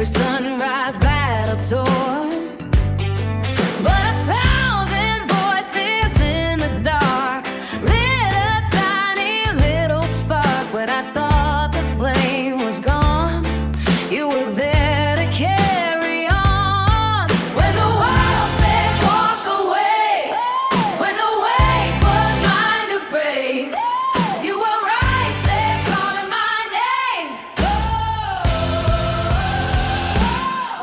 every sunrise battle torn, but 1,000 voices in the dark lit a tiny little spark. When I thought the flame was gone, you were there to carry on. When the world said walk away, when the weight was mine to break, you were right there calling my name.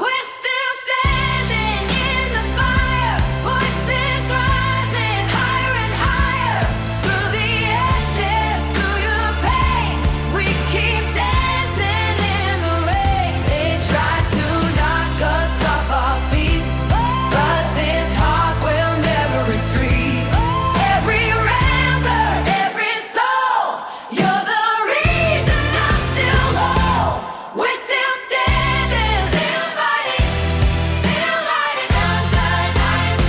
We're still standing in the fire, voices rising higher and higher. Through the ashes, through your pain, we keep dancing in the rain. They tried to knock us off our feet, but this heart will never retreat. Every rambler, every soul, you're the reason I'm still whole. We're still standing, still fighting, still lighting up the night.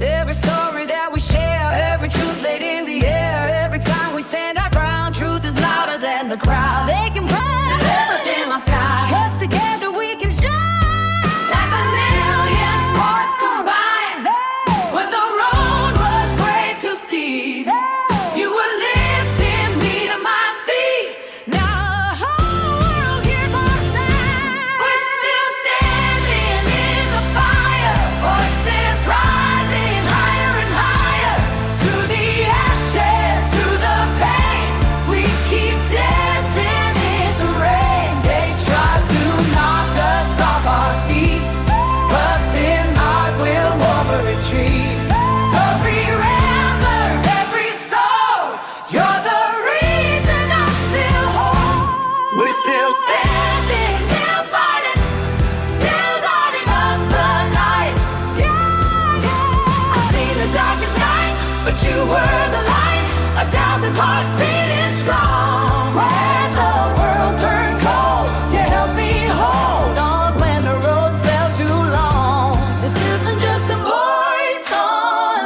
Every story that we share, every truth laid in the air, every time we stand our ground, truth is louder than the crowd. They can burn, never dim our sky, 'cause together we can shine like a million sparks combined. When the road was way too steep, you were lifting me to my feet. Now the whole world hears our sound. We're still standing in the fire, voices rising higher and higher. Through the ashes, through the pain, we keep dancing in the rain. They tried to knock us off our feet, but then I will never retreat. Every rambler, every soul, you're the reason I'm still whole. We're still standing, still fighting, still lighting up the night. I've seen the darkest nights, but you were the light. 1,000 hearts beating strong. When the world turned cold, you held me hold on when the road felt too long. This isn't just a boy's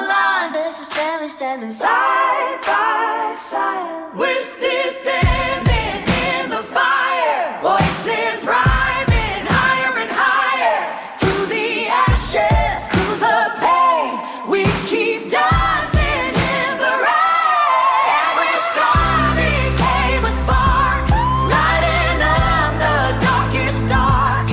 line. This is family standing side by side. We're still standing in the fire, voices rising higher and higher. Through the ashes, through the pain, we keep dancing in the rain. Every scar became a spark, lighting up the darkest dark.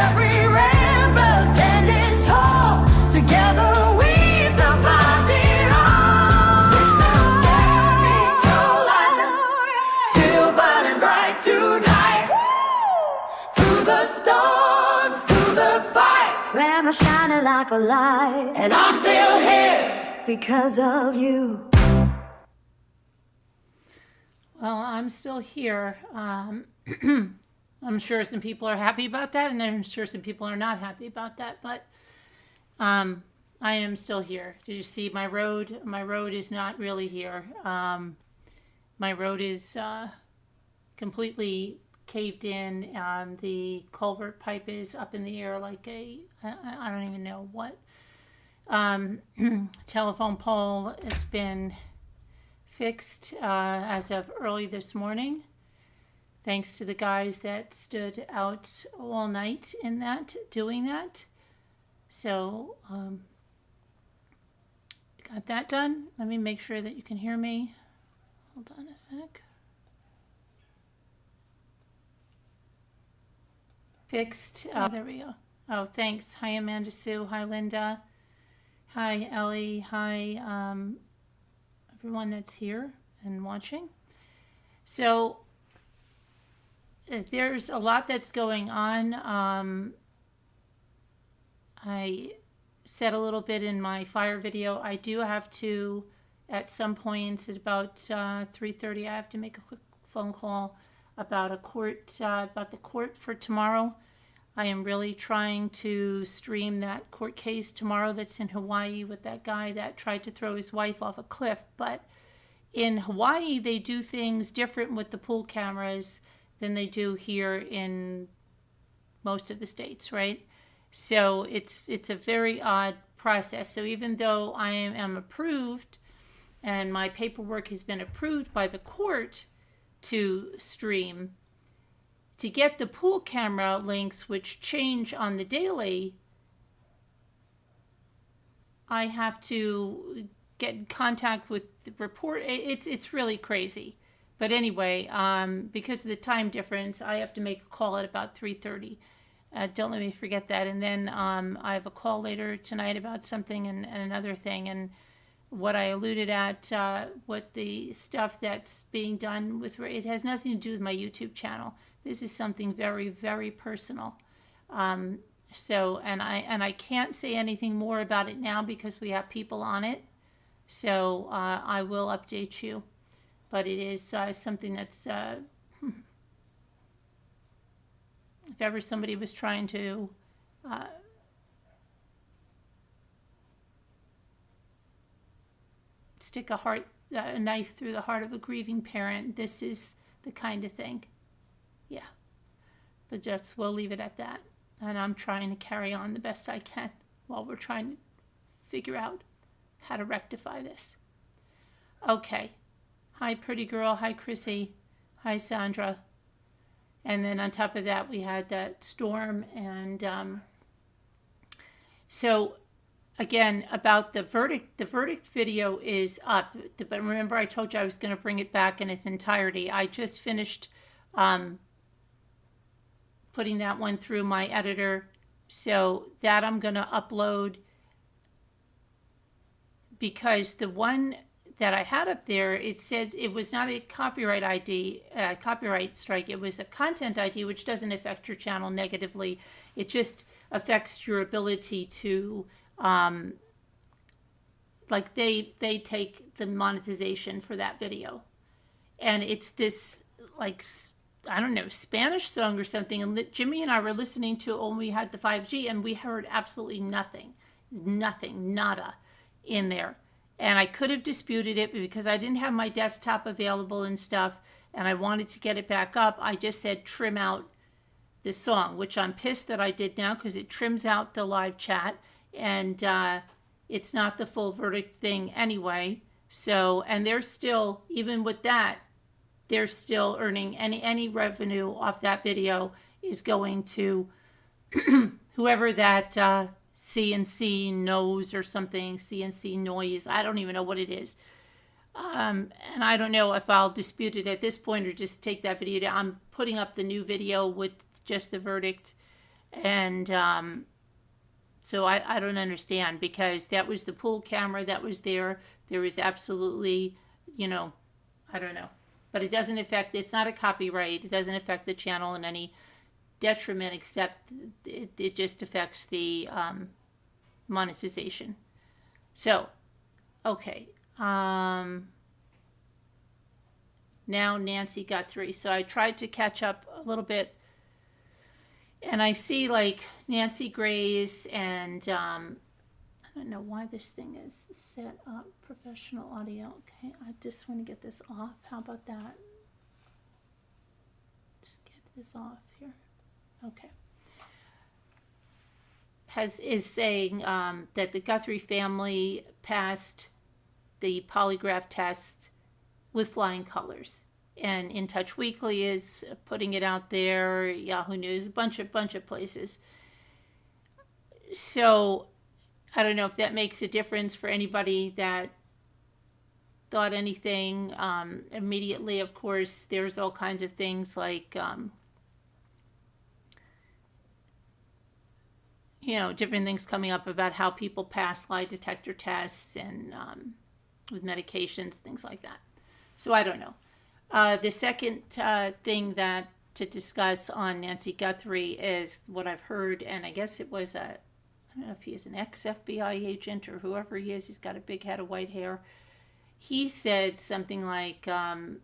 Every rambler standing tall, together we survived it all. We're still standing, rising, still burning bright tonight. Through the storms, through the fight, Grandma shining like a light, and I'm still here because of you. Well, I'm still here. I'm sure some people are happy about that, and I'm sure some people are not happy about that, but I am still here. Did you see my road? My road is not really here. My road is completely caved in. The culvert pipe is up in the air like I don't even know what. Telephone pole, it's been fixed as of early this morning, thanks to the guys that stood out all night in that, doing that. So got that done. Let me make sure that you can hear me. Hold on a sec. Fixed. There we go. Oh, thanks. Hi, Amanda Sue. Hi, Linda. Hi, Ellie. Hi, everyone that's here and watching. So there's a lot that's going on. I said a little bit in my fire video. I do have to, at some point at about 3:30, I have to make a quick phone call about a court, about the court for tomorrow. I am really trying to stream that court case tomorrow that's in Hawaii with that guy that tried to throw his wife off a cliff. But in Hawaii, they do things different with the pool cameras than they do here in most of the states, right? So it's a very odd process. So even though I am approved and my paperwork has been approved by the court to stream, to get the pool camera links, which change on the daily, I have to get in contact with the report. It's really crazy. But anyway, because of the time difference, I have to make a call at about 3:30. Don't let me forget that. And then I have a call later tonight about something and another thing. And what I alluded at, what the stuff that's being done with, it has nothing to do with my YouTube channel. This is something very, very personal. So, and I can't say anything more about it now because we have people on it. So I will update you. But it is something that's, if ever somebody was trying to stick a knife through the heart of a grieving parent, this is the kind of thing. Yeah. But just, we'll leave it at that. And I'm trying to carry on the best I can while we're trying to figure out how to rectify this. Okay. Hi, pretty girl. Hi, Chrissy. Hi, Sandra. And then on top of that, we had that storm. And so, again, about the verdict video is up. But remember, I told you I was going to bring it back in its entirety. I just finished putting that one through my editor. So that I'm going to upload, because the one that I had up there, it said it was not a copyright strike. It was a content ID, which doesn't affect your channel negatively. It just affects your ability to, like they take the monetization for that video. And it's this, like, I don't know, Spanish song or something. And Jimmy and I were listening to it when we had the 5G, and we heard absolutely nothing, nada in there. And I could have disputed it, but because I didn't have my desktop available and stuff, and I wanted to get it back up, I just said trim out the song, which I'm pissed that I did now, because it trims out the live chat, and it's not the full verdict thing anyway. So, and they're still, even with that, they're still earning any revenue off that video is going to whoever that CNC knows or something, CNC noise. I don't even know what it is. And I don't know if I'll dispute it at this point or just take that video down. I'm putting up the new video with just the verdict. And so I don't understand, because that was the pool camera that was there. There was absolutely, I don't know. But it doesn't affect, it's not a copyright. It doesn't affect the channel in any detriment, except it just affects the monetization. So, okay. Now Nancy Guthrie. So I tried to catch up a little bit, and I see like Nancy Grace and I don't know why this thing is set up professional audio. Okay, I just want to get this off. How about that? Just get this off here. Okay. Is saying that the Guthrie family passed the polygraph test with flying colors, and In Touch Weekly is putting it out there. Yahoo News, a bunch of places. So I don't know if that makes a difference for anybody that thought anything. Immediately, of course, there's all kinds of things like different things coming up about how people pass lie detector tests and with medications, things like that. So I don't know. The second thing that to discuss on Nancy Guthrie is what I've heard, and I guess it was I don't know if he is an ex-FBI agent or whoever he is. He's got a big head of white hair. He said something like, I'm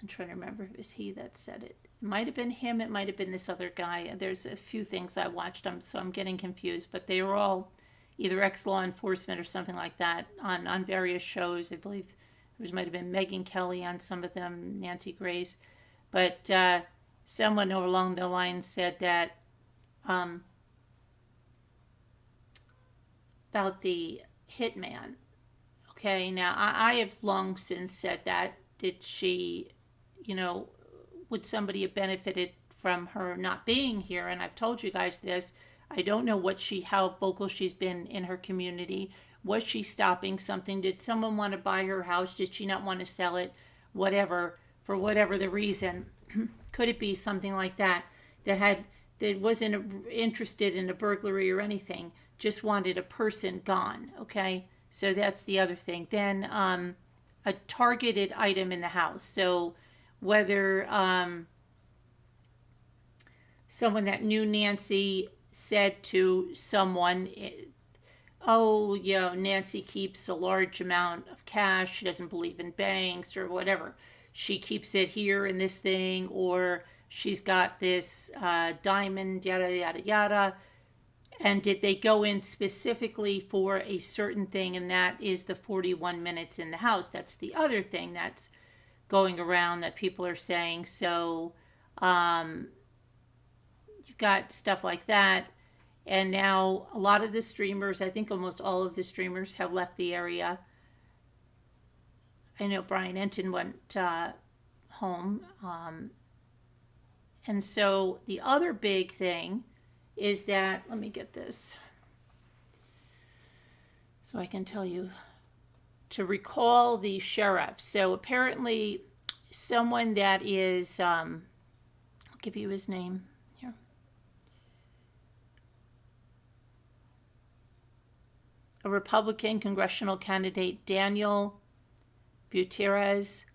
trying to remember if it was he that said it. It might have been him. It might have been this other guy. There's a few things I watched, so I'm getting confused. But they were all either ex-law enforcement or something like that on various shows. I believe there might have been Megyn Kelly on some of them, Nancy Grace. But someone along the line said that about the hitman. Okay, now I have long since said that. Did she, would somebody have benefited from her not being here, and I've told you guys this. I don't know how vocal she's been in her community. Was she stopping something? Did someone want to buy her house? Did she not want to sell it? Whatever, for whatever the reason. Could it be something like that that wasn't interested in a burglary or anything, just wanted a person gone? Okay, so that's the other thing. Then a targeted item in the house. So whether someone that knew Nancy said to someone, oh, Nancy keeps a large amount of cash. She doesn't believe in banks or whatever. She keeps it here in this thing, or she's got this diamond, yada, yada, yada. And did they go in specifically for a certain thing, and that is the 41 minutes in the house? That's the other thing that's going around that people are saying. So you've got stuff like that. And now a lot of the streamers, I think almost all of the streamers, have left the area. I know Brian Enton went home. And so the other big thing is that, let me get this so I can tell you, to recall the sheriff. So apparently someone that is, I'll give you his name here. A Republican congressional candidate, Daniel Gutierrez,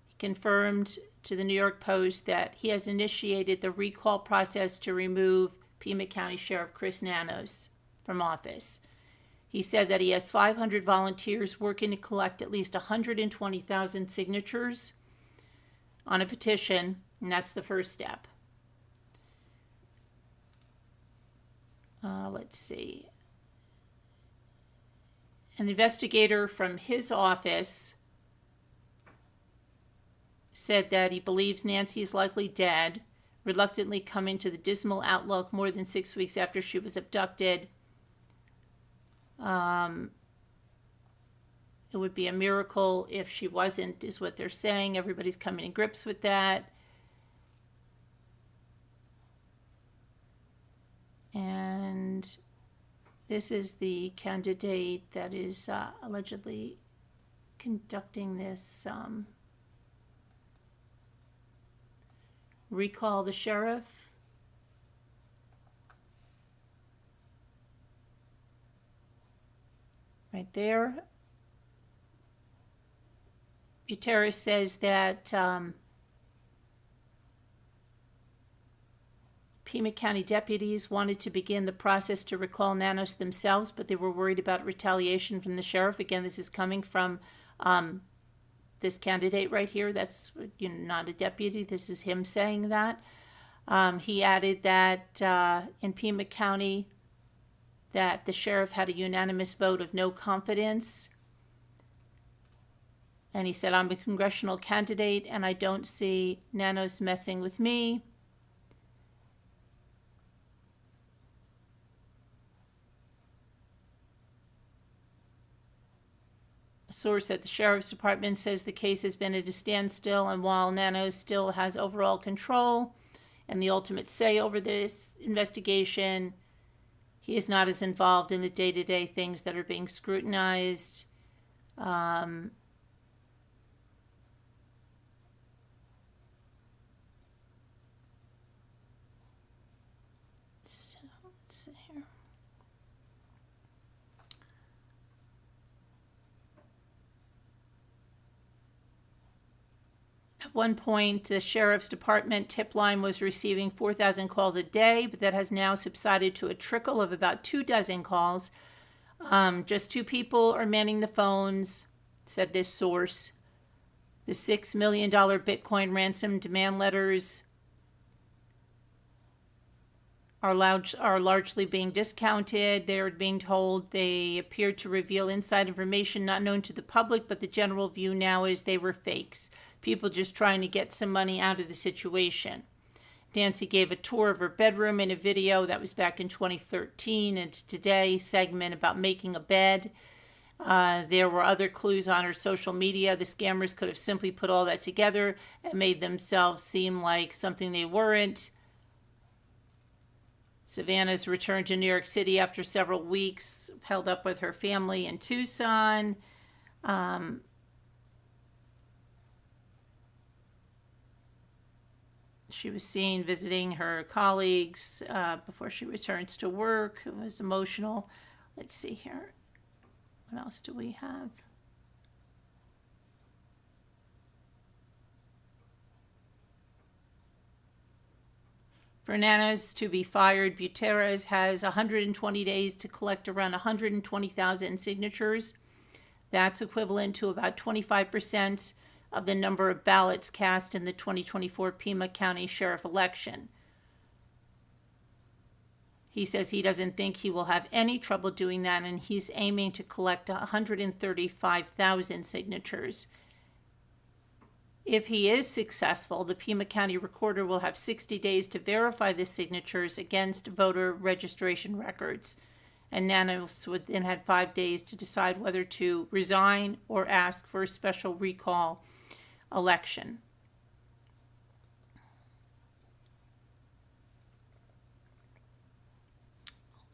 he confirmed to the New York Post that he has initiated the recall process to remove Pima County Sheriff Chris Nanos from office. He said that he has 500 volunteers working to collect at least 120,000 signatures on a petition, and that's the first step. Let's see. An investigator from his office said that he believes Nancy is likely dead, reluctantly coming to the dismal outlook more than 6 weeks after she was abducted. It would be a miracle if she wasn't, is what they're saying. Everybody's coming to grips with that. And this is the candidate that is allegedly conducting this recall the sheriff. Right there. Gutierrez says that Pima County deputies wanted to begin the process to recall Nanos themselves, but they were worried about retaliation from the sheriff. Again, this is coming from this candidate right here. That's not a deputy. This is him saying that. He added that in Pima County, that the sheriff had a unanimous vote of no confidence. And he said, I'm a congressional candidate and I don't see Nanos messing with me. A source at the Sheriff's Department says the case has been at a standstill, and while Nanos still has overall control and the ultimate say over this investigation, he is not as involved in the day-to-day things that are being scrutinized. So let's see here. At one point, the Sheriff's Department tip line was receiving 4,000 calls a day, but that has now subsided to a trickle of about 24 calls. Just 2 people are manning the phones, said this source. The $6 million Bitcoin ransom demand letters are largely being discounted. They're being told they appeared to reveal inside information not known to the public, but the general view now is they were fakes. People just trying to get some money out of the situation. Nancy gave a tour of her bedroom in a video that was back in 2013, and today segment about making a bed. There were other clues on her social media. The scammers could have simply put all that together and made themselves seem like something they weren't. Savannah's returned to New York City after several weeks, held up with her family in Tucson. She was seen visiting her colleagues before she returns to work. It was emotional. Let's see here. What else do we have? For Nanos to be fired, Gutierrez has 120 days to collect around 120,000 signatures. That's equivalent to about 25% of the number of ballots cast in the 2024 Pima County Sheriff election. He says he doesn't think he will have any trouble doing that, and he's aiming to collect 135,000 signatures. If he is successful, the Pima County Recorder will have 60 days to verify the signatures against voter registration records, and Nanos would then have 5 days to decide whether to resign or ask for a special recall election.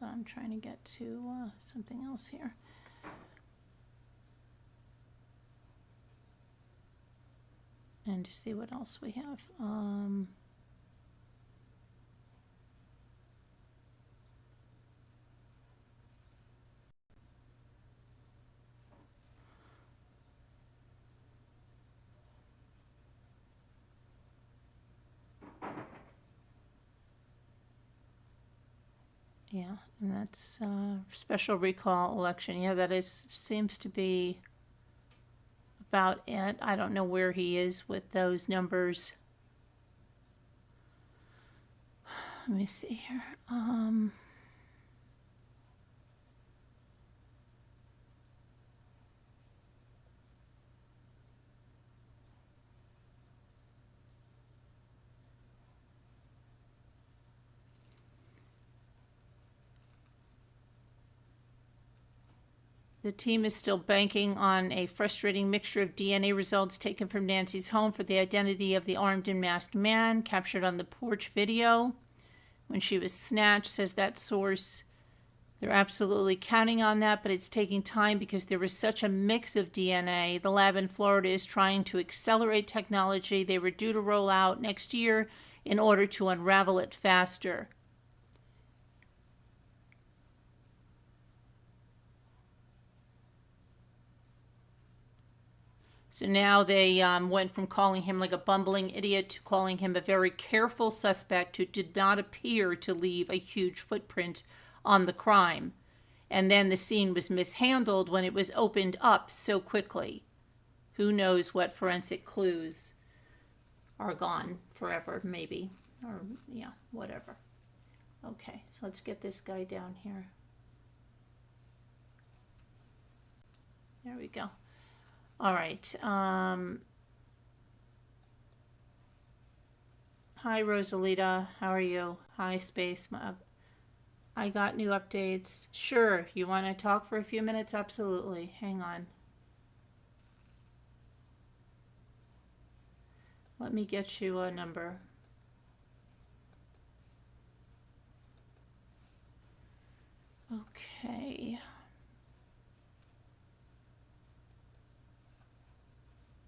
I'm trying to get to something else here. And to see what else we have. Yeah, and that's special recall election. Yeah, that seems to be about it. I don't know where he is with those numbers. Let me see here. The team is still banking on a frustrating mixture of DNA results taken from Nancy's home for the identity of the armed and masked man captured on the porch video when she was snatched, says that source. They're absolutely counting on that, but it's taking time because there was such a mix of DNA. The lab in Florida is trying to accelerate technology they were due to roll out next year in order to unravel it faster. So now they went from calling him like a bumbling idiot to calling him a very careful suspect who did not appear to leave a huge footprint on the crime. And then the scene was mishandled when it was opened up so quickly. Who knows what forensic clues are gone forever, maybe. Or, yeah, whatever. Okay, so let's get this guy down here. There we go. All right. Hi, Rosalita. How are you? Hi, Space. I got new updates. Sure. You want to talk for a few minutes? Absolutely. Hang on. Let me get you a number. Okay.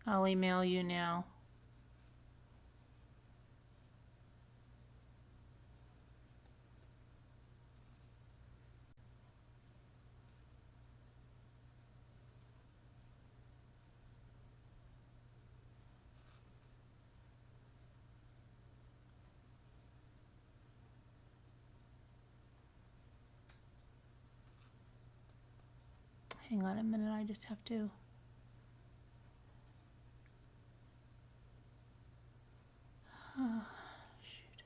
I'll email you now. Hang on a minute, I just have to. Oh, shoot.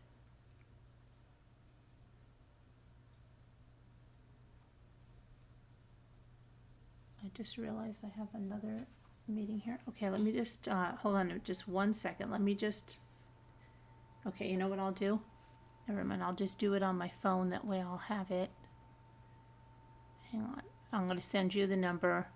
I just realized I have another meeting here. Okay, let me just, hold on just 1 second. Let me just, okay, you know what I'll do? Never mind, I'll just do it on my phone. That way I'll have it. Hang on. I'm going to send you the number.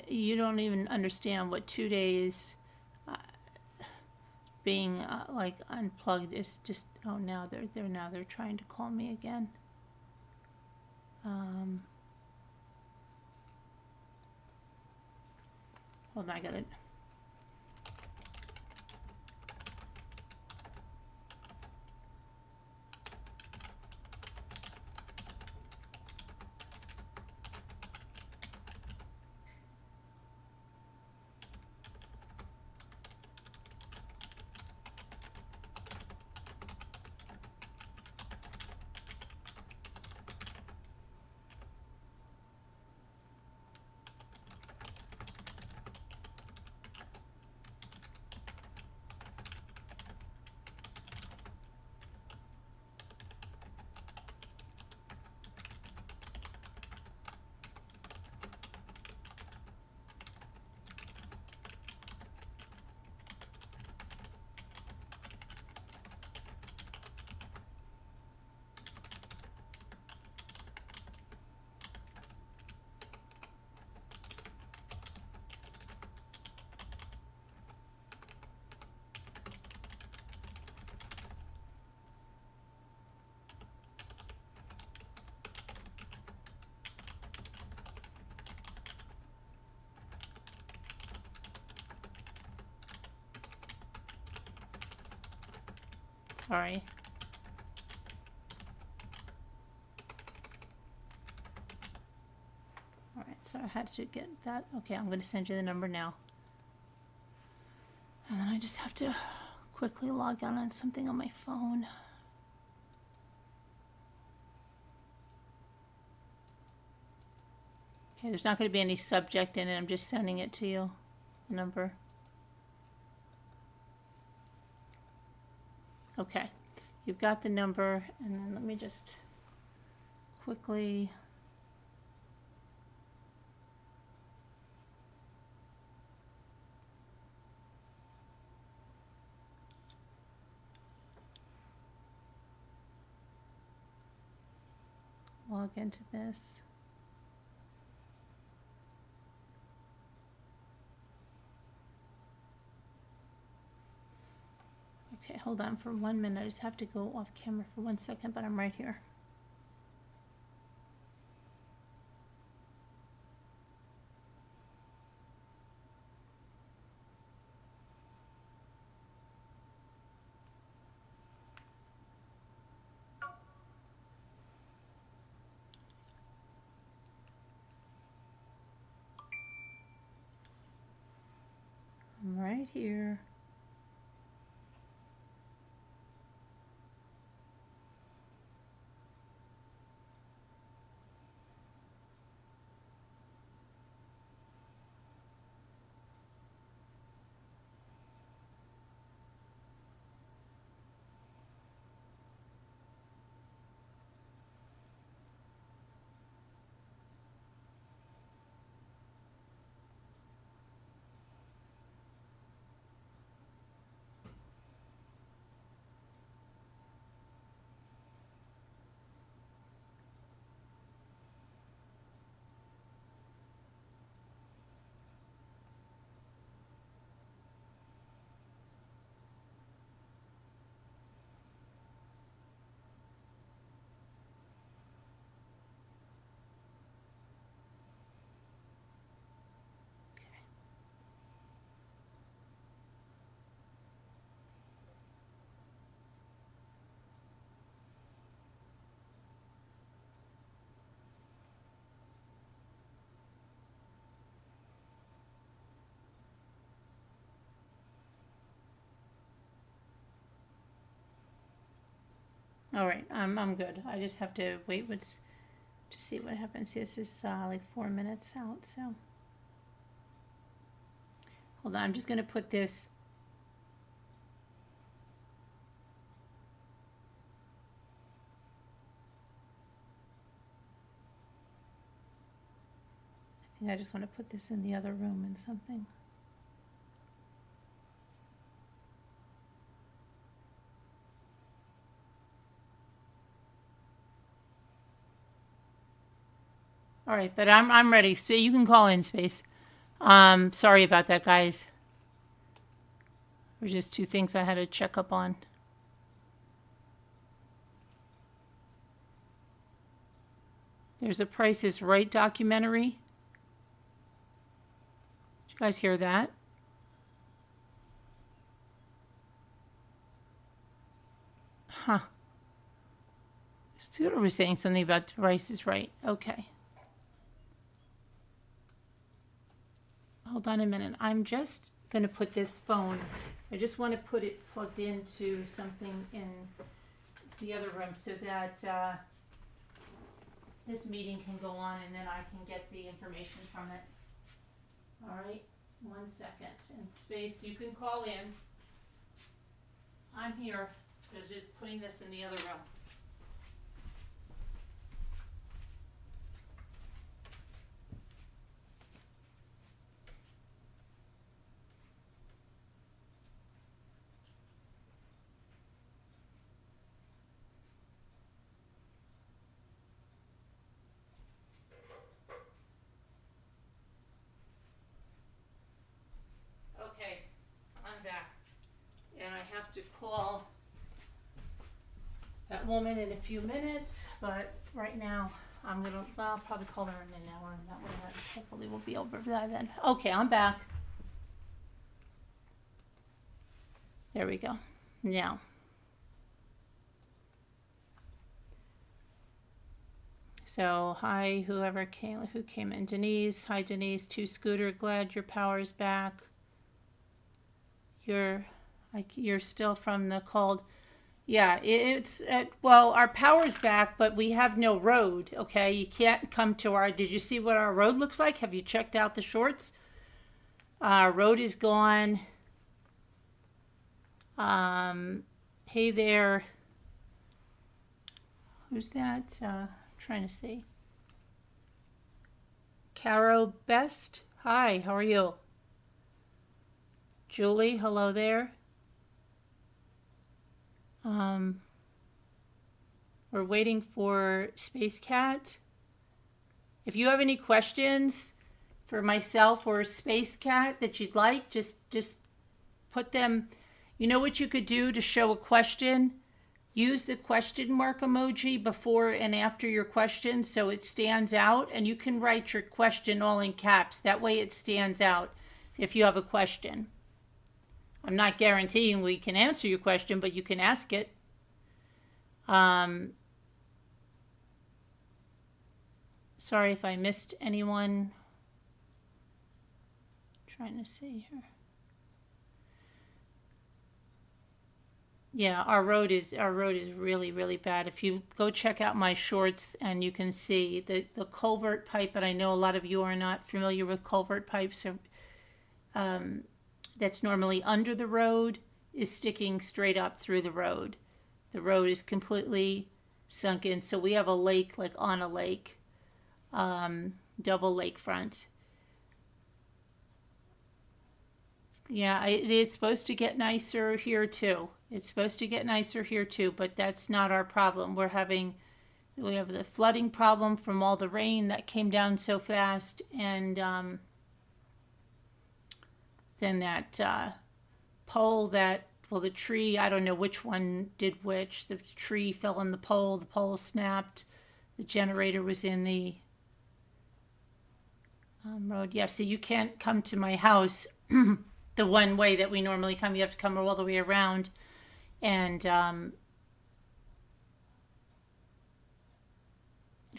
You don't even understand what 2 days being like unplugged is. Just, oh, now they're trying to call me again. Hold on, I got it. Sorry. All right, so I had to get that. Okay, I'm going to send you the number now. And then I just have to quickly log on something on my phone. Okay, there's not going to be any subject in it. I'm just sending it to you. Number. Okay, you've got the number, and then let me just quickly log into this. Okay, hold on for 1 minute. I just have to go off camera for 1 second, but I'm right here. I'm right here. All right, I'm good. I just have to wait to see what happens. This is like 4 minutes out, so hold on. I'm just going to put this. I think I just want to put this in the other room and something. All right, but I'm ready. So you can call in, Space. Sorry about that, guys. There's just two things I had to check up on. There's a Price is Right documentary. Did you guys hear that? Huh. Scooter was saying something about Price is Right. Okay. Hold on a minute. I'm just going to put this phone. I just want to put it plugged into something in the other room so that this meeting can go on and then I can get the information from it. All right. 1 second. And Space, you can call in. I'm here. I was just putting this in the other room. Okay, I'm back. And I have to call that woman in a few minutes, but right now I'll probably call her in an hour and that way hopefully we'll be over by then. Okay, I'm back. There we go. Now. So, hi, who came in. Denise, hi Denise, to Scooter, glad your power's back. You're still from the cold. Yeah, well, our power's back, but we have no road, okay? You can't come to did you see what our road looks like? Have you checked out the shorts? Our road is gone. Hey there. Who's that? Trying to see. Caro Best. Hi, how are you? Julie, hello there. We're waiting for Space Cat. If you have any questions for myself or Space Cat that you'd like, just put them. You know what you could do to show a question? Use the question mark emoji before and after your question so it stands out, and you can write your question all in caps. That way it stands out if you have a question. I'm not guaranteeing we can answer your question, but you can ask it. Sorry if I missed anyone. Trying to see here. Yeah, our road is really, really bad. If you go check out my shorts and you can see the culvert pipe, and I know a lot of you are not familiar with culvert pipes, so, that's normally under the road is sticking straight up through the road. The road is completely sunk in, so we have a lake, like on a lake, double lakefront. Yeah, it is supposed to get nicer here too. It's supposed to get nicer here too, but that's not our problem. We have the flooding problem from all the rain that came down so fast, and then that pole the tree, I don't know which one did which. The tree fell on the pole snapped, the generator was in the road. Yeah, so you can't come to my house the one way that we normally come. You have to come all the way around. And of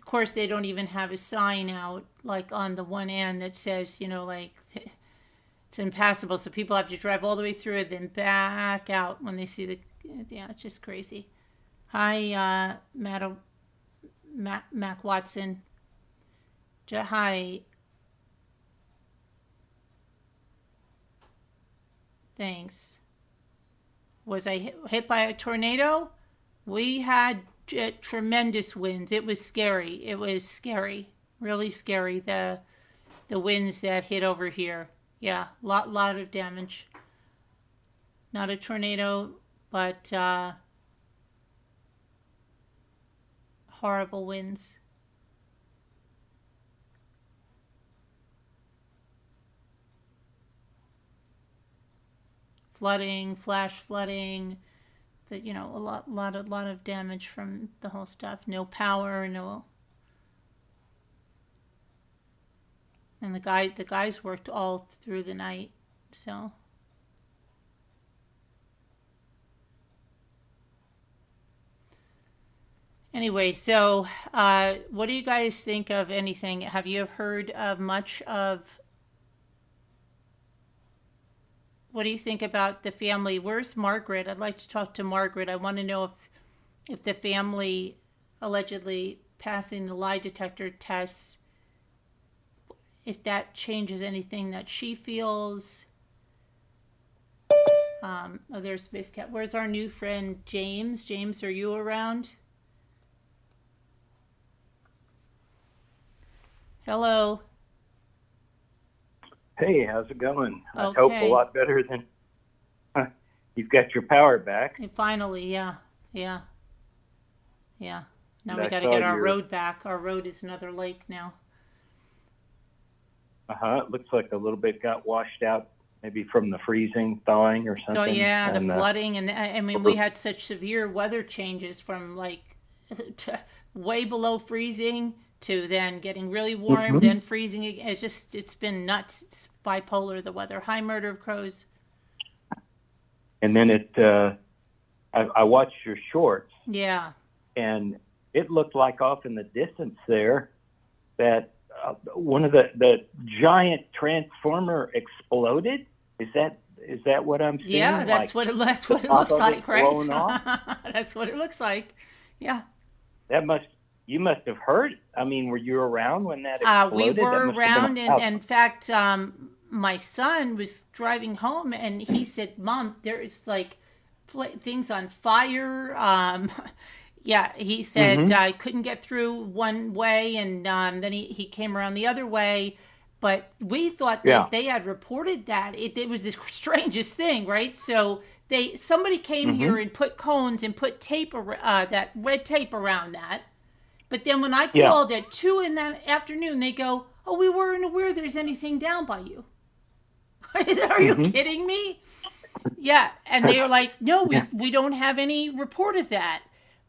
course, they don't even have a sign out like on the one end that says, like it's impassable. So people have to drive all the way through it, then back out when they see it's just crazy. Hi, Mac Watson. Hi. Thanks. Was I hit by a tornado? We had tremendous winds. It was scary. Really scary. The winds that hit over here. Yeah, lot of damage. Not a tornado, but horrible winds. flooding, flash flooding, that, you know, a lot of damage from the whole stuff. No power, no. And the guys worked all through the night, so. Anyway, so what do you guys think of anything? Have you heard of much of? What do you think about the family? Where's Margaret? I'd like to talk to Margaret. I want to know if the family allegedly passing the lie detector tests, if that changes anything that she feels. Oh, there's Space Cat. Where's our new friend James? James, are you around? Hello. Hey, how's it going? I Okay. hope a lot better than you've got your power back. Finally, yeah. Now And we I got to saw get our your- road back. Our road is another lake now. It looks like a little bit got washed out, maybe from the freezing, thawing, or something. So yeah, the And, flooding, and I mean, we had such severe weather changes from like way below freezing to then getting really warm, then freezing again. It's been nuts. It's bipolar, the weather. High murder of crows. And then I watched your shorts, Yeah. and it looked like off in the distance there that one of the giant transformer exploded. Is that what I'm seeing? Yeah, that's what it looks like, right? Blown off? That's what it looks like. Yeah. You must have heard. I mean, were you around when that exploded? We That were must have been around, about- and in fact, my son was driving home, and he said, "Mom, there's like things on fire." Yeah, he said I couldn't get through one way, and then he came around the other way. But we thought that they had reported that. It was the strangest thing, right? So somebody came here and put cones and put tape, that red tape around that. But then when I called at 2 in that afternoon, they go, "Oh, we weren't aware there's anything down by you." Are you kidding me? Yeah, and they were like, "No, we don't have any report of that."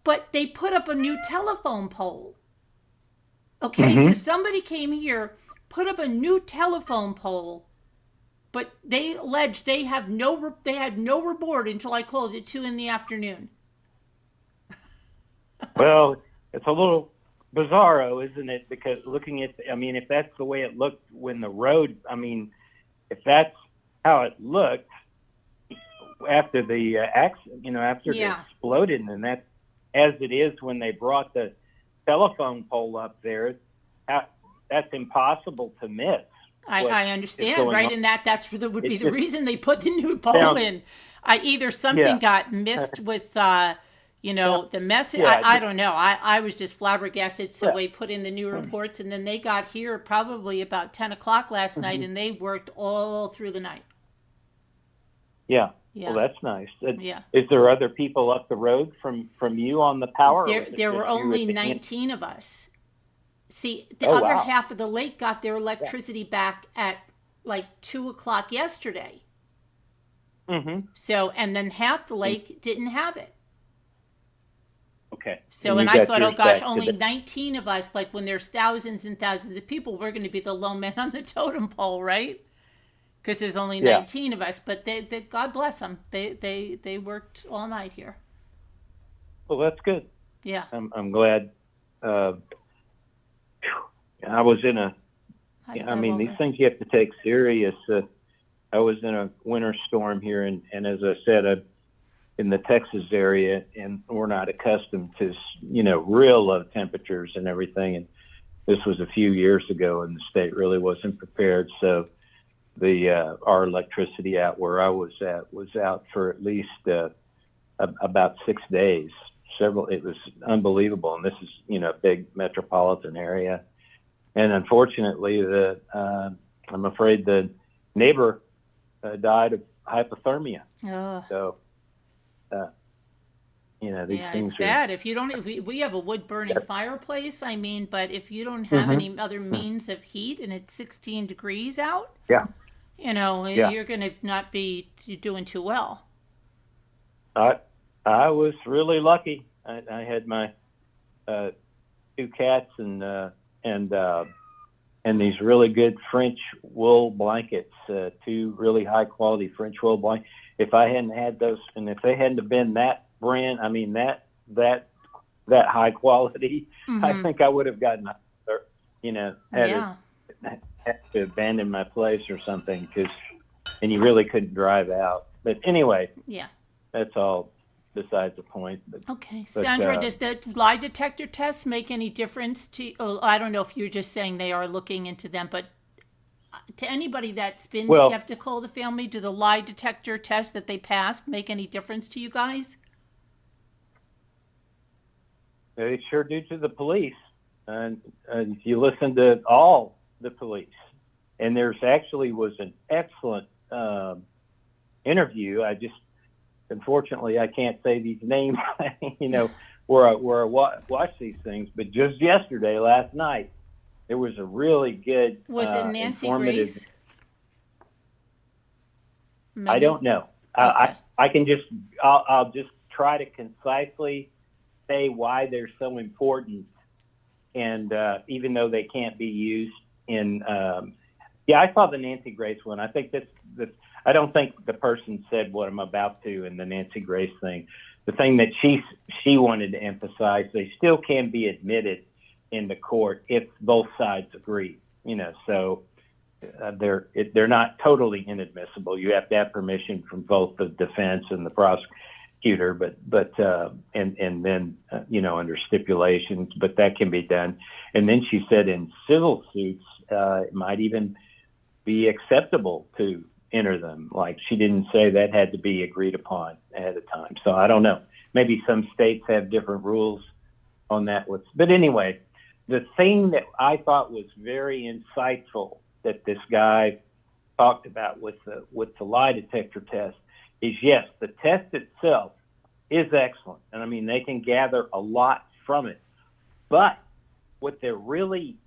But they put up a new telephone pole. Okay, so somebody came here, put up a new telephone pole, but they alleged they had no report until I called at 2 in the afternoon. Well, it's a little bizarro, isn't it? Because looking at, I mean, if that's the way it looked when the road, I mean, if that's how it looked after the accident, after it exploded, and that's as it is when they brought the telephone pole up there, that's impossible to miss. I understand, right? And that's would be the reason they put the new pole in. Either something got missed with, the message. I don't know. I was just flabbergasted. So they put in the new reports, and then they got here probably about 10 o'clock last night, and they worked all through the night. Yeah. Well, that's nice. Is there other people up the road from you on the power? There were only 19 of us. See, the other half of the lake got their electricity back at like 2 o'clock yesterday. So, and then half the lake didn't have it. Okay. So, and I thought, oh gosh, only 19 of us, like when there's thousands and thousands of people, we're going to be the lone man on the totem pole, right? Because there's only 19 of us, but they God bless them. They worked all night here. Well, that's good. Yeah. I'm glad. I was in these things you have to take serious. I was in a winter storm here, and as I said, I'm in the Texas area, and we're not accustomed to, real low temperatures and everything. And this was a few years ago, and the state really wasn't prepared. So our electricity out where I was at was out for at least about 6 days. It was unbelievable, and this is a big metropolitan area. And unfortunately, I'm afraid the neighbor died of hypothermia. Oh. So, these things it's bad. If we have a wood burning fireplace, but if you don't have any other means of heat and it's 16 degrees out, Yeah. you're going to not be doing too well. I was really lucky. I had my two cats and these really good French wool blankets, two really high quality French wool blankets. If I hadn't had those, and if they hadn't have been that brand, I mean that high quality, I think I would have gotten, had to abandon my place or something, and you really couldn't drive out. But anyway, that's all besides the point. Okay, Sandra, does the lie detector test make any difference to? Oh, I don't know if you're just saying they are looking into them, but to anybody that's been skeptical of the family, do the lie detector test that they passed make any difference to you guys? They sure do to the police. And if you listen to all the police, and there's actually was an excellent interview. Unfortunately, I can't say these names, where I watch these things. But just last night, there was a really good, was it Nancy Grace? Maybe? I don't know. Okay. I'll just try to concisely say why they're so important, and even though they can't be used in, I saw the Nancy Grace one. I think I don't think the person said what I'm about to in the Nancy Grace thing. The thing that she wanted to emphasize, they still can be admitted in the court if both sides agree. So they're not totally inadmissible. You have to have permission from both the defense and the prosecutor, but and then under stipulations, but that can be done. And then she said in civil suits, it might even be acceptable to enter them. Like, she didn't say that had to be agreed upon ahead of time. So I don't know. Maybe some states have different rules on that. But anyway, the thing that I thought was very insightful that this guy talked about with the lie detector test is, yes, the test itself is excellent. And I mean, they can gather a lot from it. But what they're really,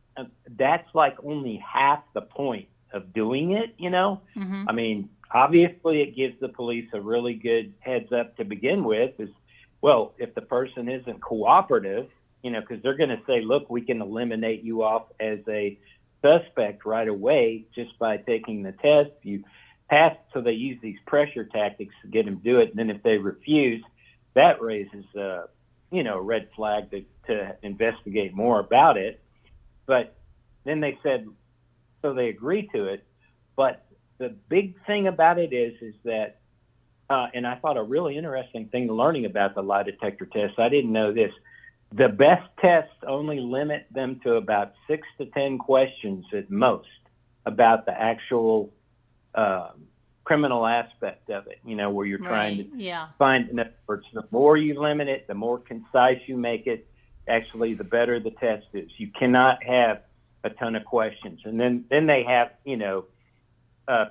that's like only half the point of doing it, I mean, obviously it gives the police a really good heads up to begin with, is, well, if the person isn't cooperative, because they're going to say, look, we can eliminate you off as a suspect right away just by taking the test. You pass, so they use these pressure tactics to get them to do it. And then if they refuse, that raises a red flag to investigate more about it. But then they said, so they agree to it. But the big thing about it is that, and I thought a really interesting thing learning about the lie detector test, I didn't know this, the best tests only limit them to about 6 to 10 questions at most about the actual criminal aspect of it, where you're trying to find, in other words, the more you limit it, the more concise you make it, actually the better the test is. You cannot have a ton of questions. And then they have,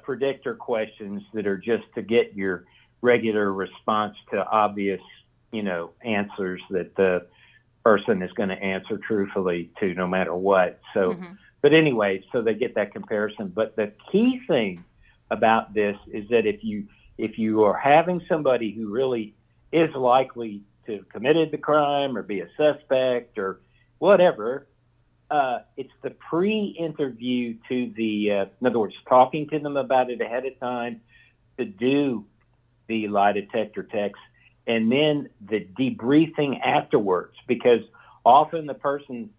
predictor questions that are just to get your regular response to obvious, answers that the person is going to answer truthfully to no matter what. So, but anyway, so they get that comparison. But the key thing about this is that if you are having somebody who really is likely to have committed the crime or be a suspect or whatever, it's the pre-interview to in other words, talking to them about it ahead of time to do the lie detector test, and then the debriefing afterwards, because often the person,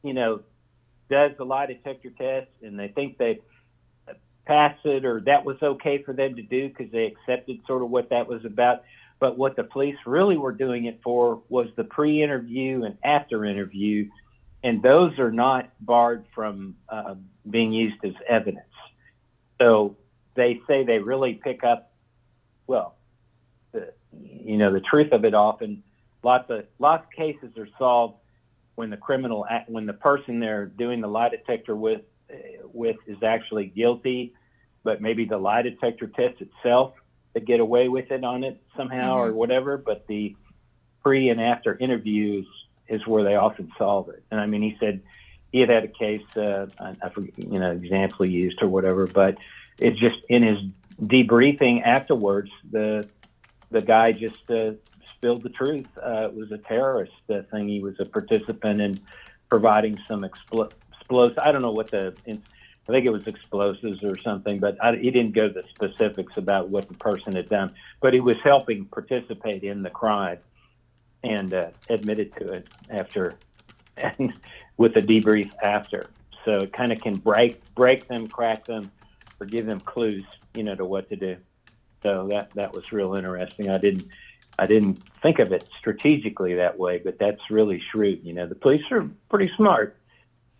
does the lie detector test and they think they passed it or that was okay for them to do because they accepted sort of what that was about. But what the police really were doing it for was the pre-interview and after interview, and those are not barred from being used as evidence. So they say they really pick up, the truth of it often, lots of cases are solved when when the person they're doing the lie detector with is actually guilty, but maybe the lie detector test itself, they get away with it on it somehow or whatever, but the pre and after interviews is where they often solve it. And I mean, he said he had a case, I forget, example he used or whatever, but it's just in his debriefing afterwards, the guy just spilled the truth. It was a terrorist thing. He was a participant in providing some explosives. I don't know what I think it was explosives or something, but he didn't go to the specifics about what the person had done. But he was helping participate in the crime and admitted to it after, and with a debrief after. So it kind of can break them, crack them, or give them clues, to what to do. So that was real interesting. I didn't think of it strategically that way, but that's really shrewd. The police are pretty smart.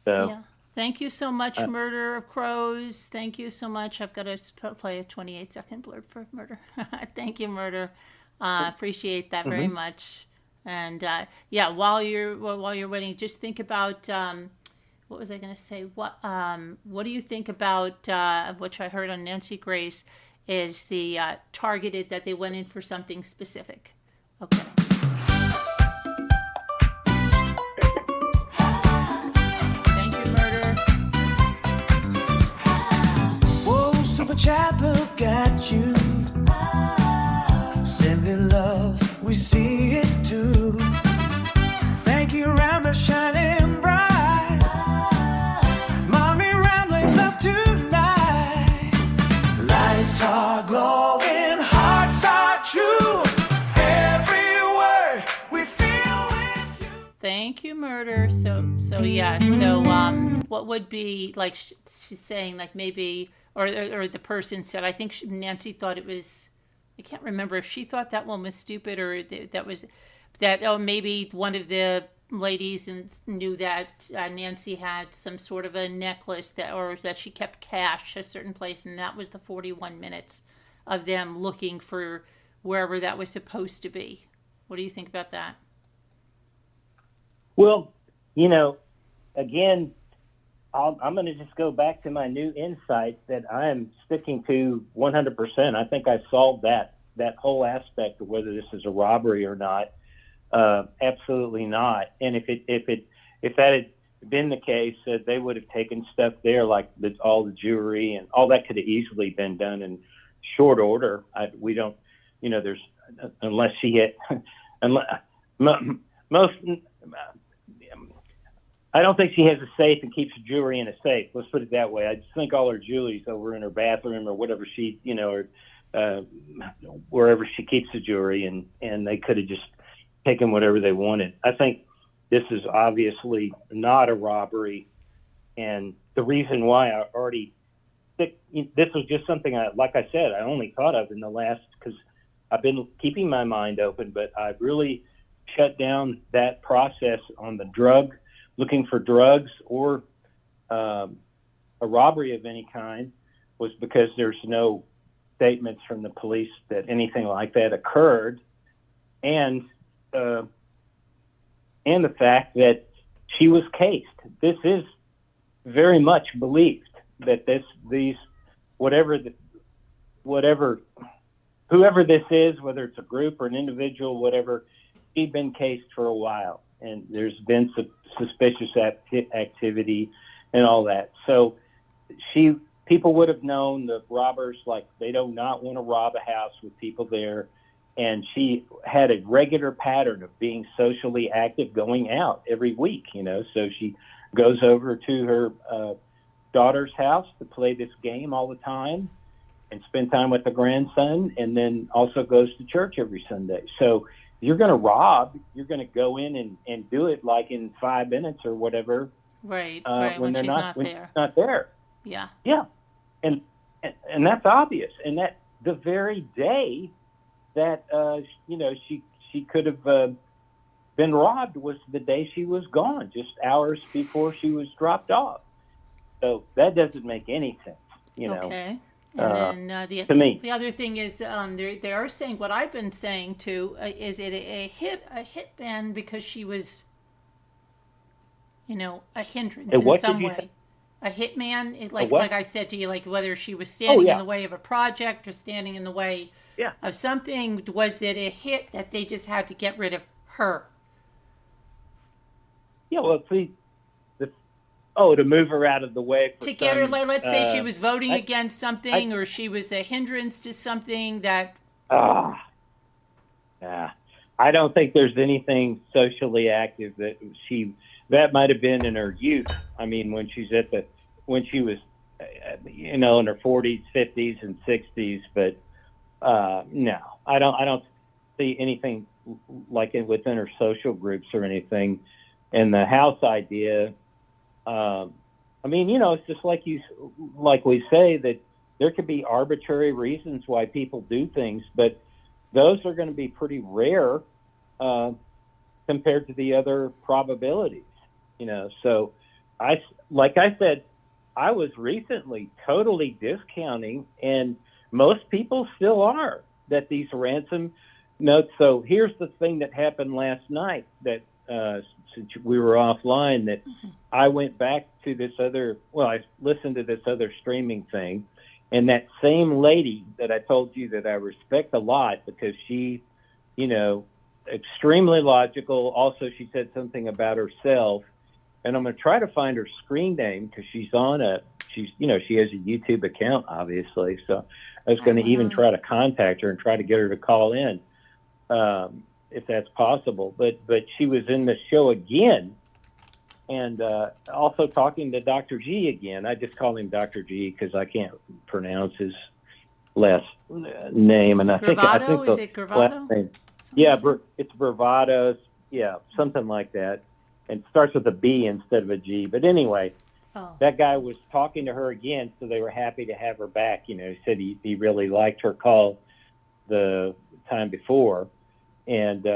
So. Yeah. Thank you so much, Murder of Crows. Thank you so much. I've got to play a 28-second blurb for Murder. Thank you, Murder. Appreciate that very much. And while you're waiting, just think about what was I going to say? What do you think about which I heard on Nancy Grace is the targeted that they went in for something specific? Okay. Chapel got you. Sending love, we see it too. Thank you, Rambler, shining bright. Mommy Ramblings love tonight. Lights are glowing, hearts are true. Every word we feel with you. Thank you, Murder. So what would be like she's saying, like maybe. Or the person said, I think Nancy thought it was, I can't remember if she thought that one was stupid or maybe one of the ladies knew that Nancy had some sort of a necklace or that she kept cash a certain place, and that was the 41 minutes of them looking for wherever that was supposed to be. What do you think about that? Well, again, I'm going to just go back to my new insight that I am sticking to 100%. I think I solved that whole aspect of whether this is a robbery or not. Absolutely not. And if that had been the case, they would have taken stuff there, like all the jewelry and all that could have easily been done in short order. We don't, there's unless she had most. I don't think she has a safe and keeps jewelry in a safe. Let's put it that way. I just think all her jewelry's over in her bathroom or whatever she, or wherever she keeps the jewelry, and they could have just taken whatever they wanted. I think this is obviously not a robbery, and the reason why I already this was just something like I said, I only thought of in the last, because I've been keeping my mind open, but I've really shut down that process on the looking for drugs or a robbery of any kind, was because there's no statements from the police that anything like that occurred, and the fact that she was cased. This is very much believed that whoever this is, whether it's a group or an individual, whatever, she'd been cased for a while, and there's been suspicious activity and all that. So people would have known, the robbers, like, they do not want to rob a house with people there. And she had a regular pattern of being socially active, going out every week, So she goes over to her daughter's house to play this game all the time and spend time with the grandson, and then also goes to church every Sunday. So you're going to rob, you're going to go in and do it like in 5 minutes or whatever. Right, when she's not when there. She's not there. Yeah. Yeah. And that's obvious. And that the very day that, she could have been robbed was the day she was gone, just hours before she was dropped off. So that doesn't make any sense, Okay. And then to me. The other thing is they are saying what I've been saying too, is it a hitman because she was, a hindrance in some way. Say? A hitman, like I said to you, like whether she was standing in the way of a project or standing in the way of something. Was it a hit that they just had to get rid of her? Yeah, well, see, Oh, to move her out of the way for to get her, some, like, let's say she was voting I- against something, or she was a hindrance to something that. Yeah. I don't think there's anything socially active that might have been in her youth. I mean, when she was, in her 40s, 50s, and 60s. But no, I don't see anything like it within her social groups or anything. And the house idea, I mean, it's just like we say that there could be arbitrary reasons why people do things, but those are going to be pretty rare compared to the other probabilities, So like I said, I was recently totally discounting, and most people still are, that these ransom notes. So here's the thing that happened last night that since we were offline, that I went back to I listened to this other streaming thing, and that same lady that I told you that I respect a lot because she, extremely logical. Also, she said something about herself, and I'm going to try to find her screen name because she has a YouTube account, obviously. So I was going to even try to contact her and try to get her to call in, if that's possible. But she was in the show again, and also talking to Dr. G again. I just call him Dr. G because I can't pronounce his last name, and I think Is it Gravado? Name, yeah, it's Bravado, yeah, something like that, and it starts with a B instead of a G. But anyway, that guy was talking to her again, so they were happy to have her back. He said he really liked her call the time before, and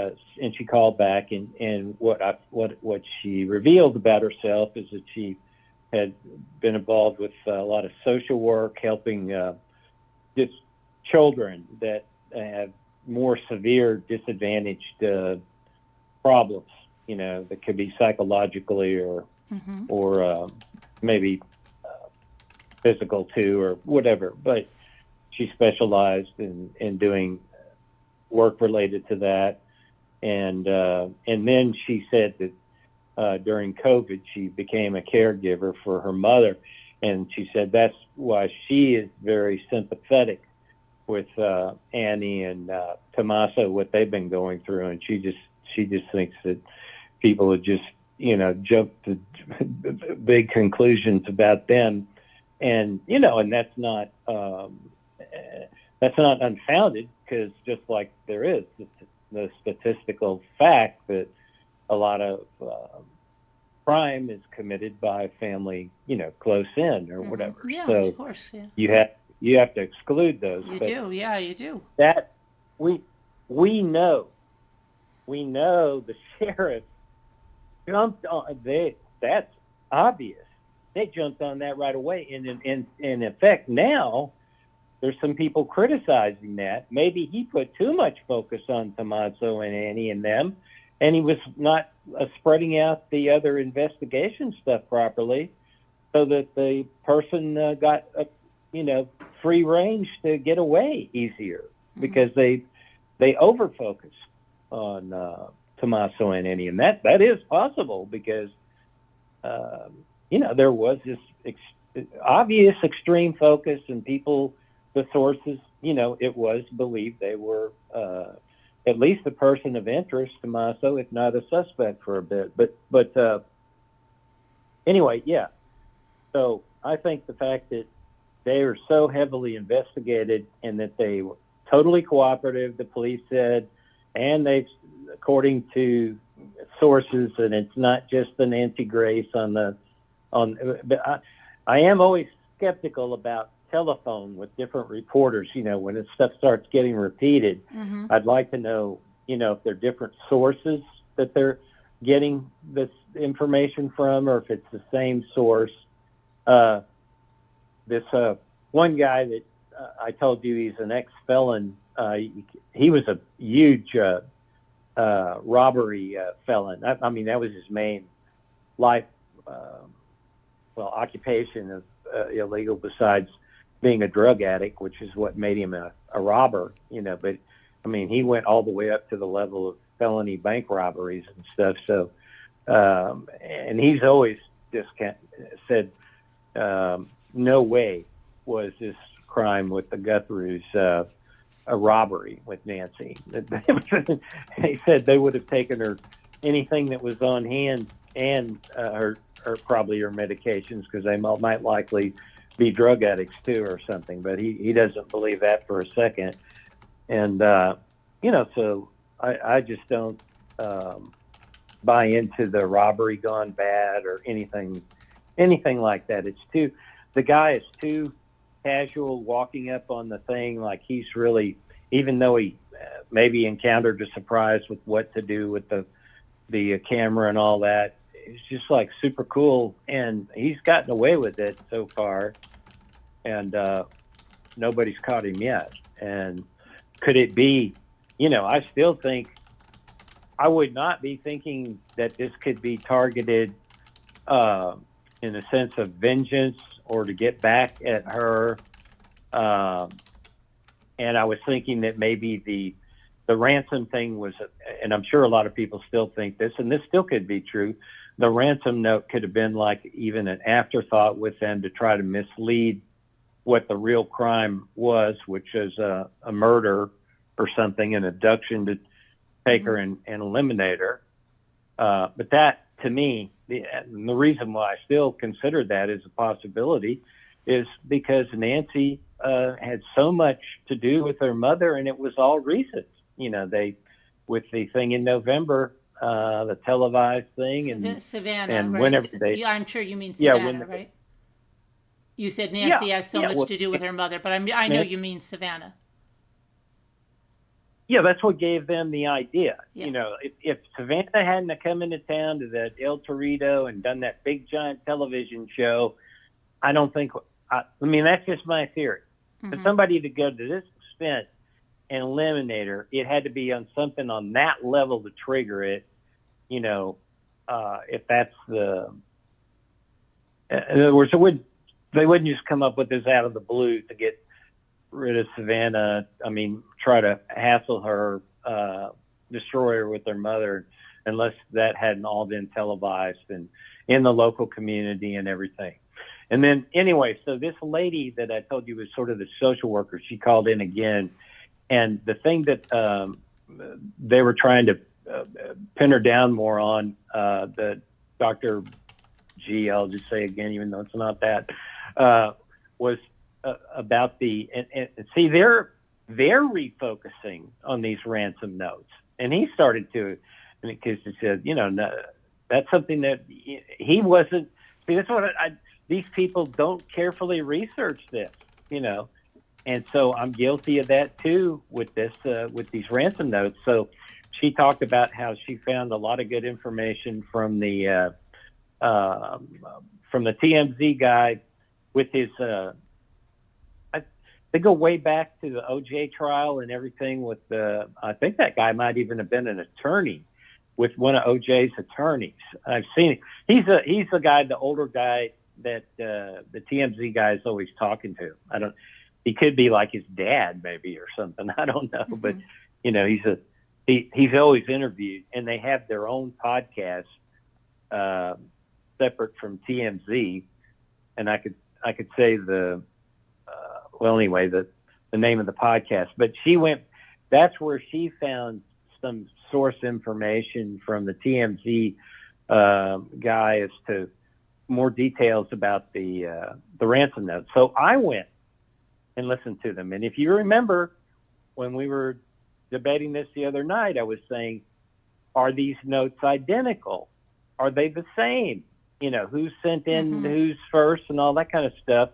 she called back, and what she revealed about herself is that she had been involved with a lot of social work, helping just children that have more severe disadvantaged problems, that could be psychologically or maybe physical too, or whatever. But she specialized in doing work related to that, and then she said that during COVID she became a caregiver for her mother, and she said that's why she is very sympathetic with Annie and Tommaso, what they've been going through, and she just thinks that people would just jump to big conclusions about them, and and that's not unfounded, because just like there is the statistical fact that a lot of crime is committed by family, close in or whatever. Yeah, so of course. Yeah. You have to exclude those. You do. Yeah, you do. That we know the sheriff jumped on. That's obvious. They jumped on that right away. And in effect, now there's some people criticizing that. Maybe he put too much focus on Tommaso and Annie and them, and he was not spreading out the other investigation stuff properly, so that the person got free range to get away easier, because they over focus on Tommaso and Annie, and that is possible, because there was this obvious extreme focus, and people, the sources, it was believed they were at least a person of interest, Tommaso, if not a suspect for a bit. But anyway, yeah. So I think the fact that they are so heavily investigated, and that they were totally cooperative, the police said, and they, according to sources, and it's not just the Nancy Grace but I am always skeptical about telephone with different reporters. When this stuff starts getting repeated, I'd like to know, if they're different sources that they're getting this information from, or if it's the same source. This one guy that I told you he's an ex-felon, he was a huge robbery felon. I mean, that was his main life, occupation of illegal, besides being a drug addict, which is what made him a robber, But I mean, he went all the way up to the level of felony bank robberies and stuff. So, and he's always said, no way was this crime with the Guthries a robbery with Nancy. They said they would have taken her anything that was on hand and her probably her medications, because they might likely be drug addicts too or something. But he doesn't believe that for a second. And so I just don't buy into the robbery gone bad or anything like that. The guy is too casual, walking up on the thing like he's really, even though he maybe encountered a surprise with what to do with the camera and all that. It's just like super cool, and he's gotten away with it so far, and nobody's caught him yet. And could it be, I still think, I would not be thinking that this could be targeted in a sense of vengeance or to get back at her. And I was thinking that maybe the ransom thing was, and I'm sure a lot of people still think this, and this still could be true, the ransom note could have been like even an afterthought with them to try to mislead what the real crime was, which is a murder or something, an abduction to take her and eliminate her. But that, to me, the reason why I still consider that as a possibility is because Nancy had so much to do with her mother, and it was all recent. With the thing in November, the televised thing, and Savannah, and right? whenever they, Yeah, I'm sure you mean Savannah, right? You said Nancy Yeah, has so yeah, much well, to do with her mother, but I know you mean Savannah. Yeah, that's what gave them the idea. Yeah. If Savannah hadn't have come into town to that El Torito and done that big giant television show, I don't think. I mean, that's just my theory. For somebody to go to this extent and eliminate her, it had to be on something on that level to trigger it. If that's the, in other words, they wouldn't just come up with this out of the blue to get rid of Savannah. I mean, try to hassle her, destroy her with their mother, unless that hadn't all been televised and in the local community and everything. And then anyway, so this lady that I told you was sort of the social worker, she called in again. And the thing that they were trying to pin her down more on, the Dr. G, I'll just say again, even though it's not that, was about the, and see, they're refocusing on these ransom notes. And he started to, because he said, no, that's something that he wasn't, see, that's what these people don't carefully research this, and so I'm guilty of that too with this, with these ransom notes. So she talked about how she found a lot of good information from the TMZ guy with his, they go way back to the OJ trial and everything with I think that guy might even have been an attorney with one of OJ's attorneys. I've seen it. He's the guy, the older guy that the TMZ guy is always talking to. He could be like his dad maybe or something. I don't know, but he's always interviewed, and they have their own podcast separate from TMZ. And I could say the name of the podcast, but that's where she found some source information from the TMZ guy as to more details about the ransom note. So I went and listened to them. And if you remember when we were debating this the other night, I was saying, are these notes identical? Are they the same? Who sent in who's first and all that kind of stuff.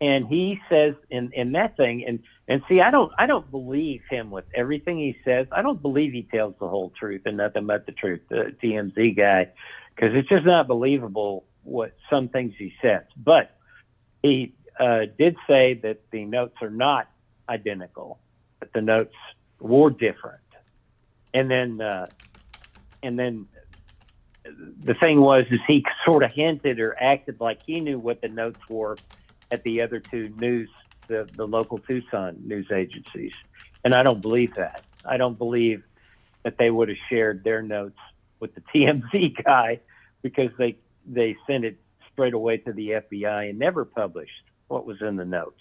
And he says in that thing, and see, I don't believe him with everything he says. I don't believe he tells the whole truth and nothing but the truth, the TMZ guy, because it's just not believable what some things he says. But he did say that the notes are not identical, but the notes were different. And then the thing was, is he sort of hinted or acted like he knew what the notes were at the other two the local Tucson news agencies. And I don't believe that. I don't believe that they would have shared their notes with the TMZ guy, because they sent it straight away to the FBI and never published what was in the notes.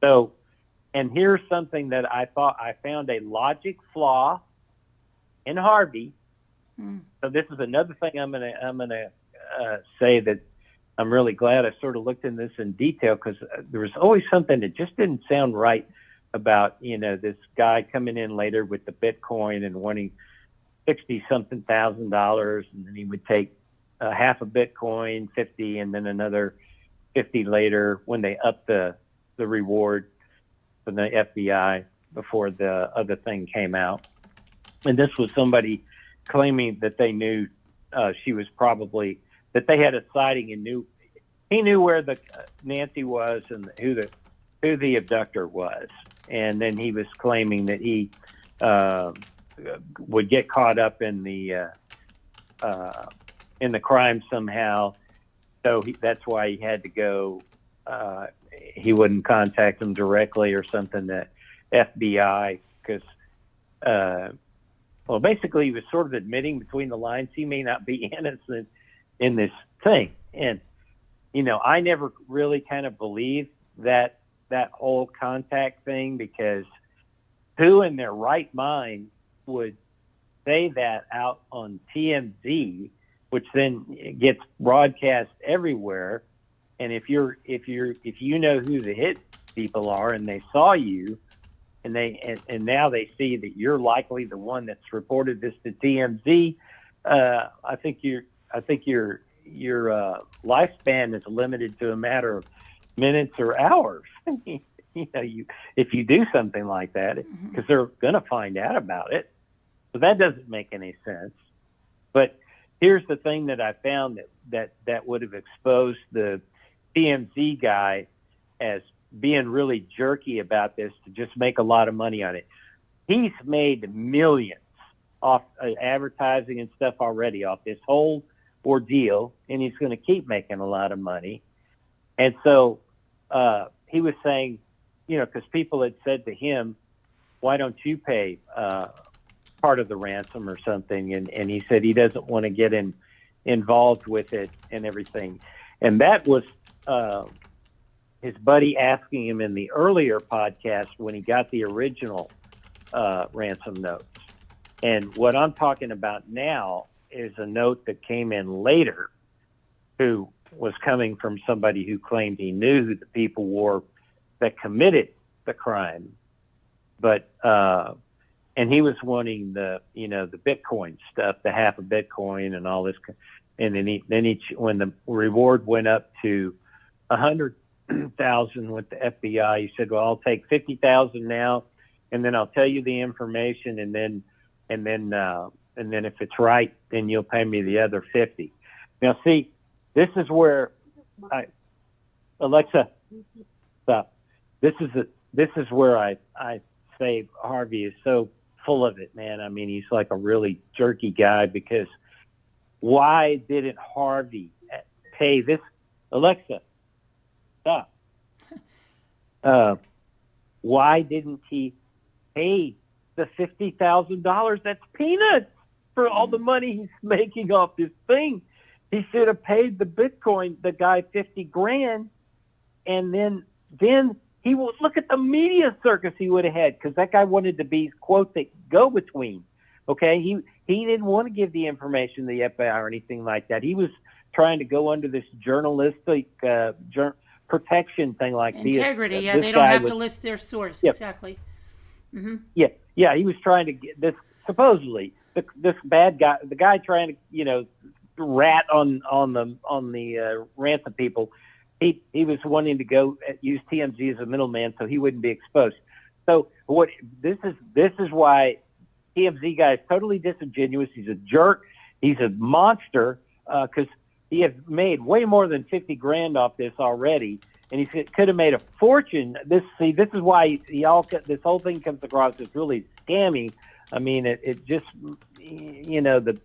So, and here's something that I thought I found a logic flaw in Harvey. So this is another thing I'm gonna say that I'm really glad I sort of looked in this in detail, because there was always something that just didn't sound right about, you know, this guy coming in later with the Bitcoin and wanting $60-something thousand, and then he would take half a Bitcoin, 50, and then another 50 later when they upped the reward from the FBI before the other thing came out. And this was somebody claiming that they knew she was probably, that they had a sighting and he knew where the Nancy was and who the abductor was. And then he was claiming that he would get caught up in the crime somehow. So that's why he had to go. He wouldn't contact them directly or something, that FBI, because, well, basically he was sort of admitting between the lines he may not be innocent in this thing. And, you know, I never really kind of believed that whole contact thing, because who in their right mind would say that out on TMZ, which then gets broadcast everywhere? And if you know who the hit people are and they saw you, and now they see that you're likely the one that's reported this to TMZ, I think your lifespan is limited to a matter of minutes or hours. You know, if you do something like that, because they're going to find out about it. So that doesn't make any sense. But here's the thing that I found that would have exposed the TMZ guy as being really jerky about this to just make a lot of money on it. He's made millions off advertising and stuff already off this whole ordeal, and he's going to keep making a lot of money. And so he was saying, you know, because people had said to him, why don't you pay part of the ransom or something? And he said he doesn't want to get involved with it and everything. And that was his buddy asking him in the earlier podcast when he got the original ransom notes. And what I'm talking about now is a note that came in later, who was coming from somebody who claimed he knew who the people were that committed the crime. But and he was wanting the Bitcoin stuff, the half a Bitcoin and all this. And then when the reward went up to 100,000 with the FBI, he said, well, I'll take 50,000 now, and then I'll tell you the information, and then if it's right, then you'll pay me the other 50. Now, see, this is where Alexa, stop. This is where I say Harvey is so full of it, man. I mean, he's like a really jerky guy, because why didn't Harvey pay this? Alexa, stop. Why didn't he pay the $50,000? That's peanuts for all the money he's making off this thing. He should have paid the Bitcoin, the guy, 50 grand, and then he would look at the media circus he would have had, because that guy wanted to be, quote, the go-between. Okay, he didn't want to give the information to the FBI or anything like that. He was trying to go under this journalistic protection thing, like integrity. They don't have to list their source. Yep. Exactly. Mm-hmm. Yeah. He was trying to get this, supposedly this bad guy, the guy trying to rat on the ransom people. He was wanting to go use TMZ as a middleman so he wouldn't be exposed. So this is why TMZ guy is totally disingenuous. He's a jerk. He's a monster, because he has made way more than 50 grand off this already, and he could have made a fortune. This is why this whole thing comes across as really scammy. I mean, it just, the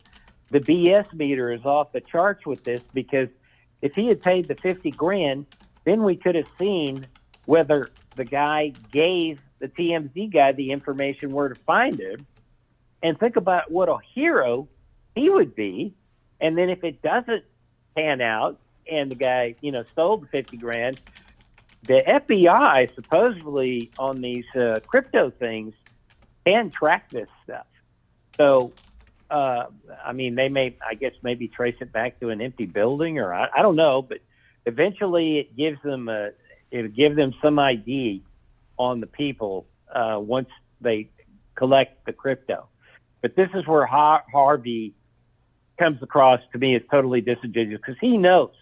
BS meter is off the charts with this, because if he had paid the 50 grand, then we could have seen whether the guy gave the TMZ guy the information where to find him, and think about what a hero he would be. And then if it doesn't pan out and the guy, stole the 50 grand. The FBI supposedly on these crypto things can track this stuff. So, they may, I guess, maybe trace it back to an empty building, or I don't know, but eventually it gives them some ID on the people once they collect the crypto. But this is where Harvey comes across to me as totally disingenuous, because he knows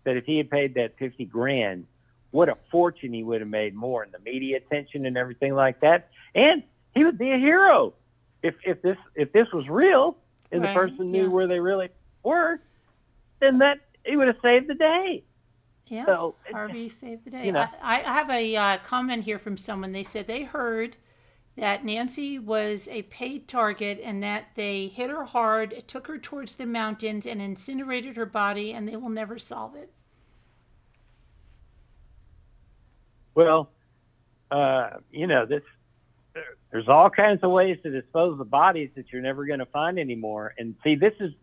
that if he had paid that 50 grand, what a fortune he would have made more in the media attention and everything like that. And he would be a hero if this was real and the person knew where they really were, then that he would have saved the day. Yeah, so, Harvey saved the day. I have a comment here from someone. They said they heard that Nancy was a paid target and that they hit her hard, took her towards the mountains, and incinerated her body, and they will never solve it. Well, there's all kinds of ways to dispose of bodies that you're never going to find anymore. And see, this is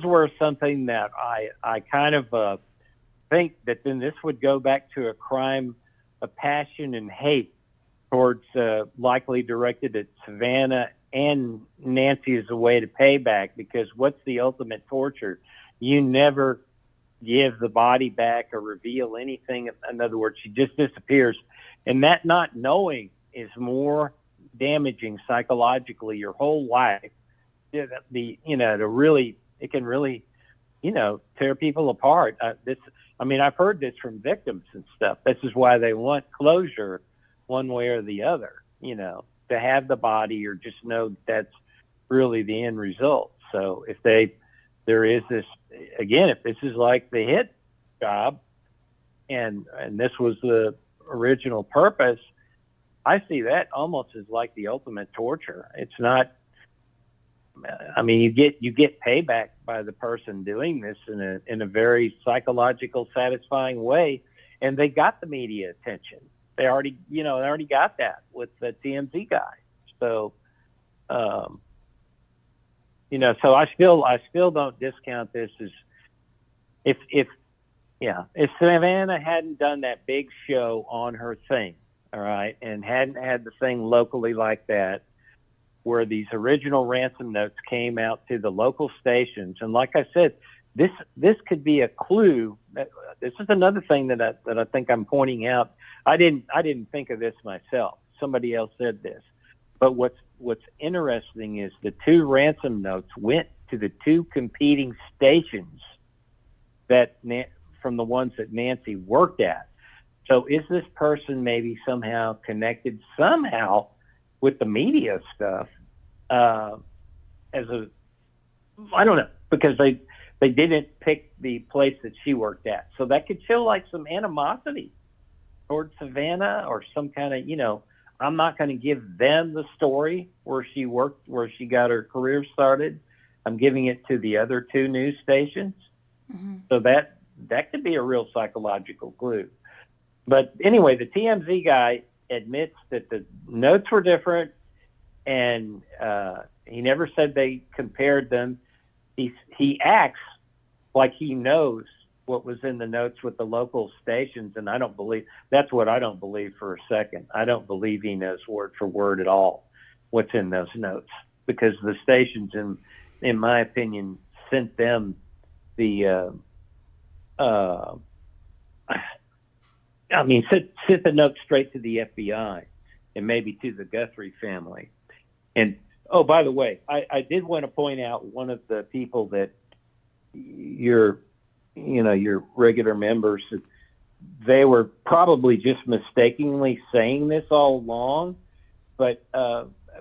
where something that I kind of think that then this would go back to a crime of passion and hate towards likely directed at Savannah and Nancy as a way to pay back, because what's the ultimate torture? You never give the body back or reveal anything. In other words, she just disappears. And that not knowing is more damaging psychologically your whole life. It can really, tear people apart. I've heard this from victims and stuff. This is why they want closure one way or the other, to have the body or just know that's really the end result. So if there is this, again, if this is like the hit job and this was the original purpose, I see that almost as like the ultimate torture. It's not, you get payback by the person doing this in a very psychological, satisfying way. And they got the media attention. They already got that with the TMZ guy. So, so I still don't discount this as if Savannah hadn't done that big show on her thing, all right, and hadn't had the thing locally like that, where these original ransom notes came out to the local stations. And like I said, this could be a clue. This is another thing that I think I'm pointing out. I didn't think of this myself. Somebody else said this. But what's interesting is the two ransom notes went to the two competing stations from the ones that Nancy worked at. So is this person maybe somehow connected with the media stuff? I don't know, because they didn't pick the place that she worked at. So that could show like some animosity towards Savannah, or some kind of, I'm not going to give them the story where she worked, where she got her career started. I'm giving it to the other two news stations. Mm-hmm. So that could be a real psychological clue. But anyway, the TMZ guy admits that the notes were different, and he never said they compared them. He acts like he knows what was in the notes with the local stations, and that's what I don't believe for a second. I don't believe he knows word for word at all what's in those notes, because the stations, in my opinion, sent them sent the note straight to the FBI and maybe to the Guthrie family. And oh, by the way, I did want to point out one of the people that your regular members, they were probably just mistakenly saying this all along, but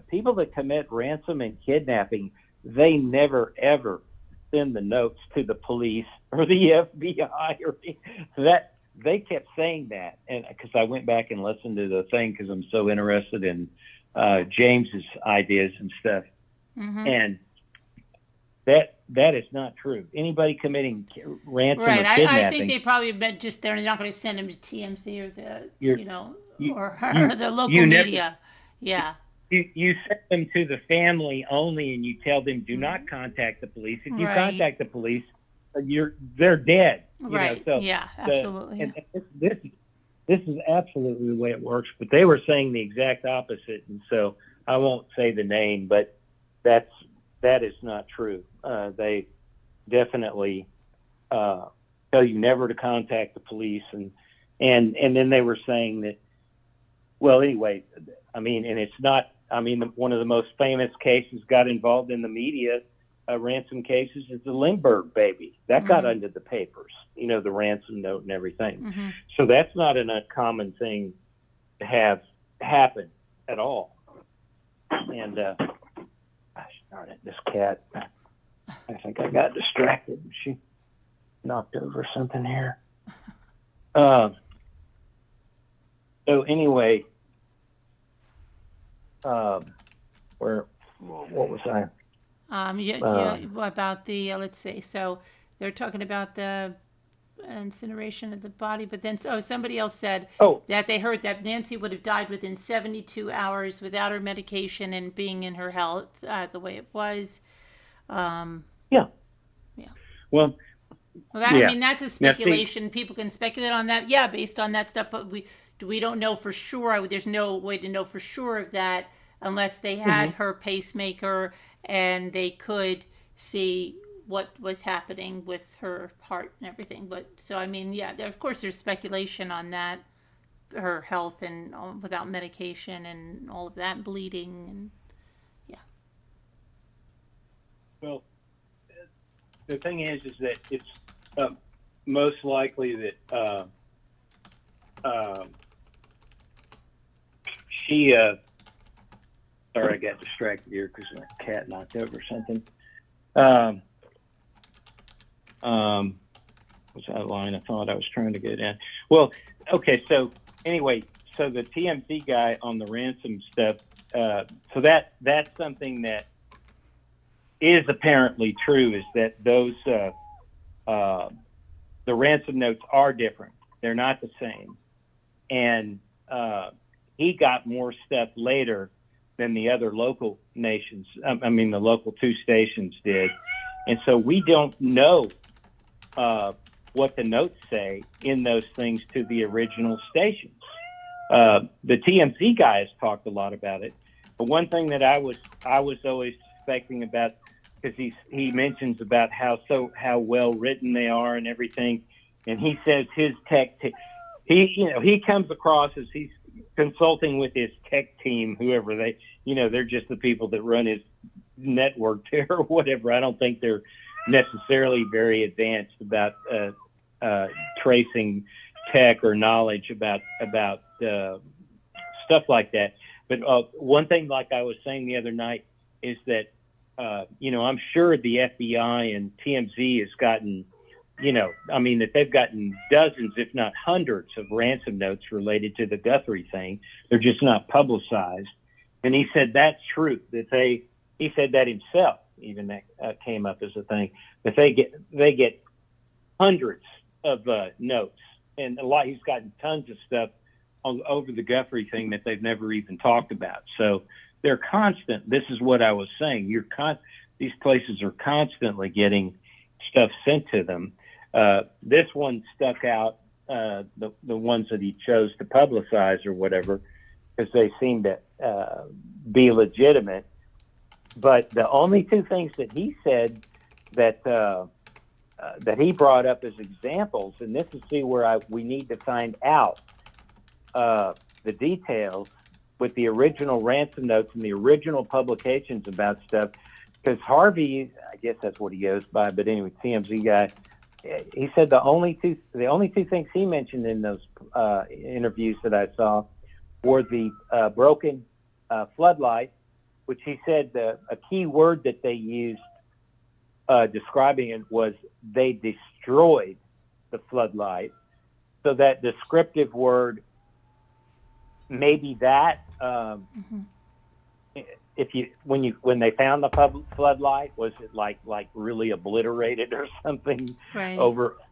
people that commit ransom and kidnapping, they never ever send the notes to the police or the FBI or that. They kept saying that, and because I went back and listened to the thing, because I'm so interested in James's ideas and stuff, mm-hmm. and that is not true. Anybody committing ransom or kidnapping, I think they probably meant just they're not going to send them to TMC or the local media. Yeah. You send them to the family only, and you tell them do not contact the police. If you contact the police, they're dead. Right. So Yeah, absolutely. and this is absolutely the way it works. But they were saying the exact opposite, and so I won't say the name, but that is not true. They definitely tell you never to contact the police, and then they were saying that. Well, anyway, I mean, and it's not. I mean, one of the most famous cases got involved in the media. Ransom cases is the Lindbergh baby that got under the papers, the ransom note and everything. So that's not an uncommon thing to have happen at all. And gosh darn it, this cat, I think I got distracted. She knocked over something here. So anyway, what was I? About the let's see. So they're talking about the incineration of the body, but then somebody else said that they heard that Nancy would have died within 72 hours without her medication and being in her health the way it was. Yeah. Well, I mean, that's a speculation. People can speculate on that, based on that stuff, but we don't know for sure. There's no way to know for sure of that unless they had her pacemaker and they could see what was happening with her heart and everything. But so, I mean, of course there's speculation on that, her health and without medication and all of that, bleeding and Well, the thing is that it's most likely that she. Sorry, I got distracted here because my cat knocked over something. Was that line I thought I was trying to get in? Well, okay. So anyway, so the TMZ guy on the ransom stuff. So that's something that is apparently true, is that those the ransom notes are different. They're not the same. And he got more stuff later than the other local nations. I mean, the local two stations did. And so we don't know what the notes say in those things to the original stations. The TMZ guys talked a lot about it. But one thing that I was always suspecting about, because he mentions about how well written they are and everything, and he says his he comes across as he's consulting with his tech team, whoever they're just the people that run his network there or whatever. I don't think they're necessarily very advanced about tracing tech or knowledge about stuff like that. But one thing, like I was saying the other night, is that I'm sure the FBI and TMZ has gotten, that they've gotten dozens, if not hundreds, of ransom notes related to the Guthrie thing. They're just not publicized. And he said that's true. He said that himself. Even that came up as a thing. That they get hundreds of notes, and he's gotten tons of stuff over the Guthrie thing that they've never even talked about. So they're constant. This is what I was saying. These places are constantly getting stuff sent to them. This one stuck out, the ones that he chose to publicize or whatever, because they seem to be legitimate. But the only two things that he said that he brought up as examples, and this is where we need to find out the details with the original ransom notes and the original publications about stuff, because Harvey, I guess that's what he goes by, but anyway, TMZ guy, he said the only two things he mentioned in those interviews that I saw were the broken floodlight, which he said a key word that they used describing it was they destroyed the floodlight. So that descriptive word, maybe that when they found the floodlight, was it like really obliterated or something? Right.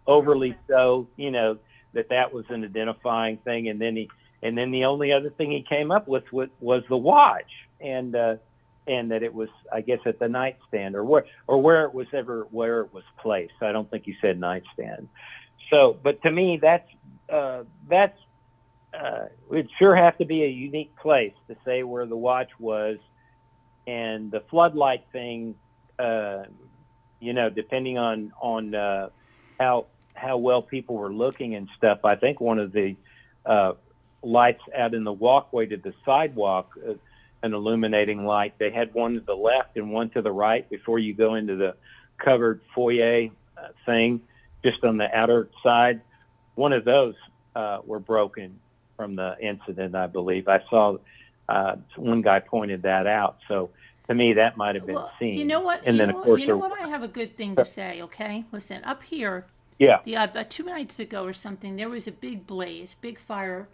Overly so, that was an identifying thing. And then the only other thing he came up with was the watch. And and that it was, I guess, at the nightstand or where it was placed. I don't think he said nightstand. So, but to me, it'd sure have to be a unique place to say where the watch was. And the floodlight thing, depending on how well people were looking and stuff, I think one of the lights out in the walkway to the sidewalk, an illuminating light, they had one to the left and one to the right before you go into the covered foyer thing, just on the outer side. One of those were broken from the incident, I believe. I saw one guy pointed that out. So to me, that might have been seen. You know what? And then, of course, I have a good thing to say, okay? Listen, up here, yeah. About 2 nights ago or something, there was a big blaze, big fire.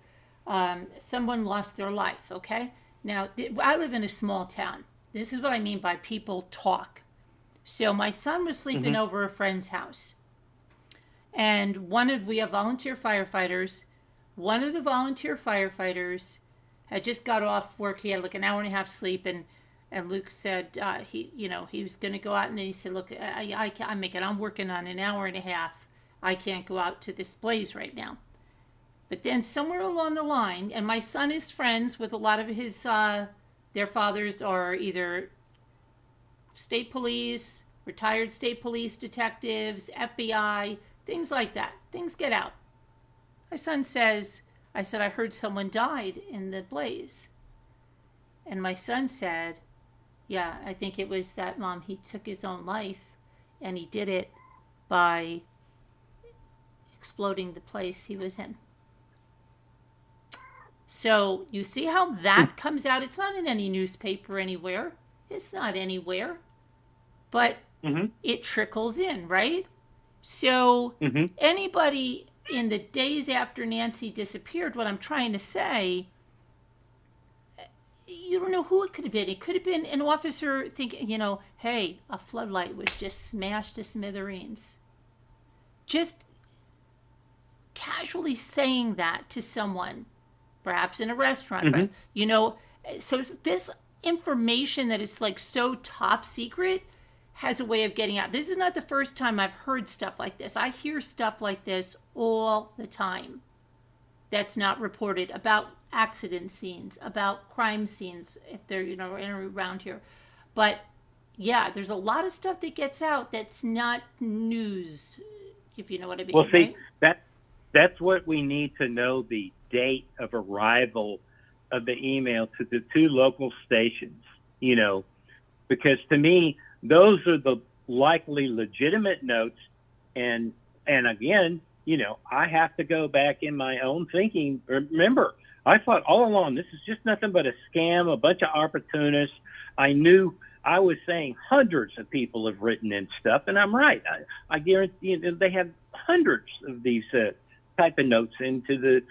Someone lost their life, okay? Now, I live in a small town. This is what I mean by people talk. So my son was sleeping over a friend's house. And we have volunteer firefighters. One of the volunteer firefighters had just got off work. He had like an hour and a half sleep, and Luke said he was going to go out, and then he said, "Look, I'm working on an hour and a half. I can't go out to this blaze right now." But then somewhere along the line, and my son is friends with a lot of his their fathers are either state police, retired state police detectives, FBI, things like that. Things get out. My son says, I said, "I heard someone died in the blaze." And my son said, "Yeah, I think it was that, Mom. He took his own life, and he did it by exploding the place he was in." So you see how that comes out? It's not in any newspaper anywhere. It's not anywhere. But it trickles in, right? So anybody in the days after Nancy disappeared, what I'm trying to say, you don't know who it could have been. It could have been an officer thinking, hey, a floodlight was just smashed to smithereens. Just casually saying that to someone, perhaps in a restaurant, but, so this information that is like so top secret has a way of getting out. This is not the first time I've heard stuff like this. I hear stuff like this all the time that's not reported about accident scenes, about crime scenes, if they're, in or around here. But yeah, there's a lot of stuff that gets out that's not news, if you know what I mean. Well, see, right? that's what we need to know, the date of arrival of the email to the two local stations, because to me, those are the likely legitimate notes. And again, I have to go back in my own thinking. Remember, I thought all along, this is just nothing but a scam, a bunch of opportunists. I knew I was saying hundreds of people have written in stuff, and I'm right. I guarantee they have hundreds of these type of notes into the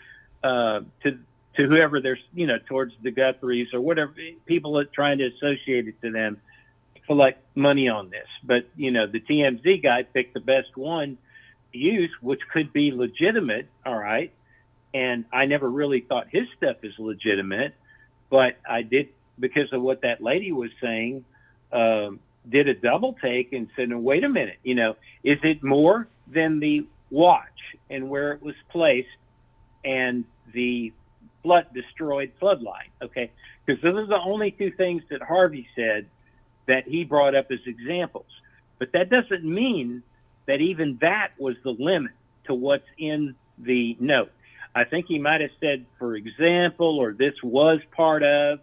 to whoever they're towards the Guthries or whatever people are trying to associate it to them, collect money on this. But the TMZ guy picked the best one to use, which could be legitimate. All right. And I never really thought his stuff is legitimate, but I did, because of what that lady was saying, did a double take and said, no, wait a minute, is it more than the watch and where it was placed and the destroyed floodlight? Okay. Because those are the only two things that Harvey said that he brought up as examples. But that doesn't mean that even that was the limit to what's in the note. I think he might have said, for example, or this was part of,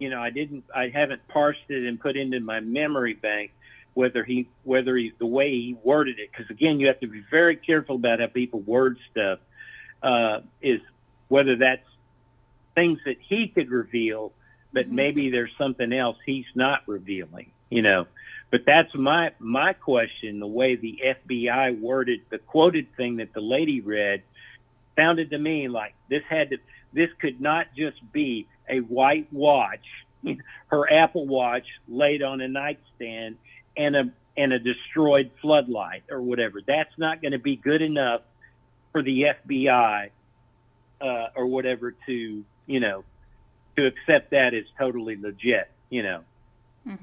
I haven't parsed it and put into my memory bank whether he the way he worded it. Because again, you have to be very careful about how people word stuff, is whether that's things that he could reveal, but maybe there's something else he's not revealing, But that's my question. The way the FBI worded the quoted thing that the lady read sounded to me like this could not just be a white watch, her Apple Watch laid on a nightstand, and a destroyed floodlight or whatever. That's not going to be good enough for the FBI or whatever to accept that as totally legit,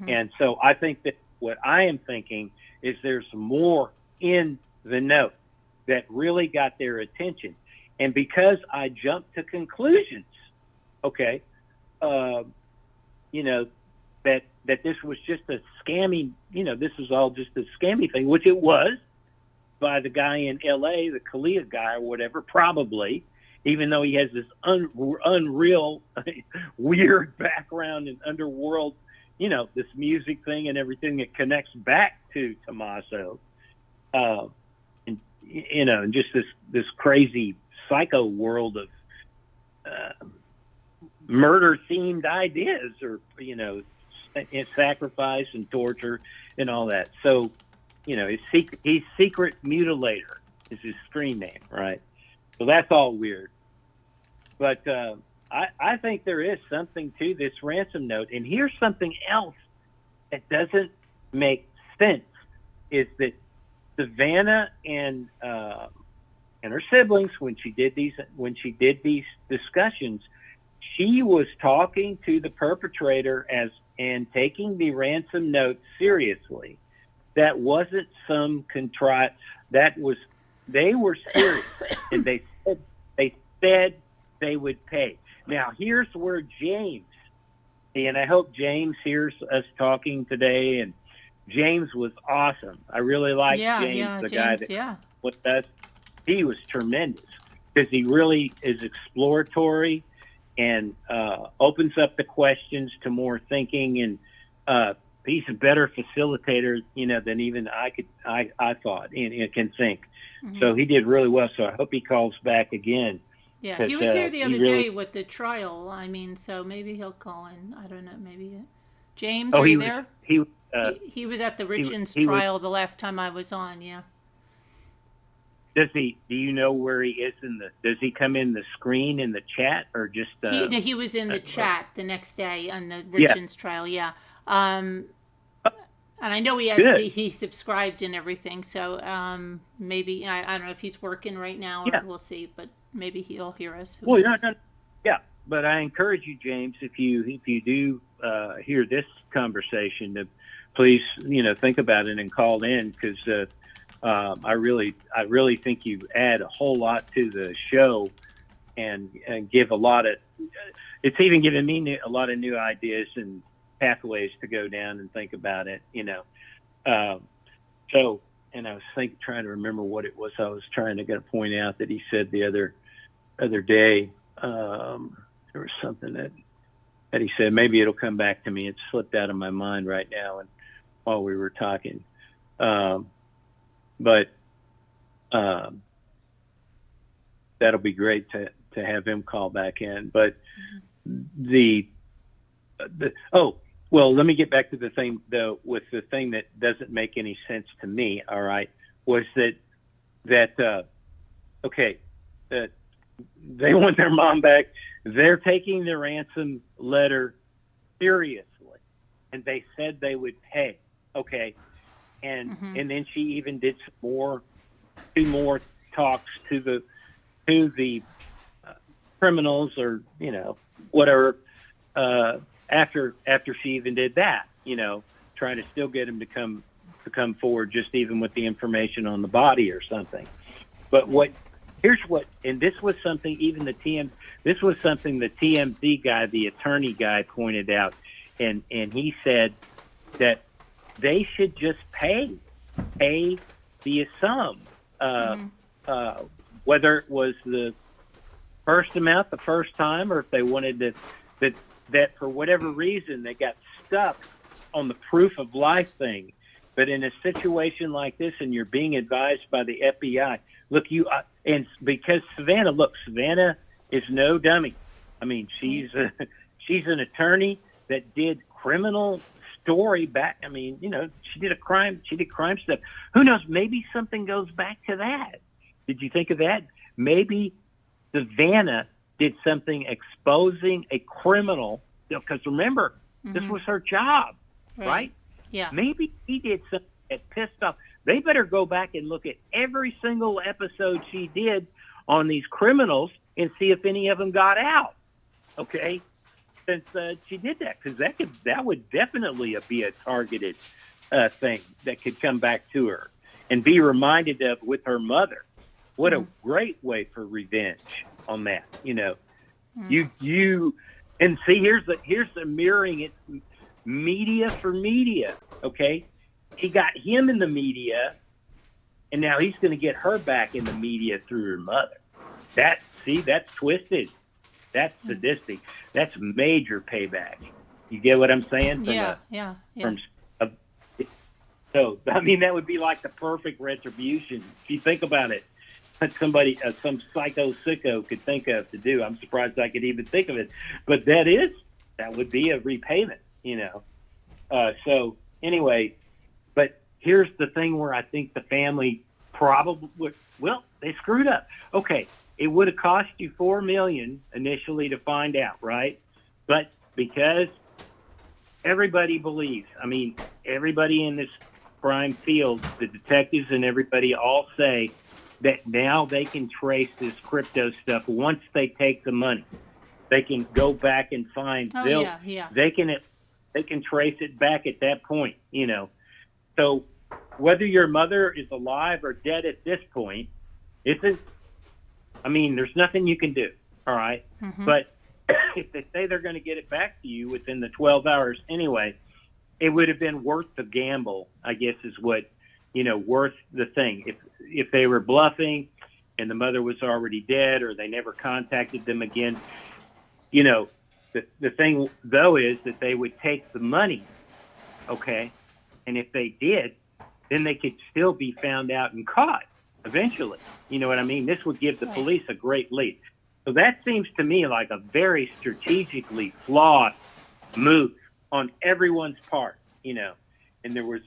And so I think that what I am thinking is there's more in the note that really got their attention. And because I jumped to conclusions, okay, you know, that this was just a scammy, you know, this was all just a scammy thing, which it was by the guy in LA, the Kalia guy or whatever, probably, even though he has this unreal, weird background in underworld, you know, this music thing and everything that connects back to Tommaso, and, you know, and just this crazy psycho world of murder-themed ideas, or, you know, sacrifice and torture and all that. So, you know, he's Secret Mutilator is his screen name, right? So that's all weird. But I think there is something to this ransom note. And here's something else that doesn't make sense, is that Savannah and her siblings, when she did these discussions, she was talking to the perpetrator and taking the ransom note seriously. That wasn't some contrived. They were serious, and they said they would pay. Now here's where James, and I hope James hears us talking today. And James was awesome. I really liked James, the guy that with us. He was tremendous because he really is exploratory and opens up the questions to more thinking, and he's a better facilitator, you know, than even I thought and can think. So he did really well. So I hope he calls back again. Yeah, he was here the other day with the trial. I mean, so maybe he'll call in. I don't know. Maybe James, are you there? He was at the Richens trial the last time I was on. Yeah. Does he? Do you know where he is in the? Does he come in the screen in the chat, or just? He was in the chat the next day on the Richens trial. Yeah. And I know he subscribed and everything. So maybe I don't know if he's working right now, or we'll see. But maybe he'll hear us. Well, yeah. But I encourage you, James, if you do hear this conversation, to please, you know, think about it and call in, because I really think you add a whole lot to the show, and give a lot of. It's even given me a lot of new ideas and pathways to go down and think about it, you know. So, and I was trying to remember what it was I was trying to point out that he said the other day. There was something that he said. Maybe it'll come back to me. It slipped out of my mind right now, and while we were talking. But that'll be great to have him call back in. But well, let me get back to the thing though. With the thing that doesn't make any sense to me, all right, was that they want their mom back. They're taking the ransom letter seriously, and they said they would pay. Okay. And then she even did two more talks to the criminals, or, you know, whatever, after she even did that, you know, trying to still get him to come forward, just even with the information on the body or something. But and this was something even this was something the TMZ guy, the attorney guy, pointed out, and he said that they should just pay the sum, whether it was the first amount the first time, or if they wanted that for whatever reason they got stuck on the proof of life thing. But in a situation like this, and you're being advised by the FBI, look, and because Savannah is no dummy. I mean, she's an attorney that did criminal story back. I mean, you know, she did crime stuff. Who knows? Maybe something goes back to that. Did you think of that? Maybe Savannah did something exposing a criminal, because remember, this was her job, right? Yeah. Maybe he did something that pissed off. They better go back and look at every single episode she did on these criminals and see if any of them got out. Okay? since she did that, because that would definitely be a targeted thing that could come back to her and be reminded of with her mother. What a great way for revenge on that, you know. You and see, here's the mirroring it, media for media. Okay, he got him in the media, and now he's going to get her back in the media through her mother. That's twisted. That's sadistic. That's major payback. You get what I'm saying? So, I mean, that would be like the perfect retribution. If you think about it, that somebody, some psycho sicko could think of to do. I'm surprised I could even think of it. But that would be a repayment, you know. So, anyway, but here's the thing where I think the family probably would, well, they screwed up. Okay, it would have cost you $4 million initially to find out, right? But because everybody believes, I mean, everybody in this crime field, the detectives and everybody all say that now they can trace this crypto stuff once they take the money. They can go back and find. They can trace it back at that point, you know. So whether your mother is alive or dead at this point, there's nothing you can do. All right. But if they say they're going to get it back to you within the 12 hours anyway, it would have been worth the gamble, I guess, is what, you know, worth the thing. If they were bluffing and the mother was already dead or they never contacted them again, you know, the thing, though, is that they would take the money, okay? And if they did, then they could still be found out and caught eventually. You know what I mean? This would give the police a great lead. So that seems to me like a very strategically flawed move on everyone's part, you know. And there was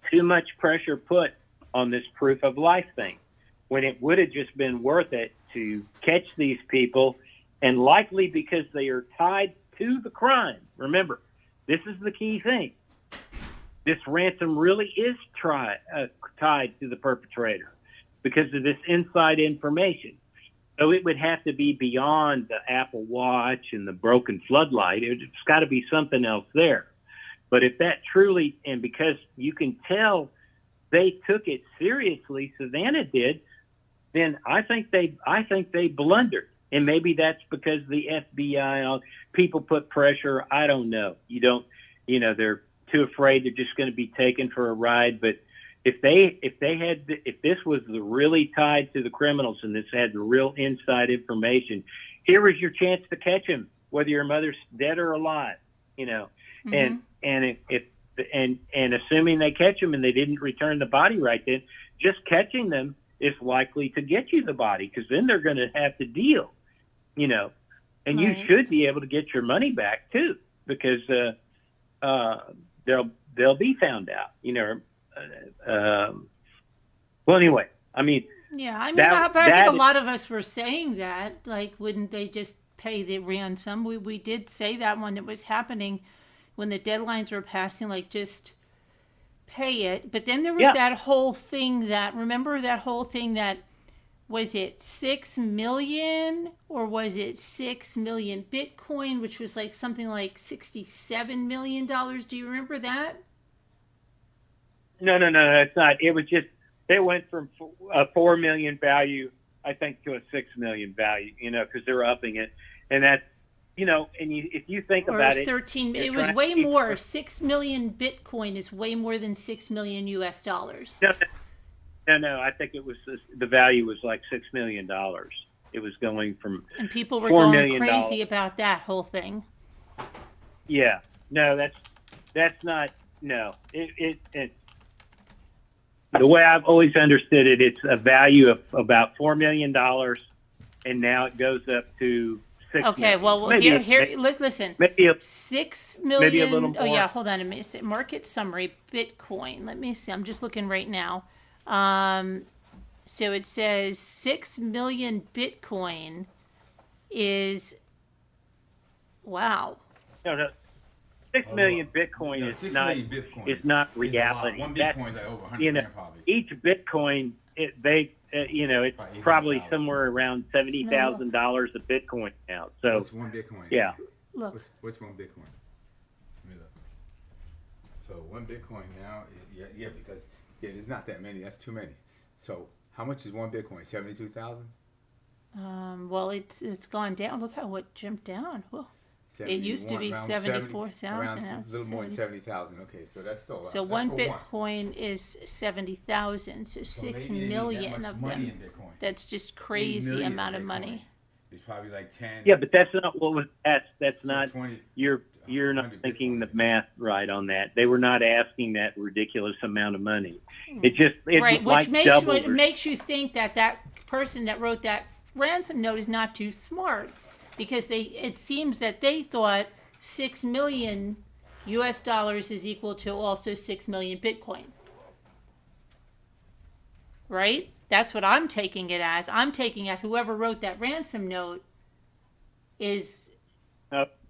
too much pressure put on this proof of life thing when it would have just been worth it to catch these people, and likely because they are tied to the crime. Remember, this is the key thing. This ransom really is tied to the perpetrator because of this inside information. So it would have to be beyond the Apple Watch and the broken floodlight. It's got to be something else there. But if that truly, and because you can tell they took it seriously, Savannah did, then I think they blundered. And maybe that's because the FBI, people put pressure. I don't know. They're too afraid they're just going to be taken for a ride. But if this was really tied to the criminals and this had the real inside information, here was your chance to catch him, whether your mother's dead or alive, you know. And assuming they catch him and they didn't return the body right then, just catching them is likely to get you the body, because then they're going to have to deal, you know. And you should be able to get your money back too, because they'll be found out, you know. Well, anyway, I mean. Yeah, I mean, I think a lot of us were saying that, like, wouldn't they just pay the ransom? We did say that when it was happening, when the deadlines were passing, like, just pay it. But then there was that whole thing that, was it 6 million or was it 6 million Bitcoin, which was like something like $67 million. Do you remember that? No, that's not. It was just, they went from a 4 million value, I think, to a 6 million value, you know, because they were upping it. And that's, you know, and if you think about it. 13, it was way more. 6 million Bitcoin is way more than 6 million US dollars. No, I think it was, the value was like $6 million. It was going from, and people were going crazy about that whole thing. Yeah, no, that's not, no. It the way I've always understood it, it's a value of about $4 million, and now it goes up to 6 okay, million. well, here, let's listen. 6 million. Maybe a little more. Oh, yeah, hold on a minute. Market summary, Bitcoin. Let me see. I'm just looking right now. So it says 6 million Bitcoin is, wow. No. 6 million Bitcoin is not reality. One Bitcoin is like over 100 you know, grand probably. Each Bitcoin, it's probably somewhere around $70,000 a Bitcoin now. So it's one Bitcoin. Yeah. look. What's one Bitcoin? Let me look. So one Bitcoin now, yeah, because there's not that many. That's too many. So how much is one Bitcoin? 72,000. Well, it's gone down. Look how it jumped down. Well, it used to be Around 74,000. a little more than 70,000. Okay, so that's still a lot. So That's one for Bitcoin is 70,000. So So 6 maybe they need million that much of money them. in Bitcoin. That's just 8 crazy million amount of Bitcoin. money. It's probably like 10. Yeah, but that's not what was asked. That's not. 20. You're not 100 thinking the Bitcoin. math right on that. They were not asking that ridiculous amount of money. It Right, like which doubled. makes you think that that person that wrote that ransom note is not too smart, because it seems that they thought 6 million US dollars is equal to also 6 million Bitcoin. Right? That's what I'm taking it as. I'm taking it whoever wrote that ransom note is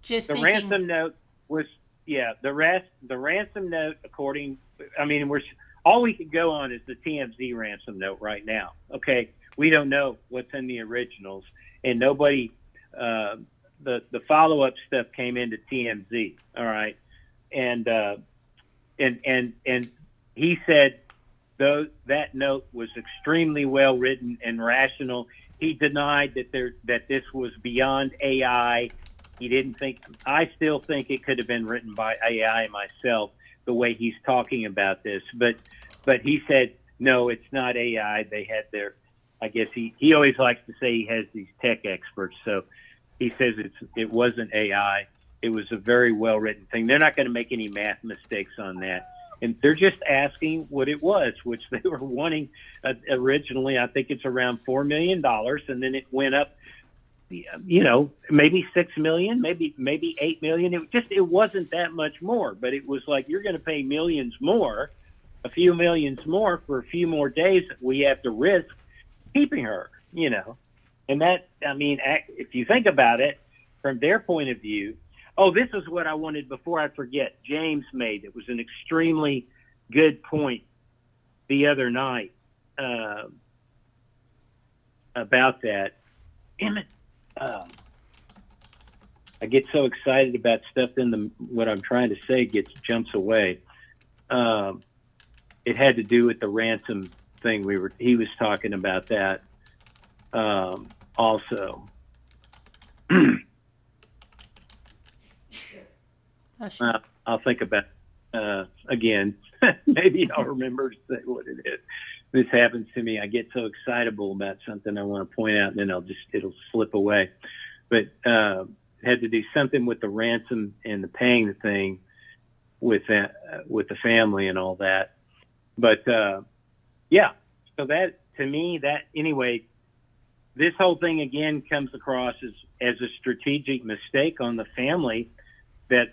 just The thinking. ransom note was the ransom note, according, I mean, all we could go on is the TMZ ransom note right now. Okay, we don't know what's in the originals, and nobody, the follow up stuff came into TMZ. All right, and he said though that note was extremely well written and rational. He denied that this was beyond AI. He didn't think. I still think it could have been written by AI myself, the way he's talking about this. But he said no, it's not AI. They had their. I guess he always likes to say he has these tech experts. So he says it wasn't AI. It was a very well written thing. They're not going to make any math mistakes on that. And they're just asking what it was, which they were wanting originally. I think it's around $4 million, and then it went up, maybe 6 million, maybe 8 million. It wasn't that much more, but it was like, you're going to pay millions more, a few millions more for a few more days that we have to risk keeping her, And that, I mean, if you think about it from their point of view. Oh, this is what I wanted before I forget. James made it was an extremely good point the other night about that. Damn it! I get so excited about stuff. What I'm trying to say jumps away. It had to do with the ransom thing. He was talking about that also. I'll think about again. Maybe I'll remember to say what it is. This happens to me. I get so excitable about something I want to point out, and then it'll slip away. But it had to do something with the ransom and the paying the thing with the family and all that. But yeah, so that to me, that anyway, this whole thing again comes across as a strategic mistake on the family.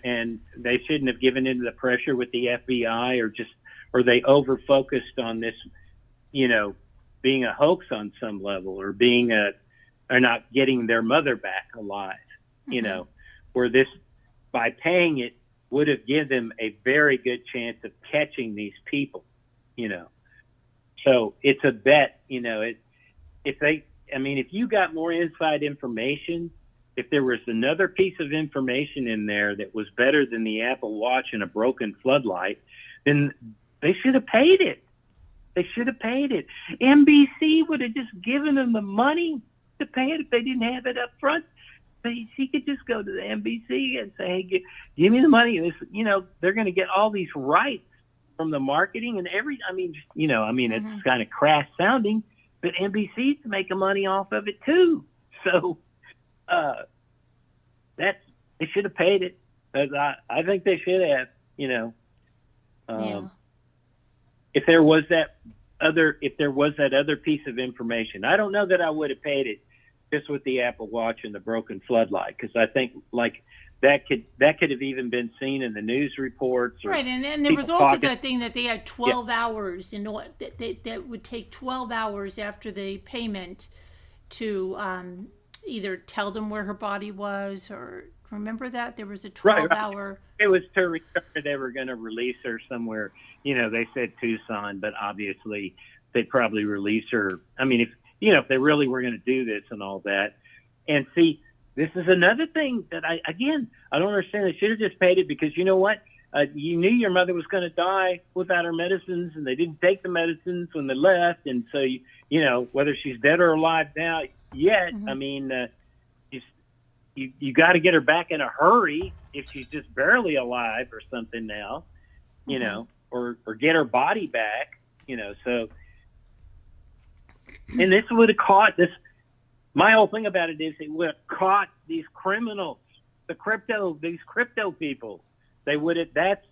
And they shouldn't have given into the pressure with the FBI, or they over focused on this, being a hoax on some level, or or not getting their mother back alive, where this, by paying it, would have given them a very good chance of catching these people, So it's a bet, if you got more inside information, if there was another piece of information in there that was better than the Apple Watch and a broken floodlight, then they should have paid it. They should have paid it. NBC would have just given them the money to pay it if they didn't have it up front. She could just go to the NBC and say, hey, give me the money. They're going to get all these rights from the marketing and it's kind of crass sounding, but NBC's making money off of it too. So, they should have paid it. I think they should have, if there was that other piece of information. I don't know that I would have paid it just with the Apple Watch and the broken floodlight, because I think that could have even been seen in the news reports. Right, and there was also that thing that they had 12 hours that would take 12 hours after the payment to either tell them where her body was, or remember that there was a 12-hour. It was to return. They were going to release her somewhere. They said Tucson, but obviously they'd probably release her. I mean, if they really were going to do this and all that, and see, this is another thing that I don't understand. They should have just paid it, because you know what? You knew your mother was going to die without her medicines, and they didn't take the medicines when they left. And so, you know, whether she's dead or alive now yet, I mean, you got to get her back in a hurry if she's just barely alive or something now, you know, or get her body back, you know. So, and this would have caught this. My whole thing about it is it would have caught these criminals, these crypto people. They would have, that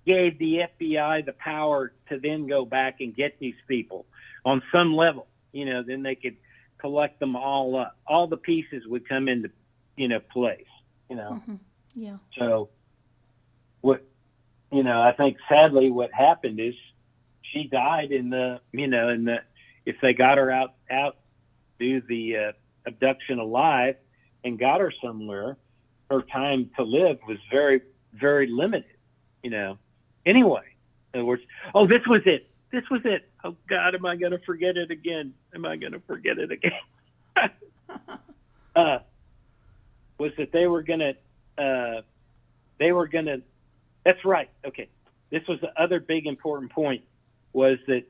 gave the FBI the power to then go back and get these people on some level, you know, then they could collect them all up. All the pieces would come into, you know, place, you know. Yeah. So what, you know, I think sadly what happened is she died in the, you know, if they got her out do the abduction alive and got her somewhere, her time to live was very, very limited, you know. Anyway, in other words, oh, this was it. Oh God, am I going to forget it again? Was that they were going to, that's right. Okay. This was the other big important point, was that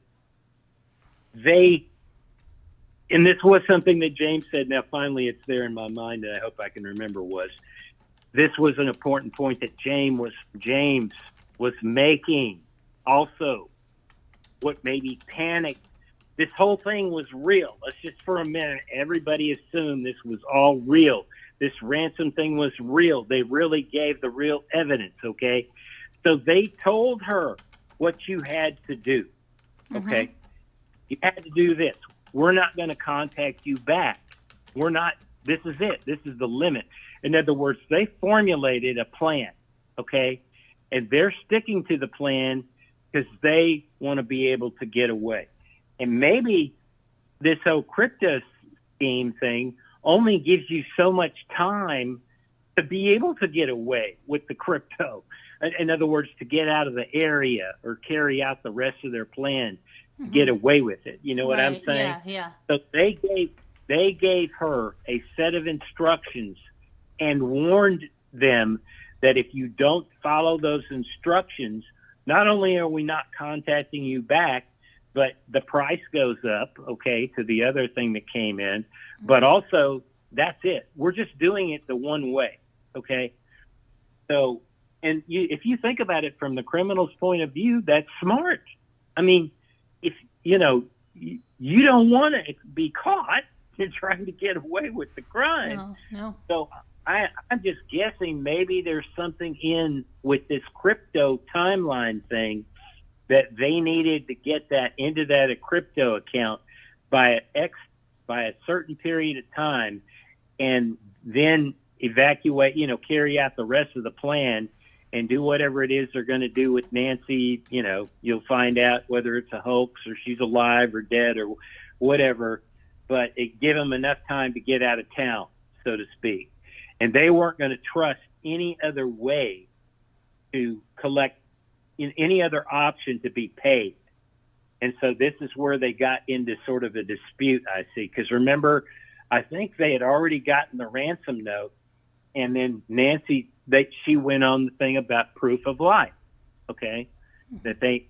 and this was something that James said, now finally it's there in my mind and I hope I can remember, this was an important point that James was making also. What made me panic, this whole thing was real. Let's just for a minute, everybody assumed this was all real. This ransom thing was real. They really gave the real evidence, okay? So they told her what you had to do, okay? You had to do this. We're not going to contact you back. This is it. This is the limit. In other words, they formulated a plan, okay? And they're sticking to the plan because they want to be able to get away. And maybe this whole crypto scheme thing only gives you so much time to be able to get away with the crypto. In other words, to get out of the area or carry out the rest of their plan, to get away with it. You know what I'm saying? Yeah. So they gave her a set of instructions and warned them that if you don't follow those instructions, not only are we not contacting you back, but the price goes up, okay, to the other thing that came in, but also that's it. We're just doing it the one way, okay? So, and if you think about it from the criminal's point of view, that's smart. I mean, if, you know, you don't want to be caught in trying to get away with the crime. No. So I'm just guessing maybe there's something in with this crypto timeline thing that they needed to get that into that crypto account by a certain period of time, and then evacuate, you know, carry out the rest of the plan and do whatever it is they're going to do with Nancy. You know, you'll find out whether it's a hoax or she's alive or dead or whatever, but it give them enough time to get out of town, so to speak. And they weren't going to trust any other way to collect, in any other option to be paid. And so this is where they got into sort of a dispute, I see. Because remember, I think they had already gotten the ransom note, and then Nancy, she went on the thing about proof of life, okay? That they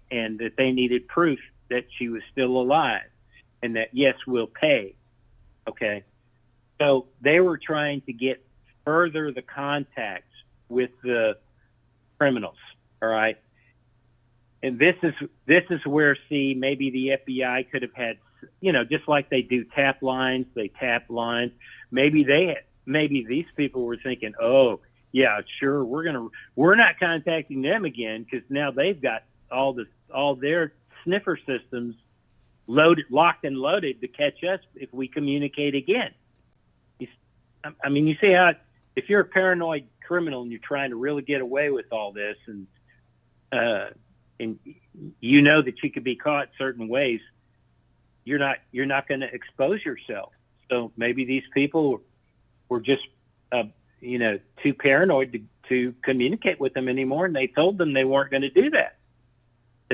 needed proof that she was still alive, and that, yes, we'll pay, okay? So they were trying to get further the contacts with the criminals, all right? And this is where, see, maybe the FBI could have had, you know, just like they do tap lines, they tap lines. Maybe these people were thinking, oh, yeah, sure, we're not contacting them again because now they've got all their sniffer systems locked and loaded to catch us if we communicate again. I mean, you see how, if you're a paranoid criminal and you're trying to really get away with all this, and you know that you could be caught certain ways, you're not going to expose yourself. So maybe these people were just you know, too paranoid to communicate with them anymore, and they told them they weren't going to do that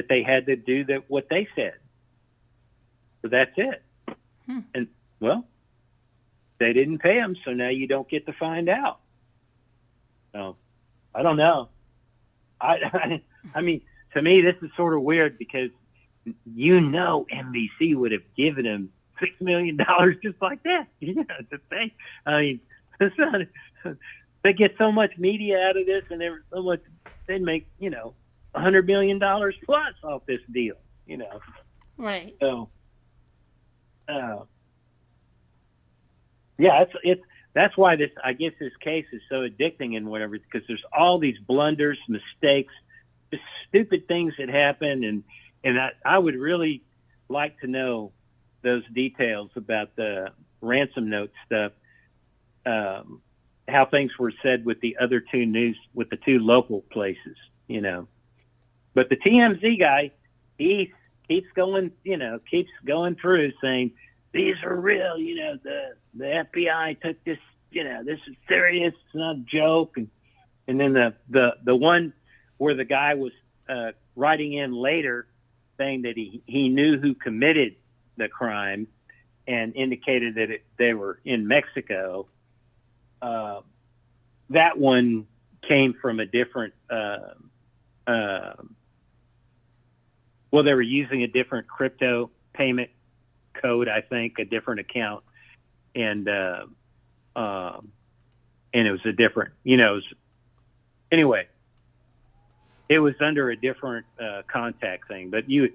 they had to do what they said. So that's it. And well, they didn't pay them, so now you don't get to find out. So I don't know. I mean, to me, this is sort of weird because NBC would have given him $6 million just like that. To say, I mean, it's not, they get so much media out of this, and so much they'd make $100 million plus off this deal. Right. So, yeah, that's why I guess this case is so addicting and whatever, because there's all these blunders, mistakes, just stupid things that happen, and I would really like to know those details about the ransom note stuff, how things were said with the other with the two local places, But the TMZ guy, he keeps going through saying these are real. The FBI took this. This is serious. It's not a joke. And then the one where the guy was writing in later saying that he knew who committed the crime and indicated that they were in Mexico. That one came from a different. Well, they were using a different crypto payment code, I think, a different account, and it was a different, anyway, it was under a different contact thing. But you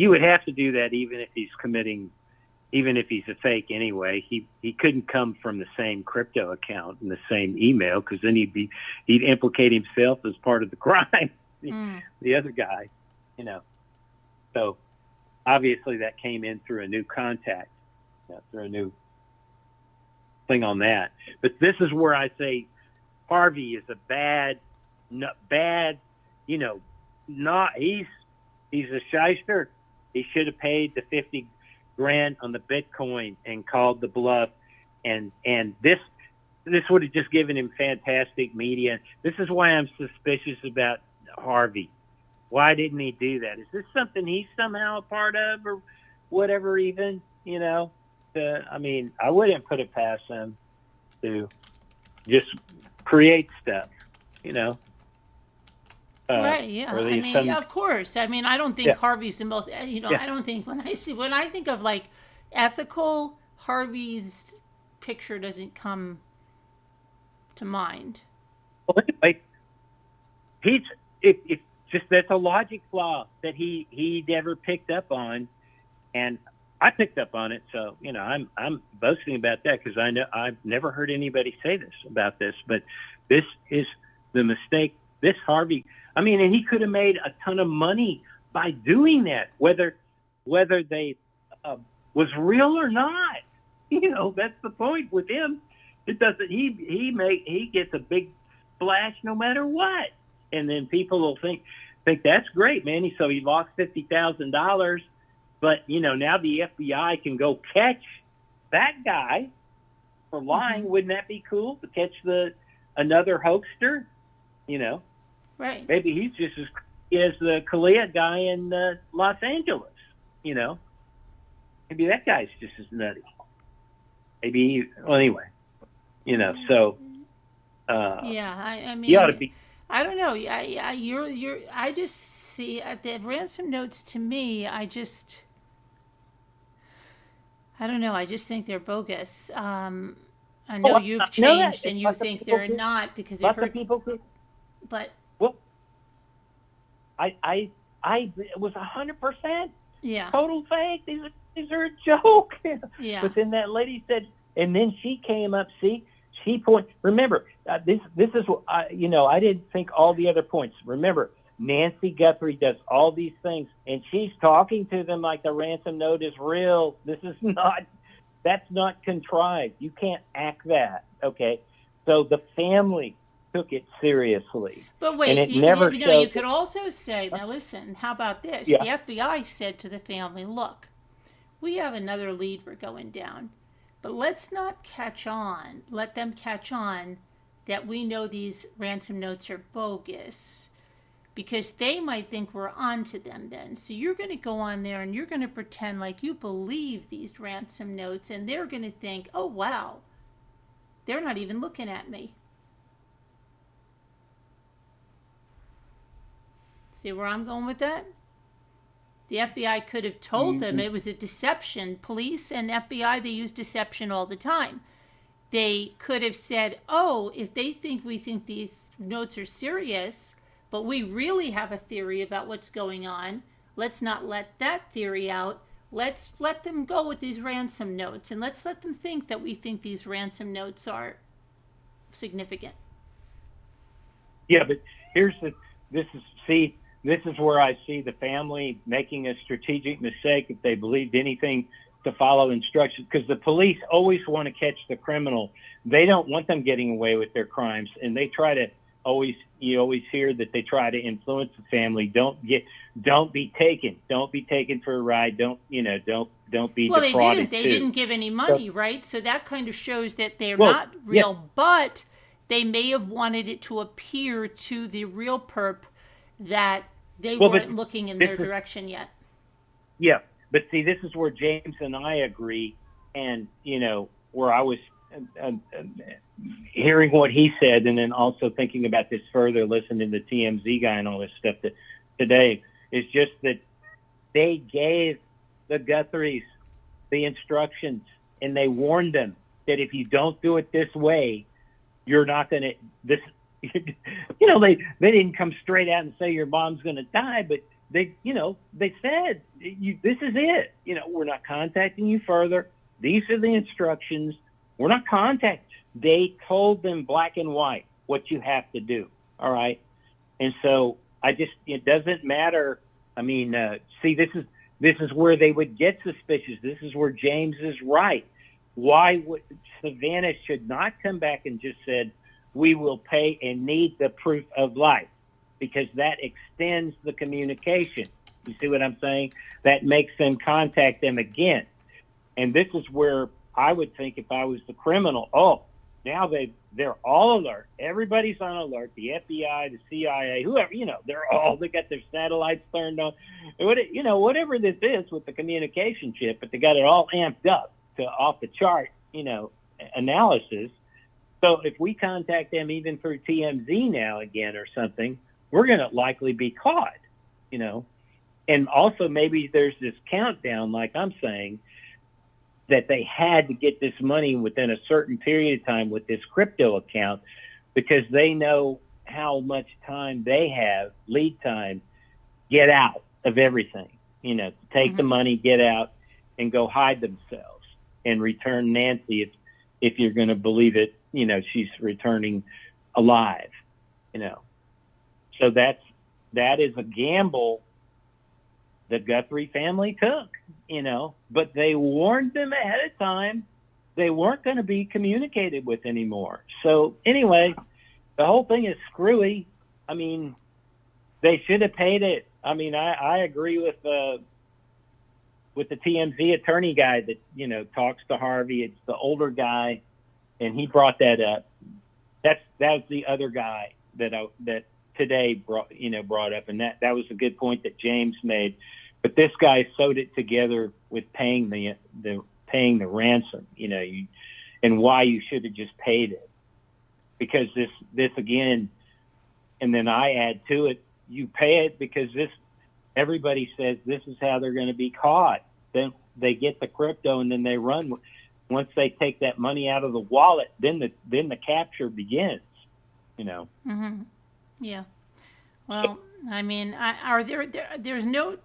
would have to do that even if he's a fake anyway. He couldn't come from the same crypto account and the same email, because then he'd implicate himself as part of the crime. The other guy. So obviously that came in through a new contact, through a new thing on that. But this is where I say Harvey is a bad, he's a shyster. He should have paid the $50,000 on the Bitcoin and called the bluff. And this would have just given him fantastic media. This is why I'm suspicious about Harvey. Why didn't he do that? Is this something he's somehow a part of or whatever even, I mean, I wouldn't put it past him to just create stuff, Right, yeah. I mean, of course. I mean, I don't think Harvey's the most, I don't think when I think of like ethical, Harvey's picture doesn't come to mind. Well, anyway, it's just that's a logic flaw that he never picked up on, and I picked up on it. So I'm boasting about that because I know I've never heard anybody say this about this, but this is the mistake. This Harvey, I mean, and he could have made a ton of money by doing that, whether they was real or not. That's the point with him. It doesn't. He gets a big splash no matter what. And then people will think that's great, man. So he lost $50,000, but now the FBI can go catch that guy for lying. Wouldn't that be cool to catch another hoaxer? Right. Maybe he's just as crazy as the Kalia guy in Los Angeles. Maybe that guy's just as nutty. Maybe. Well, anyway. So. Yeah, I mean. He ought to be. I don't know. I just see the ransom notes to me. I don't know. I just think they're bogus. I know you've changed and you think they're not because you've heard people. But well, I was 100%. Yeah. Total fake. These are a joke. Yeah. But then that lady said, and then she came up. See. She point. Remember, this is I didn't think all the other points. Remember, Nancy Guthrie does all these things, and she's talking to them like the ransom note is real. That's not contrived. You can't act that. Okay, so the family took it seriously. But wait, and it never showed. You could also say, now listen, how about this? Yeah. The FBI said to the family, look, we have another lead we're going down. But let's not let them catch on that we know these ransom notes are bogus. because they might think we're on to them then. So you're going to go on there and you're going to pretend like you believe these ransom notes, and they're going to think, oh, wow, they're not even looking at me. See where I'm going with that? The FBI could have told them it was a deception. Police and FBI, they use deception all the time. They could have said, oh, if they think we think these notes are serious, but we really have a theory about what's going on, let's not let that theory out. Let's let them go with these ransom notes, and let's let them think that we think these ransom notes are significant. Yeah, but this is where I see the family making a strategic mistake if they believed anything to follow instructions, because the police always want to catch the criminal. They don't want them getting away with their crimes, and they try to you always hear that they try to influence the family. Don't be taken for a ride. Don't be defrauded. They didn't give any money, right? So that kind of shows that they're not real, but they may have wanted it to appear to the real perp that they weren't looking in their direction yet. Yeah, but see, this is where James and I agree, and where I was hearing what he said, and then also thinking about this further, listening to the TMZ guy and all this stuff today, is just that they gave the Guthries the instructions, and they warned them that if you don't do it this way, you're not going to they didn't come straight out and say your mom's going to die, but they said, this is it. We're not contacting you further. These are the instructions. We're not contacting. They told them black and white what you have to do. All right. And so it doesn't matter. I mean, see, this is where they would get suspicious. This is where James is right. Why would Savannah should not come back and just said, we will pay and need the proof of life, because that extends the communication. You see what I'm saying? That makes them contact them again. And this is where I would think, if I was the criminal, now they're all alert. Everybody's on alert. The FBI, the CIA, whoever, they got their satellites turned on. Whatever this is with the communication chip, but they got it all amped up to off the chart, analysis. So if we contact them even through TMZ now again or something, we're going to likely be caught, And also maybe there's this countdown, like I'm saying, that they had to get this money within a certain period of time with this crypto account, because they know how much time they have, lead time, get out of everything, to take the money, get out, and go hide themselves and return Nancy if you're going to believe it. She's returning alive, So that is a gamble the Guthrie family took, but they warned them ahead of time they weren't going to be communicated with anymore. So anyway, the whole thing is screwy. I mean, they should have paid it. I mean, I agree with the TMZ attorney guy that, talks to Harvey. It's the older guy, and he brought that up. That's the other guy that today brought up, and that was a good point that James made. But this guy sewed it together with paying the ransom, and why you should have just paid it, because this again, and then I add to it, you pay it because everybody says this is how they're going to be caught. Then they get the crypto and then they run. Once they take that money out of the wallet, then the capture begins, Mm-hmm. Yeah. Well, I mean,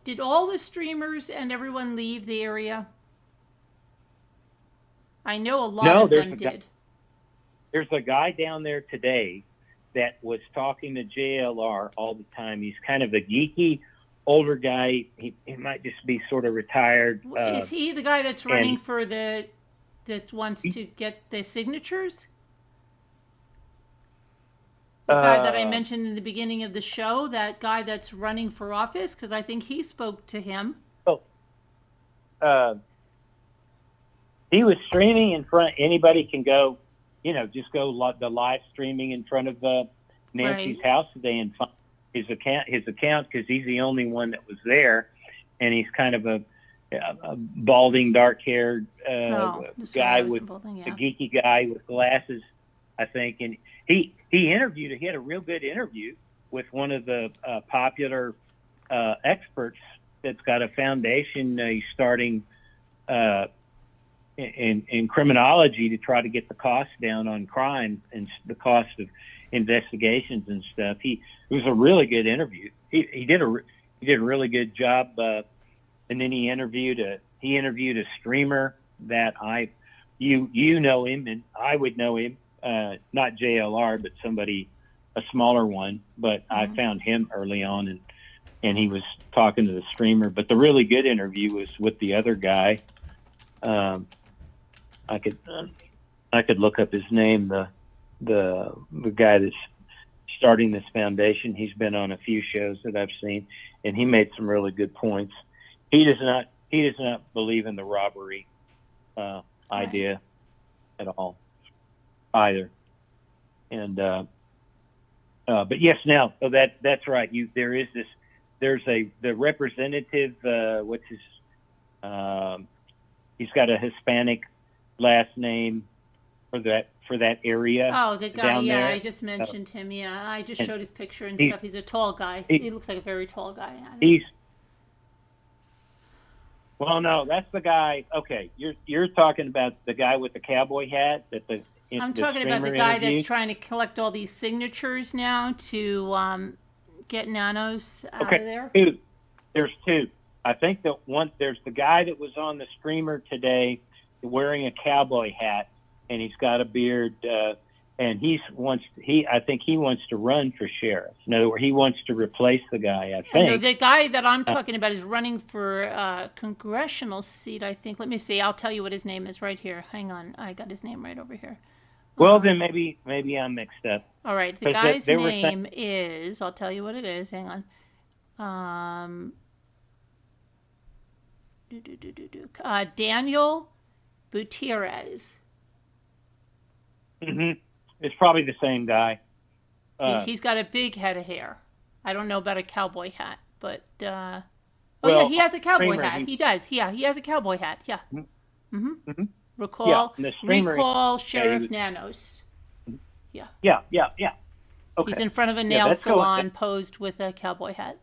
did all the streamers and everyone leave the area? I know a lot of them did. There's a guy down there today that was talking to JLR all the time. He's kind of a geeky older guy. He might just be sort of retired. Is he the guy that's running for that wants to get the signatures? The guy that I mentioned in the beginning of the show, that guy that's running for office, because I think he spoke to him. He was streaming in front. Anybody can go, just go the live streaming in front of Nancy's house today and find account because he's the only one that was there, and he's kind of a balding, dark-haired guy with a geeky guy with glasses, I think. And he interviewed. He had a real good interview with one of the popular experts that's got a foundation. He's starting in criminology to try to get the cost down on crime and the cost of investigations and stuff. It was a really good interview. He did a really good job. And then he interviewed a streamer that you know him, and I would know him, not JLR, but somebody, a smaller one. But I found him early on, and he was talking to the streamer. But the really good interview was with the other guy. I could look up his name. The guy that's starting this foundation. He's been on a few shows that I've seen, and he made some really good points. He does not believe in the robbery idea at all either. And but yes, now that's right. The representative. What's his? He's got a Hispanic last name for that area. Oh, the guy. Down Yeah, there. I just mentioned him. Yeah, I just showed his picture and stuff. He's a tall guy. He looks like a very tall guy. Well, no, that's the guy. Okay, you're talking about the guy with the cowboy hat I'm talking about the guy that's trying to collect all these signatures now to get Nanos out of there. There's two. I think there's the guy that was on the streamer today wearing a cowboy hat, and he's got a beard, and I think he wants to run for sheriff. In other words, he wants to replace the guy, I think. No, the guy that I'm talking about is running for a congressional seat, I think. Let me see. I'll tell you what his name is right here. Hang on. I got his name right over here. Well, then maybe I'm mixed up. All right. The guy's name is, I'll tell you what it is. Hang on. Daniel Gutierrez. Mm-hmm. It's probably the same guy. He's got a big head of hair. I don't know about a cowboy hat, but yeah, he has a cowboy hat. He does. Yeah, he has a cowboy hat. Yeah. Mm-hmm. Mm-hmm. Recall Sheriff Nanos. Yeah. Yeah. Okay. He's in front of a nail salon posed with a cowboy hat.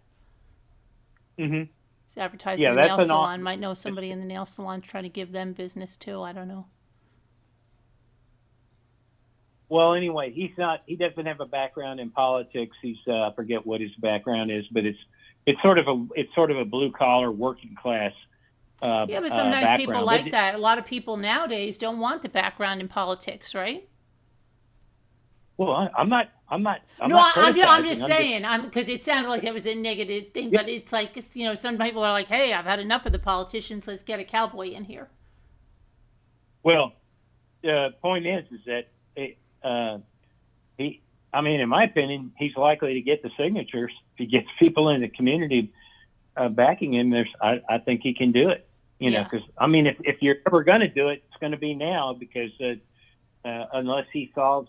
Mm-hmm. He's advertising the nail salon. Might know somebody in the nail salon trying to give them business too. I don't know. Well, anyway, he doesn't have a background in politics. I forget what his background is, but it's sort of a blue collar working class. Yeah, but sometimes people like that. A lot of people nowadays don't want the background in politics, right? Well, I'm not. I'm just saying. Because it sounded like it was a negative thing, but it's like, some people are like, "Hey, I've had enough of the politicians. Let's get a cowboy in here." Well, the point is that in my opinion, he's likely to get the signatures. If he gets people in the community backing him, I think he can do it. Because if you're ever going to do it, it's going to be now, because unless he's on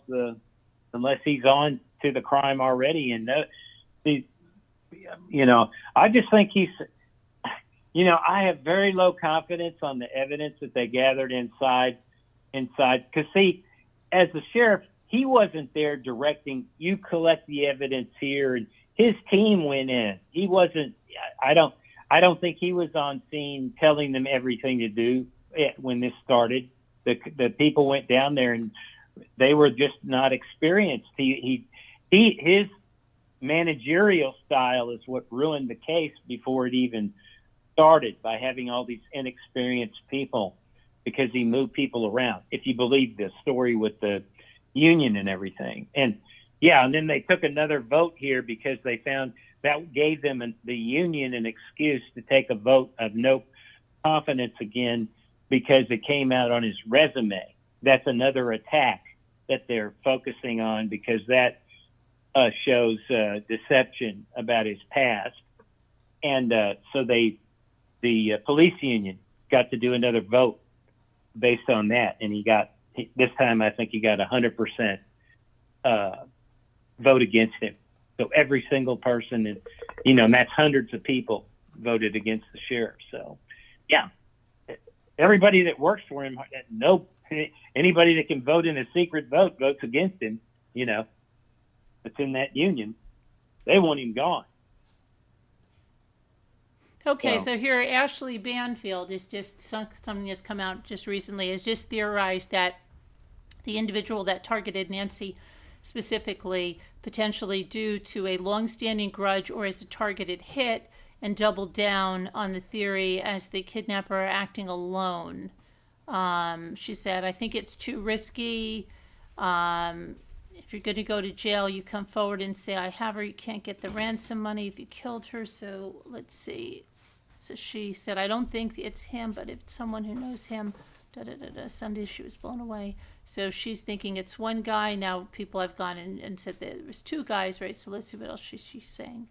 to the crime already, and I just think I have very low confidence on the evidence that they gathered inside. Because see, as the sheriff, he wasn't there directing. You collect the evidence here, and his team went in. He wasn't. I don't think he was on scene telling them everything to do when this started. The people went down there, and they were just not experienced. His managerial style is what ruined the case before it even started, by having all these inexperienced people, because he moved people around, if you believe the story with the union and everything. And then they took another vote here because they found that gave them the union an excuse to take a vote of no confidence again, because it came out on his resume. That's another attack that they're focusing on, because that shows deception about his past. And so the police union got to do another vote based on that, and this time I think he got 100% vote against him. So every single person, and that's hundreds of people voted against the sheriff. So, yeah, everybody that works for him, anybody that can vote in a secret vote votes against him. That's in that union, they want him gone. Okay, so here Ashley Banfield is just something that's come out just recently, has just theorized that the individual that targeted Nancy specifically, potentially due to a long-standing grudge or as a targeted hit, and doubled down on the theory as the kidnapper acting alone. She said, I think it's too risky. If you're going to go to jail, you come forward and say, I have her. You can't get the ransom money if you killed her. So let's see. So she said, I don't think it's him, but if it's someone who knows him, Sunday she was blown away. So she's thinking it's one guy. Now people have gone and said that there was two guys, right? So let's see what else she's saying.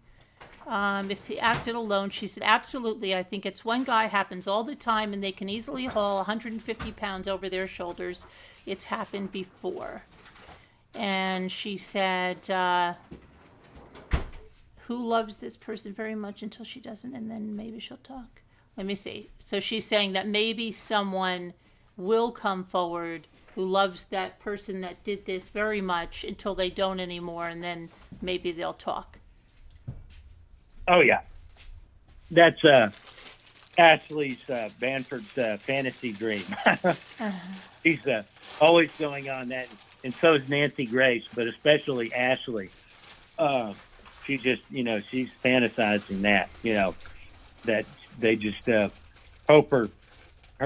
If he acted alone, she said, absolutely. I think it's one guy, happens all the time, and they can easily haul 150 pounds over their shoulders. It's happened before. And she said, who loves this person very much until she doesn't, and then maybe she'll talk. Let me see. So she's saying that maybe someone will come forward who loves that person that did this very much until they don't anymore, and then maybe they'll talk. Oh, yeah. That's Ashley's Banford's fantasy dream. She's always going on that, and so is Nancy Grace, but especially Ashley. She just, she's fantasizing that, that they just hope her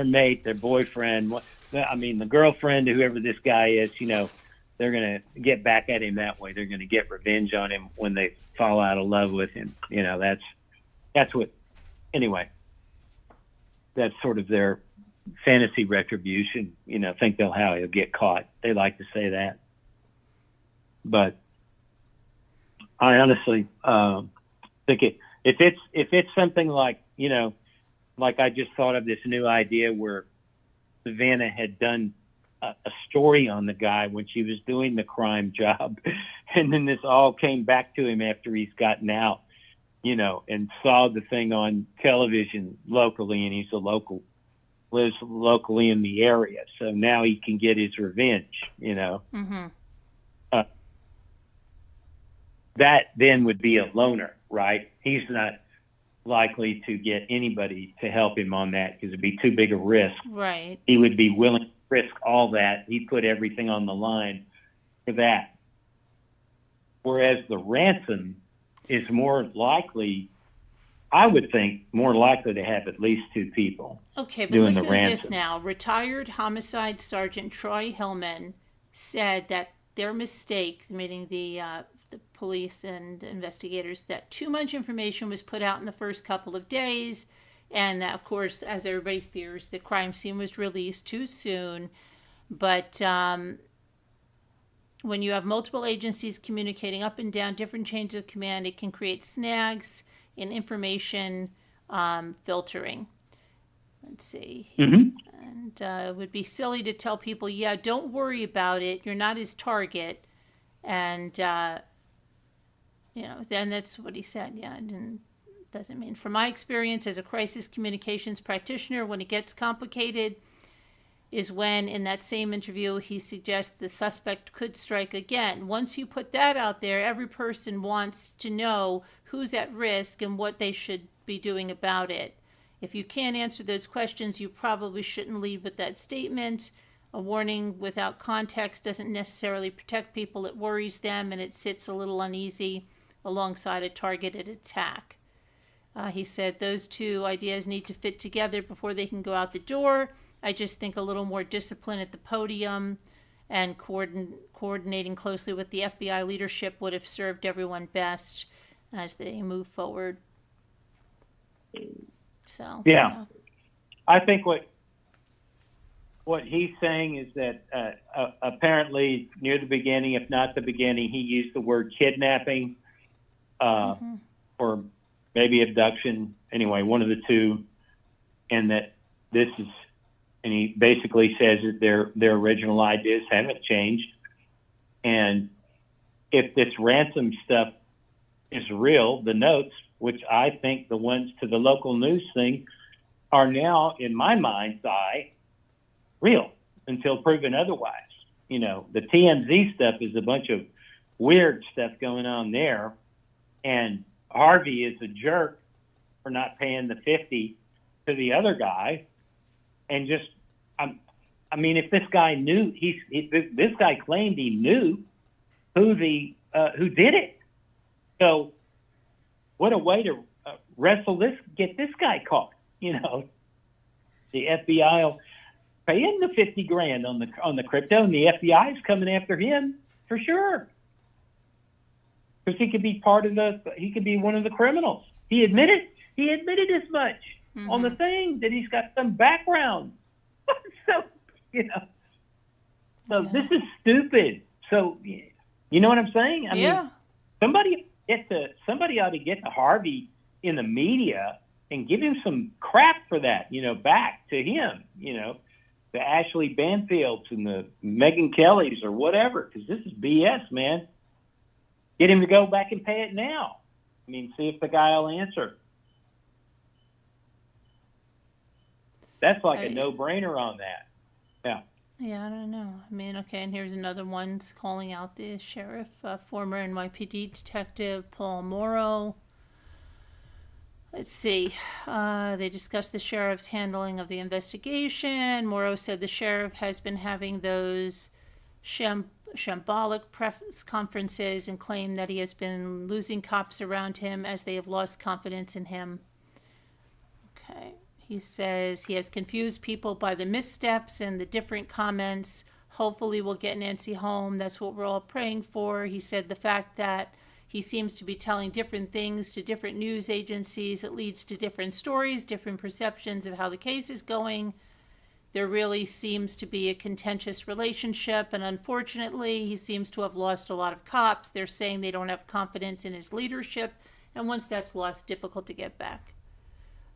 mate, their boyfriend, the girlfriend, whoever this guy is, they're going to get back at him that way. They're going to get revenge on him when they fall out of love with him. That's what, anyway, that's sort of their fantasy retribution. Think he'll get caught. They like to say that. But I honestly think if it's something like, like I just thought of this new idea where Savannah had done a story on the guy when she was doing the crime job, and then this all came back to him after he's gotten out, and saw the thing on television locally, and lives locally in the area, so now he can get his revenge. Mm-hmm. That then would be a loner, right? He's not likely to get anybody to help him on that because it'd be too big a risk. Right. He would be willing to risk all that. He'd put everything on the line for that. Whereas the ransom is more likely, I would think, more likely to have at least two people. Okay, but doing listen the to ransom. this now. Retired Homicide Sergeant Troy Hillman said that their mistake, meaning the police and investigators, that too much information was put out in the first couple of days, and that, of course, as everybody fears, the crime scene was released too soon. But when you have multiple agencies communicating up and down different chains of command, it can create snags in information filtering. Let's see. Mm-hmm. And it would be silly to tell people, yeah, don't worry about it. You're not his target. And, then that's what he said. Yeah, it doesn't mean. From my experience as a crisis communications practitioner, when it gets complicated is when, in that same interview, he suggests the suspect could strike again. Once you put that out there, every person wants to know who's at risk and what they should be doing about it. If you can't answer those questions, you probably shouldn't lead with that statement. A warning without context doesn't necessarily protect people. It worries them, and it sits a little uneasy alongside a targeted attack. He said those two ideas need to fit together before they can go out the door. I just think a little more discipline at the podium and coordinating closely with the FBI leadership would have served everyone best as they move forward. So yeah. I think what he's saying is that apparently near the beginning, if not the beginning, he used the word kidnapping or maybe abduction, anyway, one of the two, and that this is, and he basically says that their original ideas haven't changed. And if this ransom stuff is real. The notes, which I think the ones to the local news thing, are now, in my mind's eye, real until proven otherwise. You know, the TMZ stuff is a bunch of weird stuff going on there. And Harvey is a jerk for not paying the 50 to the other guy. And just, I mean, if this guy knew, this guy claimed he knew who did it. So what a way to get this guy caught. You know, the FBI will pay him the 50 grand on the crypto, and the FBI is coming after him for sure. Because he could be he could be one of the criminals. He admitted as much on the thing, that he's got some background. So, you know, this is stupid. So, you know what I'm saying? I mean, somebody ought to get to Harvey in the media and give him some crap for that, you know, back to him, you know, the Ashley Banfields and the Megyn Kellys or whatever, because this is BS, man. Get him to go back and pay it now. I mean, see if the guy will answer. That's like a no-brainer on that. Yeah. Yeah, I don't know. I mean, okay, and here's another one calling out the sheriff, former NYPD detective Paul Morrow. Let's see. They discussed the sheriff's handling of the investigation. Morrow said the sheriff has been having those shambolic press conferences and claimed that he has been losing cops around him as they have lost confidence in him. Okay. He says he has confused people by the missteps and the different comments. Hopefully we'll get Nancy home. That's what we're all praying for. He said the fact that he seems to be telling different things to different news agencies, it leads to different stories, different perceptions of how the case is going. There really seems to be a contentious relationship, and unfortunately, he seems to have lost a lot of cops. They're saying they don't have confidence in his leadership, and once that's lost, difficult to get back.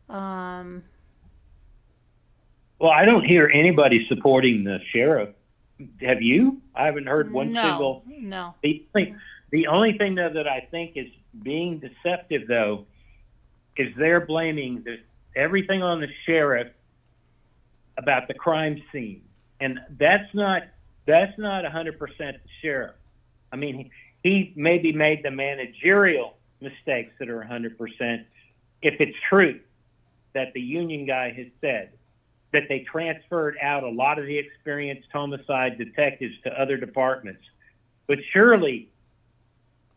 Well, I don't hear anybody supporting the sheriff. Have you? I haven't heard one single. No. The only thing, though, that I think is being deceptive, though, is they're blaming everything on the sheriff about the crime scene, and that's not 100% the sheriff. I mean, he maybe made the managerial mistakes that are 100%. If it's true that the union guy has said that they transferred out a lot of the experienced homicide detectives to other departments, but surely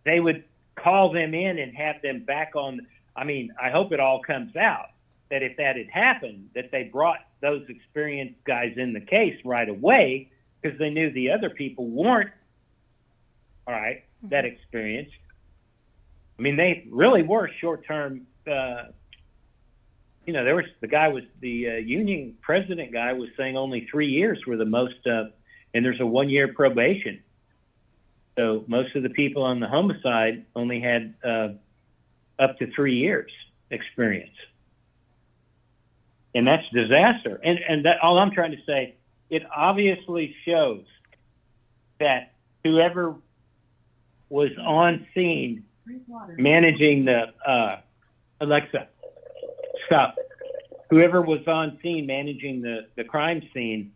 they would call them in and have them back on. I mean, I hope it all comes out that if that had happened, that they brought those experienced guys in the case right away because they knew the other people weren't, all right, that experienced. I mean, they really were short-term. You know, there was the union president guy was saying only 3 years were the most, and there's a 1-year probation. So most of the people on the homicide only had up to 3 years experience. And that's disaster. And that, all I'm trying to say, it obviously shows that whoever was on scene managing the, Alexa, stop. Whoever was on scene managing the crime scene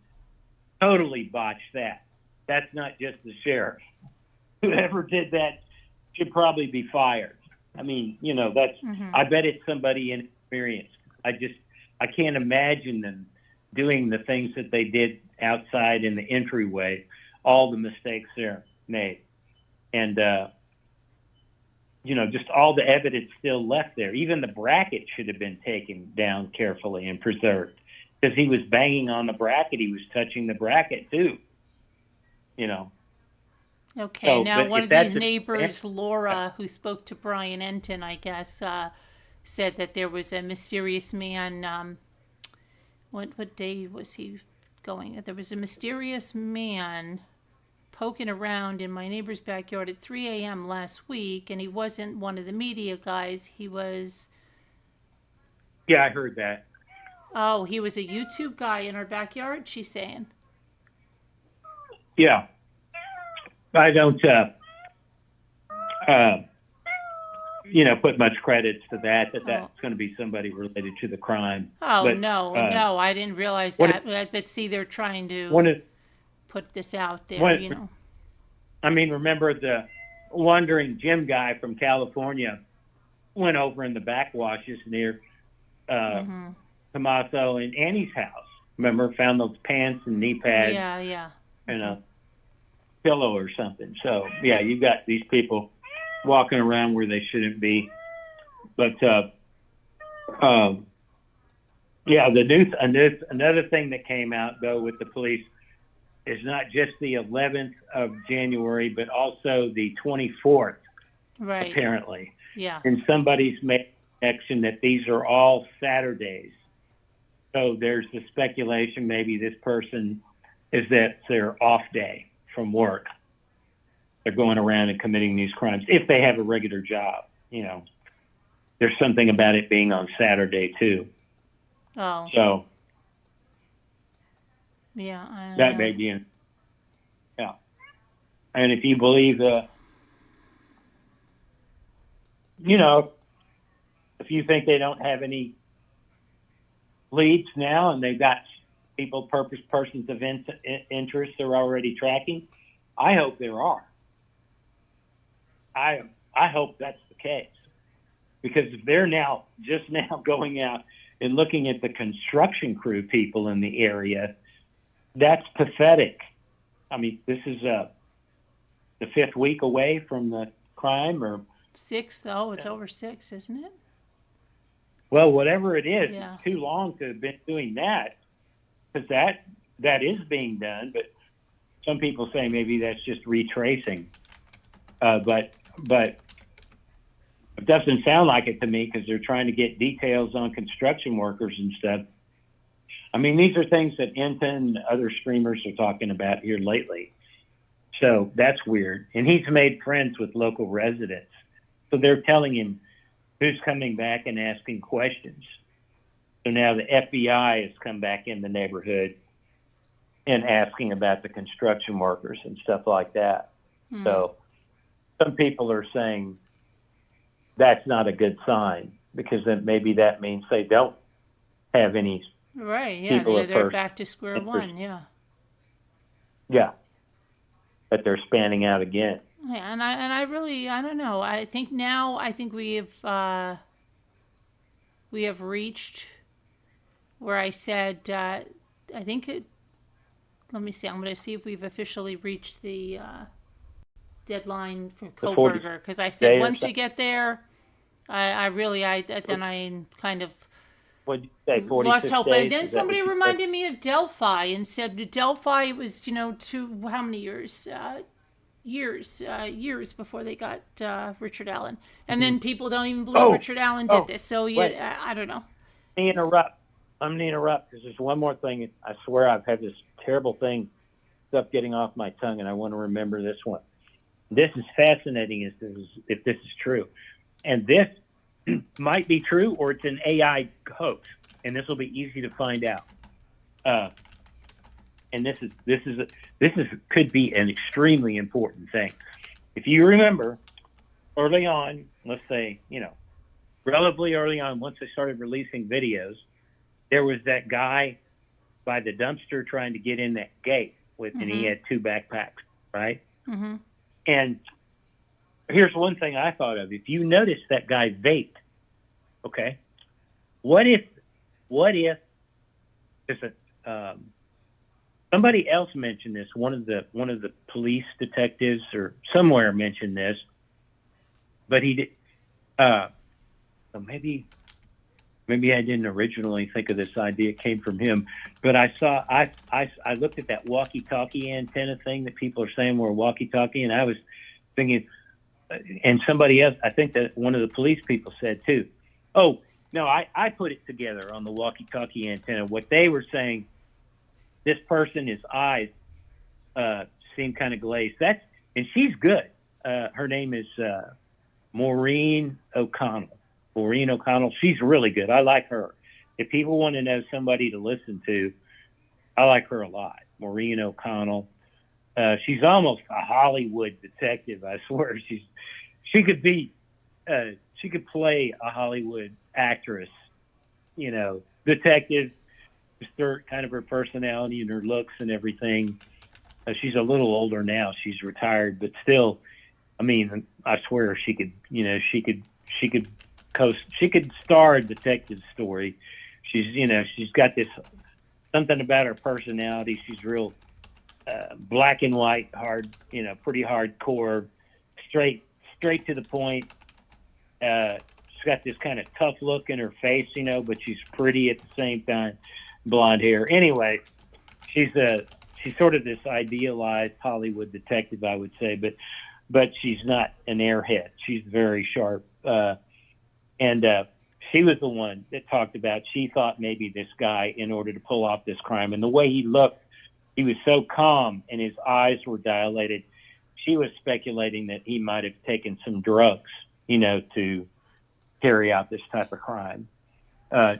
totally botched that. That's not just the sheriff. Whoever did that should probably be fired. I mean, you know, that's, I bet it's somebody inexperienced. I can't imagine them doing the things that they did outside in the entryway, all the mistakes they're made. And, you know, just all the evidence still left there. Even the bracket should have been taken down carefully and preserved because he was banging on the bracket. He was touching the bracket too, you know. Okay, so, now one of these neighbors, Laura, who spoke to Brian Enton, I guess, said that there was a mysterious man. What day was he going? There was a mysterious man poking around in my neighbor's backyard at 3 a.m. last week, and he wasn't one of the media guys. He was... Yeah, I heard that. Oh, he was a YouTube guy in our backyard, she's saying. Yeah. I don't, put much credence to that's going to be somebody related to the crime. Oh, But, no, I didn't realize what that. But see, they're trying One to of, put this out there, one, remember the wandering gym guy from California went over in the backwashes near Tommaso and Annie's house. Remember, found those pants and knee pads Yeah. and a pillow or something. So, yeah, you've got these people walking around where they shouldn't be. But, yeah, another thing that came out, though, with the police is not just the 11th of January, but also the 24th, Right. apparently. Yeah. And somebody's made a connection that these are all Saturdays. So there's the speculation maybe this person is that their off day from work. They're going around and committing these crimes if they have a regular job. There's something about it being on Saturday too. Oh. So Yeah. I don't that know. may be yeah. And if you believe, if you think they don't have any leads now and they've got persons of interest they're already tracking, I hope there are. I hope that's the case, because if they're just now going out and looking at the construction crew people in the area, that's pathetic. I mean, this is the 5th week away from the crime, or 6, though. It's over 6, isn't it? well, whatever it is. Yeah. It's too long to have been doing that, because that is being done. But some people say maybe that's just retracing. But it doesn't sound like it to me, because they're trying to get details on construction workers and stuff. I mean, these are things that Inta and other streamers are talking about here lately. So that's weird. And he's made friends with local residents. So they're telling him who's coming back and asking questions. So now the FBI has come back in the neighborhood and asking about the construction workers and stuff like that. So some people are saying that's not a good sign, because then maybe that means they don't have any. Right. Yeah. People at They're first back to square one. Yeah. Yeah. That they're spanning out again. Yeah, and I really, I don't know. I think we have reached where I said I think it. Let me see. I'm going to see if we've officially reached the deadline for Koberger, because I said once you get there, then I kind of What'd you say, 46 lost hope. days? And then Is that what somebody you said? reminded me of Delphi and said Delphi, it was, how many years? Years before they got Richard Allen. And then people don't even believe Richard Allen did this. So I don't know. I'm going to interrupt, because there's one more thing. I swear I've had this terrible stuff getting off my tongue, and I want to remember this one. This is fascinating if this is true. And this might be true, or it's an AI hoax, and this will be easy to find out. And this could be an extremely important thing. If you remember, early on, let's say, relatively early on, once they started releasing videos, there was that guy by the dumpster trying to get in that gate and he had 2 backpacks, right? Mm-hmm. And here's one thing I thought of. If you notice that guy vaped, okay, what if somebody else mentioned this? One of the police detectives or somewhere mentioned this, but he did. So maybe I didn't originally think of this idea. It came from him, but I looked at that walkie-talkie antenna thing that people are saying were a walkie-talkie, and I was thinking, and somebody else, I think that one of the police people said too, oh, no, I put it together on the walkie-talkie antenna. What they were saying, this person, his eyes seem kind of glazed. And she's good. Her name is Maureen O'Connell. Maureen O'Connell, she's really good. I like her. If people want to know somebody to listen to, I like her a lot. Maureen O'Connell. She's almost a Hollywood detective, I swear. She could be play a Hollywood actress, detective, just kind of her personality and her looks and everything. She's a little older now. She's retired, but still, I mean, I swear she could star a detective story. She's got this something about her personality. She's real black and white, hard, pretty hardcore, straight to the point. She's got this kind of tough look in her face, but she's pretty at the same time, blonde hair. Anyway, she's sort of this idealized Hollywood detective, I would say, but she's not an airhead. She's very sharp. And she was the one that talked about, she thought maybe this guy, in order to pull off this crime, and the way he looked, he was so calm and his eyes were dilated. She was speculating that he might have taken some drugs, to carry out this type of crime.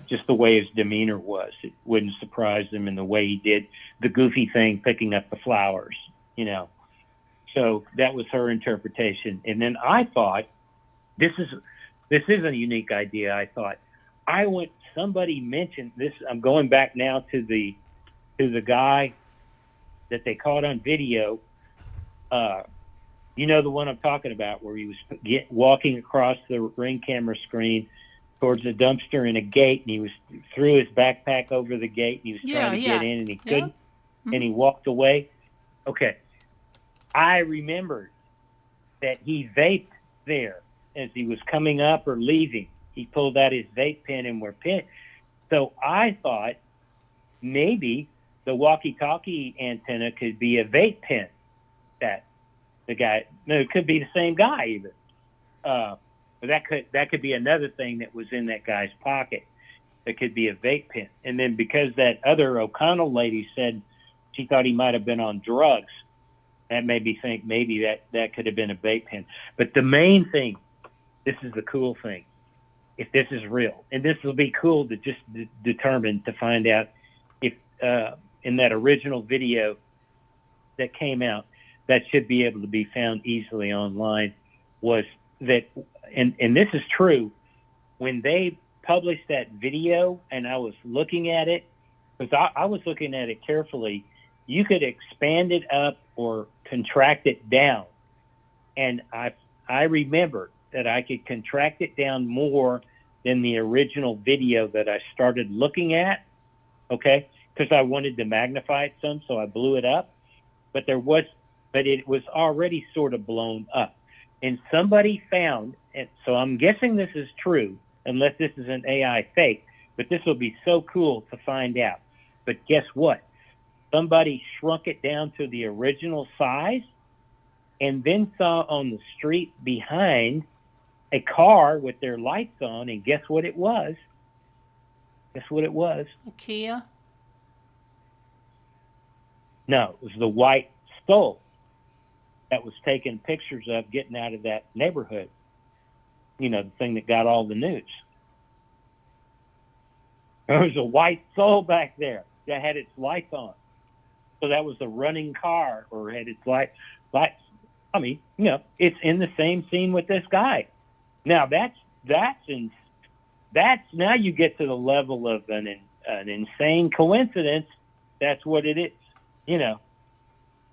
Just the way his demeanor was, it wouldn't surprise him, in the way he did the goofy thing, picking up the flowers, So that was her interpretation. And then I thought, this is a unique idea. I thought, somebody mentioned this. I'm going back now to the guy that they caught on video. The one I'm talking about, where he was walking across the Ring camera screen towards a dumpster in a gate, and he threw his backpack over the gate, and he was trying to get in, and he couldn't, and he walked away. Okay. I remembered that he vaped there as he was coming up or leaving. He pulled out his vape pen and were pinned. So I thought maybe the walkie-talkie antenna could be a vape pen. It could be the same guy even. But that could be another thing that was in that guy's pocket. That could be a vape pen. And then because that other O'Connell lady said she thought he might have been on drugs, that made me think maybe that could have been a vape pen. But the main thing, this is the cool thing, if this is real, and this will be cool to just determine, to find out if in that original video that came out, that should be able to be found easily online, was that, and this is true, when they published that video and I was looking at it, because I was looking at it carefully, you could expand it up or contract it down. And I remember that I could contract it down more than the original video that I started looking at, okay? Because I wanted to magnify it some, so I blew it up. But it was already sort of blown up. And somebody found, and so I'm guessing this is true, unless this is an AI fake, but this will be so cool to find out. But guess what? Somebody shrunk it down to the original size and then saw on the street behind a car with their lights on, and guess what it was? Guess what it was? A Kia? No, it was the white Soul that was taking pictures of getting out of that neighborhood. The thing that got all the news. There was a white Soul back there that had its lights on. So that was a running car, or had its lights. I mean, it's in the same scene with this guy. Now that's now you get to the level of an insane coincidence. That's what it is.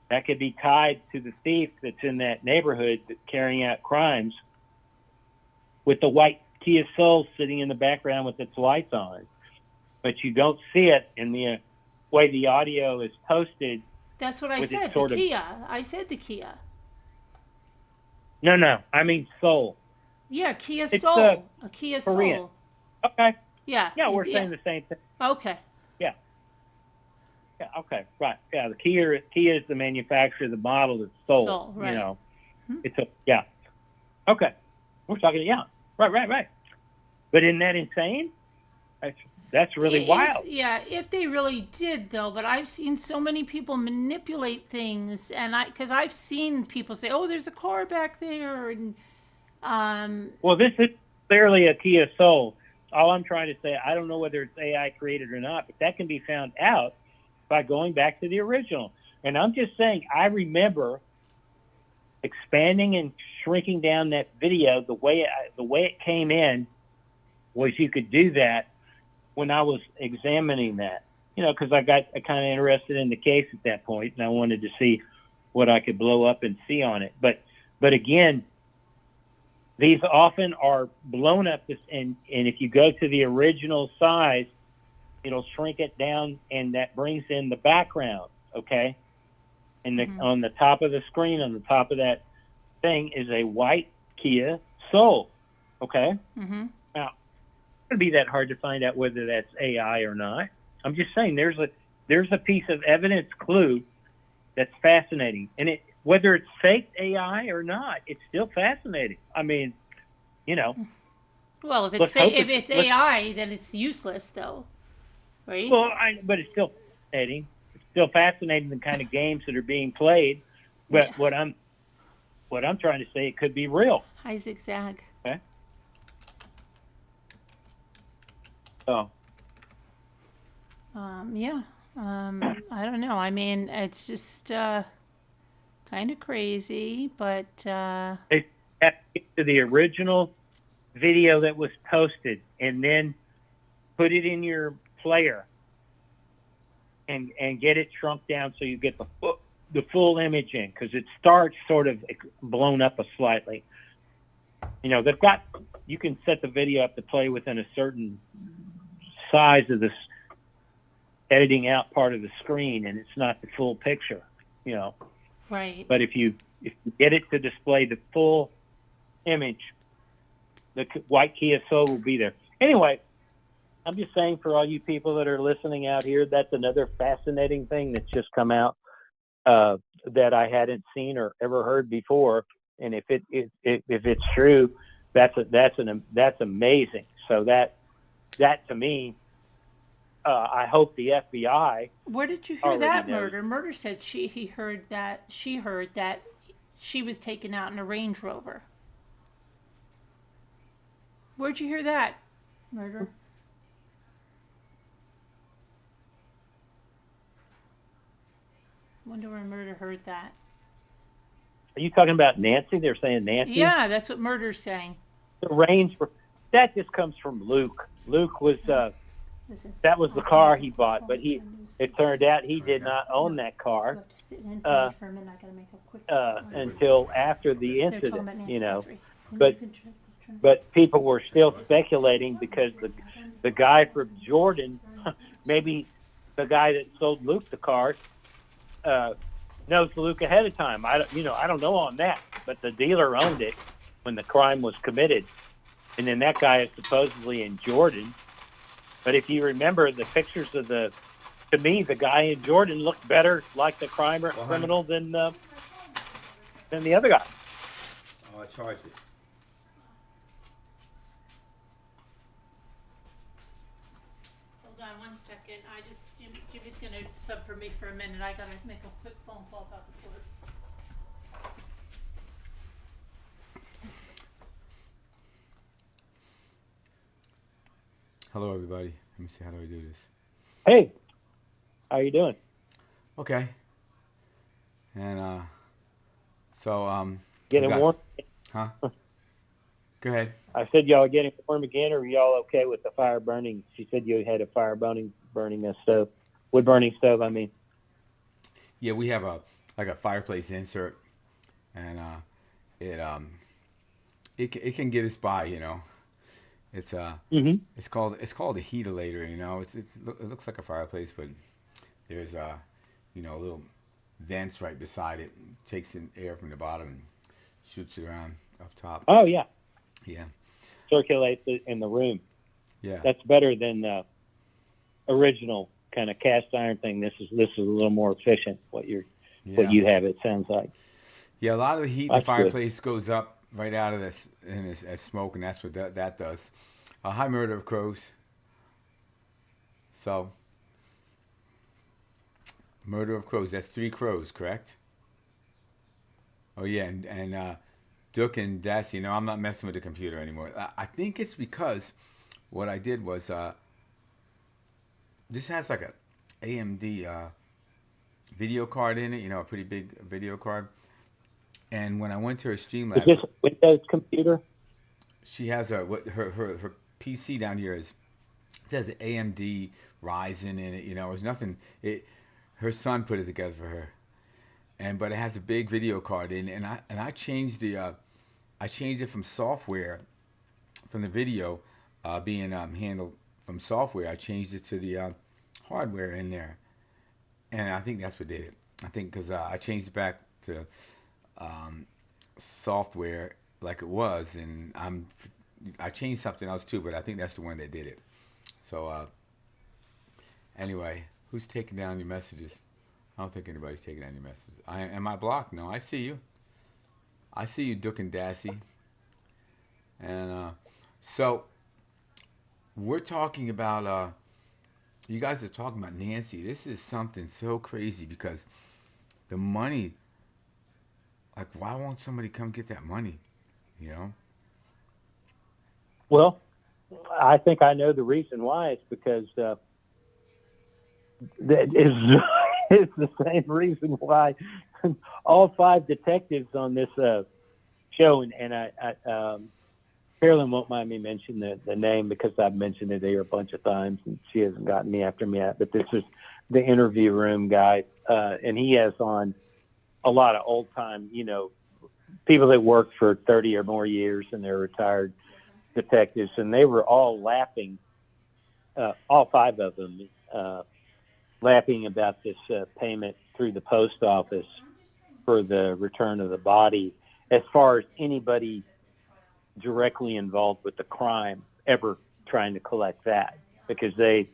That could be tied to the thief that's in that neighborhood carrying out crimes, with the white Kia Soul sitting in the background with its lights on. But you don't see it in the way the audio is posted. That's what I said, the Kia. I said the Kia. No, I mean Soul. Yeah, Kia Soul. A Kia Korean. Soul. Okay. Yeah. Yeah, we're saying the same thing. Okay. Yeah, okay, right. Yeah, the Kia is the manufacturer, the model is Soul. Soul, right. It's okay. We're talking, right. But isn't that insane? That's really wild. If they really did, though. But I've seen so many people manipulate things, and because I've seen people say, "Oh, there's a car back there," and well, this is clearly a Kia Soul. All I'm trying to say, I don't know whether it's AI created or not, but that can be found out by going back to the original. And I'm just saying, I remember expanding and shrinking down that video, the way it came in was you could do that when I was examining that, because I kind of interested in the case at that point, and I wanted to see what I could blow up and see on it. But again, these often are blown up, and if you go to the original size, it'll shrink it down, and that brings in the background, okay? And on the top of the screen, on the top of that thing, is a white Kia Soul, okay? Mm-hmm. Now, it would be that hard to find out whether that's AI or not. I'm just saying there's a piece of evidence clue that's fascinating, and whether it's fake AI or not, it's still fascinating. I mean, Well, if it's AI, then it's useless, though, right? Well, but it's still fascinating. It's still fascinating, the kind of games that are being played. But Yeah. what I'm trying to say, it could be real. Hi, Zigzag. Okay. So. Yeah. I don't know. I mean, it's just kind of crazy, but They have to get to the original video that was posted, and then put it in your player, and get it shrunk down so you get the full image in, because it starts sort of blown up slightly. You can set the video up to play within a certain size of this editing out part of the screen, and it's not the full picture, right. But if you get it to display the full image, the white Kia Soul will be there. Anyway, I'm just saying, for all you people that are listening out here, that's another fascinating thing that's just come out that I hadn't seen or ever heard before. And if it's true, that's amazing. So that to me, I hope the FBI. Where did you hear that, Murder? Murder said she heard that she was taken out in a Range Rover. Where'd you hear that, Murder? Wonder where Murder heard that. Are you talking about Nancy? They're saying Nancy? Yeah, that's what Murder's saying. The Range, that just comes from Luke. Luke was that was the car he bought, but it turned out he did not own that car until after the incident, But people were still speculating, because the guy from Jordan, maybe the guy that sold Luke the car, knows Luke ahead of time. I don't know on that, but the dealer owned it when the crime was committed, and then that guy is supposedly in Jordan. But if you remember the pictures of to me, the guy in Jordan looked better like the criminal than the other guy. Oh, I charged it. Hold on one second. Jimmy's gonna sub for me for a minute. I gotta make a quick phone call about the court. Hello, everybody. Let me see, how do I do this? Hey, how you doing? Okay. And Getting warm? Huh? Go ahead. I said y'all are getting warm again, or are y'all okay with the fire burning? She said you had a fire burning a stove, wood burning stove. I mean. Yeah, we have a fireplace insert, and it can get us by, It's it's called a heatilator, it looks like a fireplace, but there's little vents right beside it. It takes in air from the bottom and shoots it around up top. Oh yeah. Yeah. Circulates it in the room. Yeah. That's better than the original kind of cast iron thing. This is a little more efficient. What you have, it sounds like. Yeah, a lot of the heat in the fireplace goes up right out of this as smoke, and that's what that does. High murder of crows. So, murder of crows. That's 3 crows, correct? Oh yeah, and Duke and Dassy. I'm not messing with the computer anymore. I think it's because what I did was this has like a AMD video card in it. A pretty big video card. And when I went to her Is Streamlabs, this a Windows computer? she has her PC down here is it says AMD Ryzen in it. There's nothing. Her son put it together for her, but it has a big video card in, and I changed I changed it from software, from the video being handled from software. I changed it to the hardware in there, and I think that's what did it. I think because I changed it back to software like it was, and I changed something else too, but I think that's the one that did it. So anyway, who's taking down your messages? I don't think anybody's taking down your messages. Am I blocked? No, I see you. I see you, Duke and Dassy. And so we're talking about you guys are talking about Nancy. This is something so crazy because the money, like, why won't somebody come get that money? Well, I think I know the reason why. It's because that is it's the same reason why all 5 detectives on this show, and I Carolyn won't mind me mentioning the name because I've mentioned it here a bunch of times and she hasn't gotten me after me yet. But this is the interview room guy, and he has on a lot of old time, people that worked for 30 or more years and they're retired detectives, and they were all laughing, all 5 of them, laughing about this payment through the post office for the return of the body, as far as anybody directly involved with the crime ever trying to collect that, because they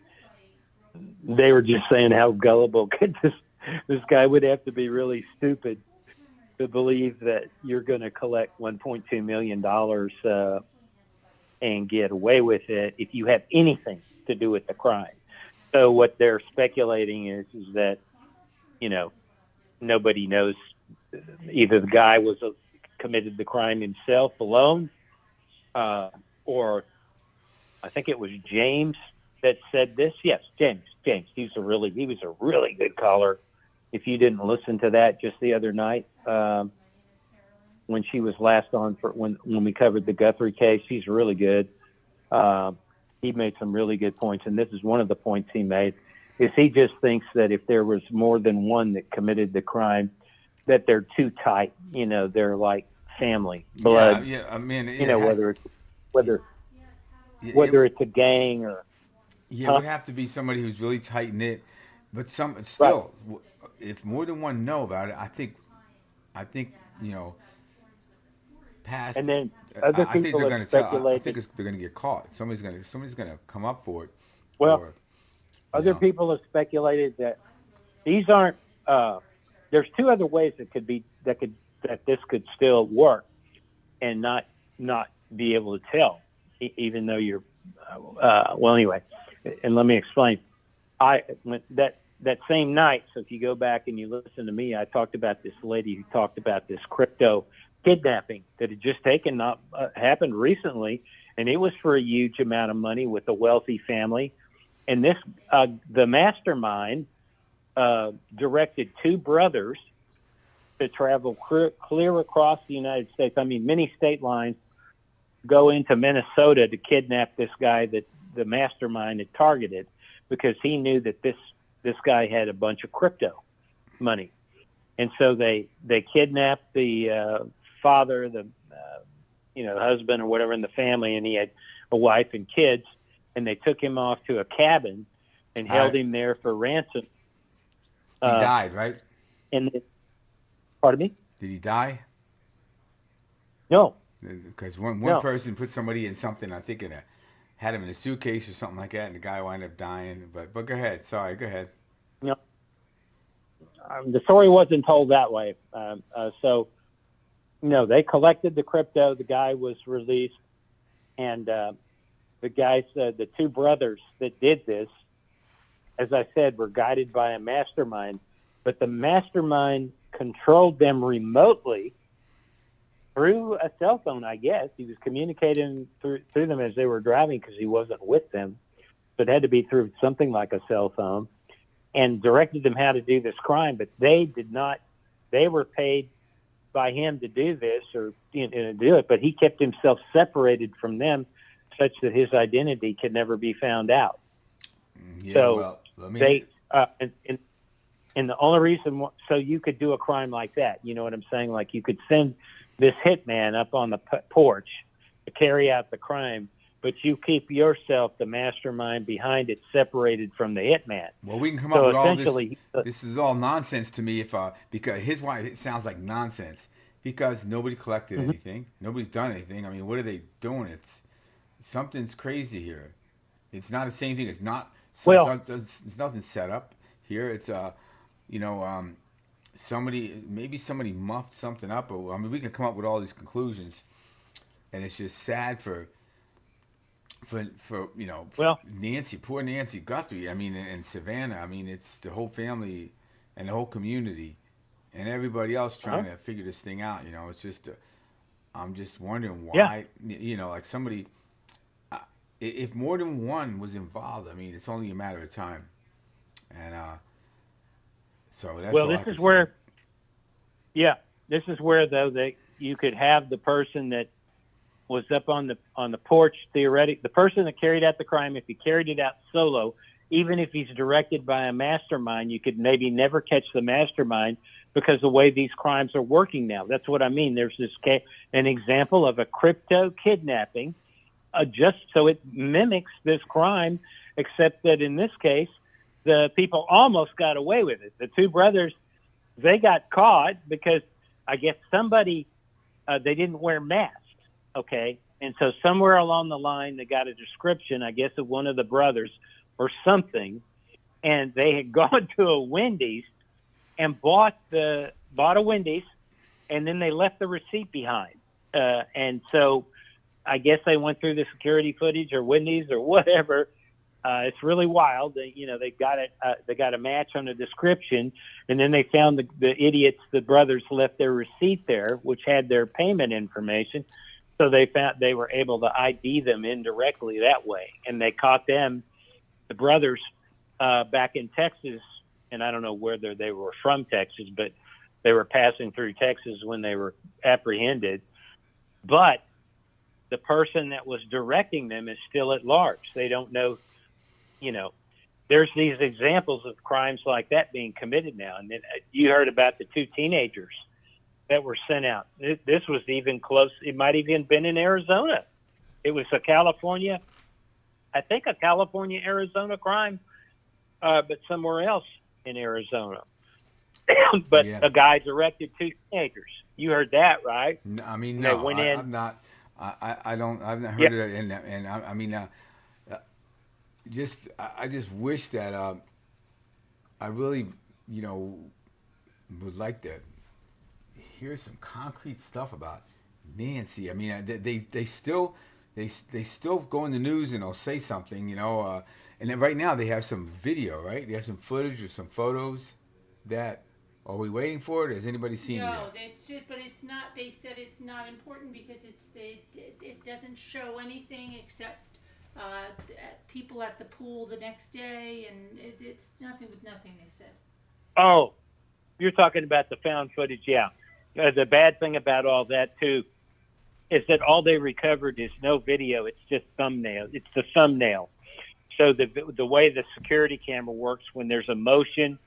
were just saying how gullible could this guy would have to be really stupid to believe that you're going to collect $1.2 million and get away with it if you have anything to do with the crime. So what they're speculating is that, nobody knows, either the guy committed the crime himself alone, or I think it was James that said this. Yes, James. He was a really good caller. If you didn't listen to that just the other night, when she was last on when we covered the Guthrie case, he's really good. He made some really good points, and this is one of the points he made, is he just thinks that if there was more than one that committed the crime, that they're too tight. They're like family, blood. Yeah. I mean, whether it's a gang or. Yeah, it would have to be somebody who's really tight knit, but still, right. If more than one know about it, I think, past. And then other I think people they're have going to tell. I speculated. think they're going to get caught. Somebody's going to come up for it. Well, other people have speculated that these aren't. There's 2 other ways that this could still work, and not be able to tell, even though you're. Well, anyway, and let me explain. That same night. So if you go back and you listen to me, I talked about this lady who talked about this crypto kidnapping that had just happened recently, and it was for a huge amount of money with a wealthy family. And this, the mastermind, directed 2 brothers to travel clear across the United States. I mean, many state lines, go into Minnesota to kidnap this guy that the mastermind had targeted, because he knew that this guy had a bunch of crypto money. And so they kidnapped the father, the husband or whatever in the family, and he had a wife and kids, and they took him off to a cabin and held him there for ransom. He died, right? Pardon me? Did he die? No. Because one person put somebody in something, I think had him in a suitcase or something like that, and the guy wound up dying. But go ahead. Sorry, go ahead. No. The story wasn't told that way. So, they collected the crypto. The guy was released, and the guy said the 2 brothers that did this, as I said, were guided by a mastermind, but the mastermind controlled them remotely through a cell phone, I guess. He was communicating through them as they were driving, because he wasn't with them. So it had to be through something like a cell phone, and directed them how to do this crime. But they did not. They were paid by him to do this or do it, but he kept himself separated from them such that his identity could never be found out. Yeah, So well, let me. they and the only reason so you could do a crime like that, you know what I'm saying? Like you could send this hitman up on the porch to carry out the crime, but you keep yourself, the mastermind behind it, separated from the hitman. Well, we can come So up with all essentially, this. This is all nonsense to me. Because here's why it sounds like nonsense. Because nobody collected anything. Nobody's done anything. I mean, what are they doing? Something's crazy here. It's not the same thing. It's not. It's nothing set up here. It's somebody muffed something up. Or, I mean, we can come up with all these conclusions, and it's just sad for Nancy, poor Nancy Guthrie. I mean, and Savannah. I mean, it's the whole family and the whole community and everybody else trying to figure this thing out. You know, it's just I'm just wondering why. Yeah. Like somebody. If more than one was involved, I mean, it's only a matter of time. And so that's well, this is where, this is where though that you could have the person that was up on the porch, the person that carried out the crime. If he carried it out solo, even if he's directed by a mastermind, you could maybe never catch the mastermind because the way these crimes are working now. That's what I mean. There's an example of a crypto kidnapping. Just so it mimics this crime, except that in this case, the people almost got away with it. The two brothers, they got caught because I guess somebody, they didn't wear masks, okay? And so somewhere along the line, they got a description, I guess, of one of the brothers or something, and they had gone to a Wendy's and bought a Wendy's, and then they left the receipt behind. And so I guess they went through the security footage or Wendy's or whatever. It's really wild. They got it. They got a match on the description, and then they found the idiots. The brothers left their receipt there, which had their payment information. So they were able to ID them indirectly that way, and they caught them, the brothers, back in Texas. And I don't know whether they were from Texas, but they were passing through Texas when they were apprehended. But the person that was directing them is still at large. They don't know, there's these examples of crimes like that being committed now. And then you heard about the two teenagers that were sent out. This was even close. It might have even been in Arizona. It was a California Arizona crime, but somewhere else in Arizona. But a guy directed two teenagers. You heard that, right? I mean, no, they went in. I'm not. I've not heard of it, and I mean, I just wish that I really, would like to hear some concrete stuff about Nancy. I mean, they still go in the news and they'll say something, and then right now they have some video, right? They have some footage or some photos that. Are we waiting for it? Has anybody seen it? No, but it's not. They said it's not important because it doesn't show anything except people at the pool the next day, and it's nothing with nothing. They said. Oh, you're talking about the found footage, yeah. The bad thing about all that too is that all they recovered is no video. It's just thumbnail. It's the thumbnail. So the way the security camera works, when there's a motion,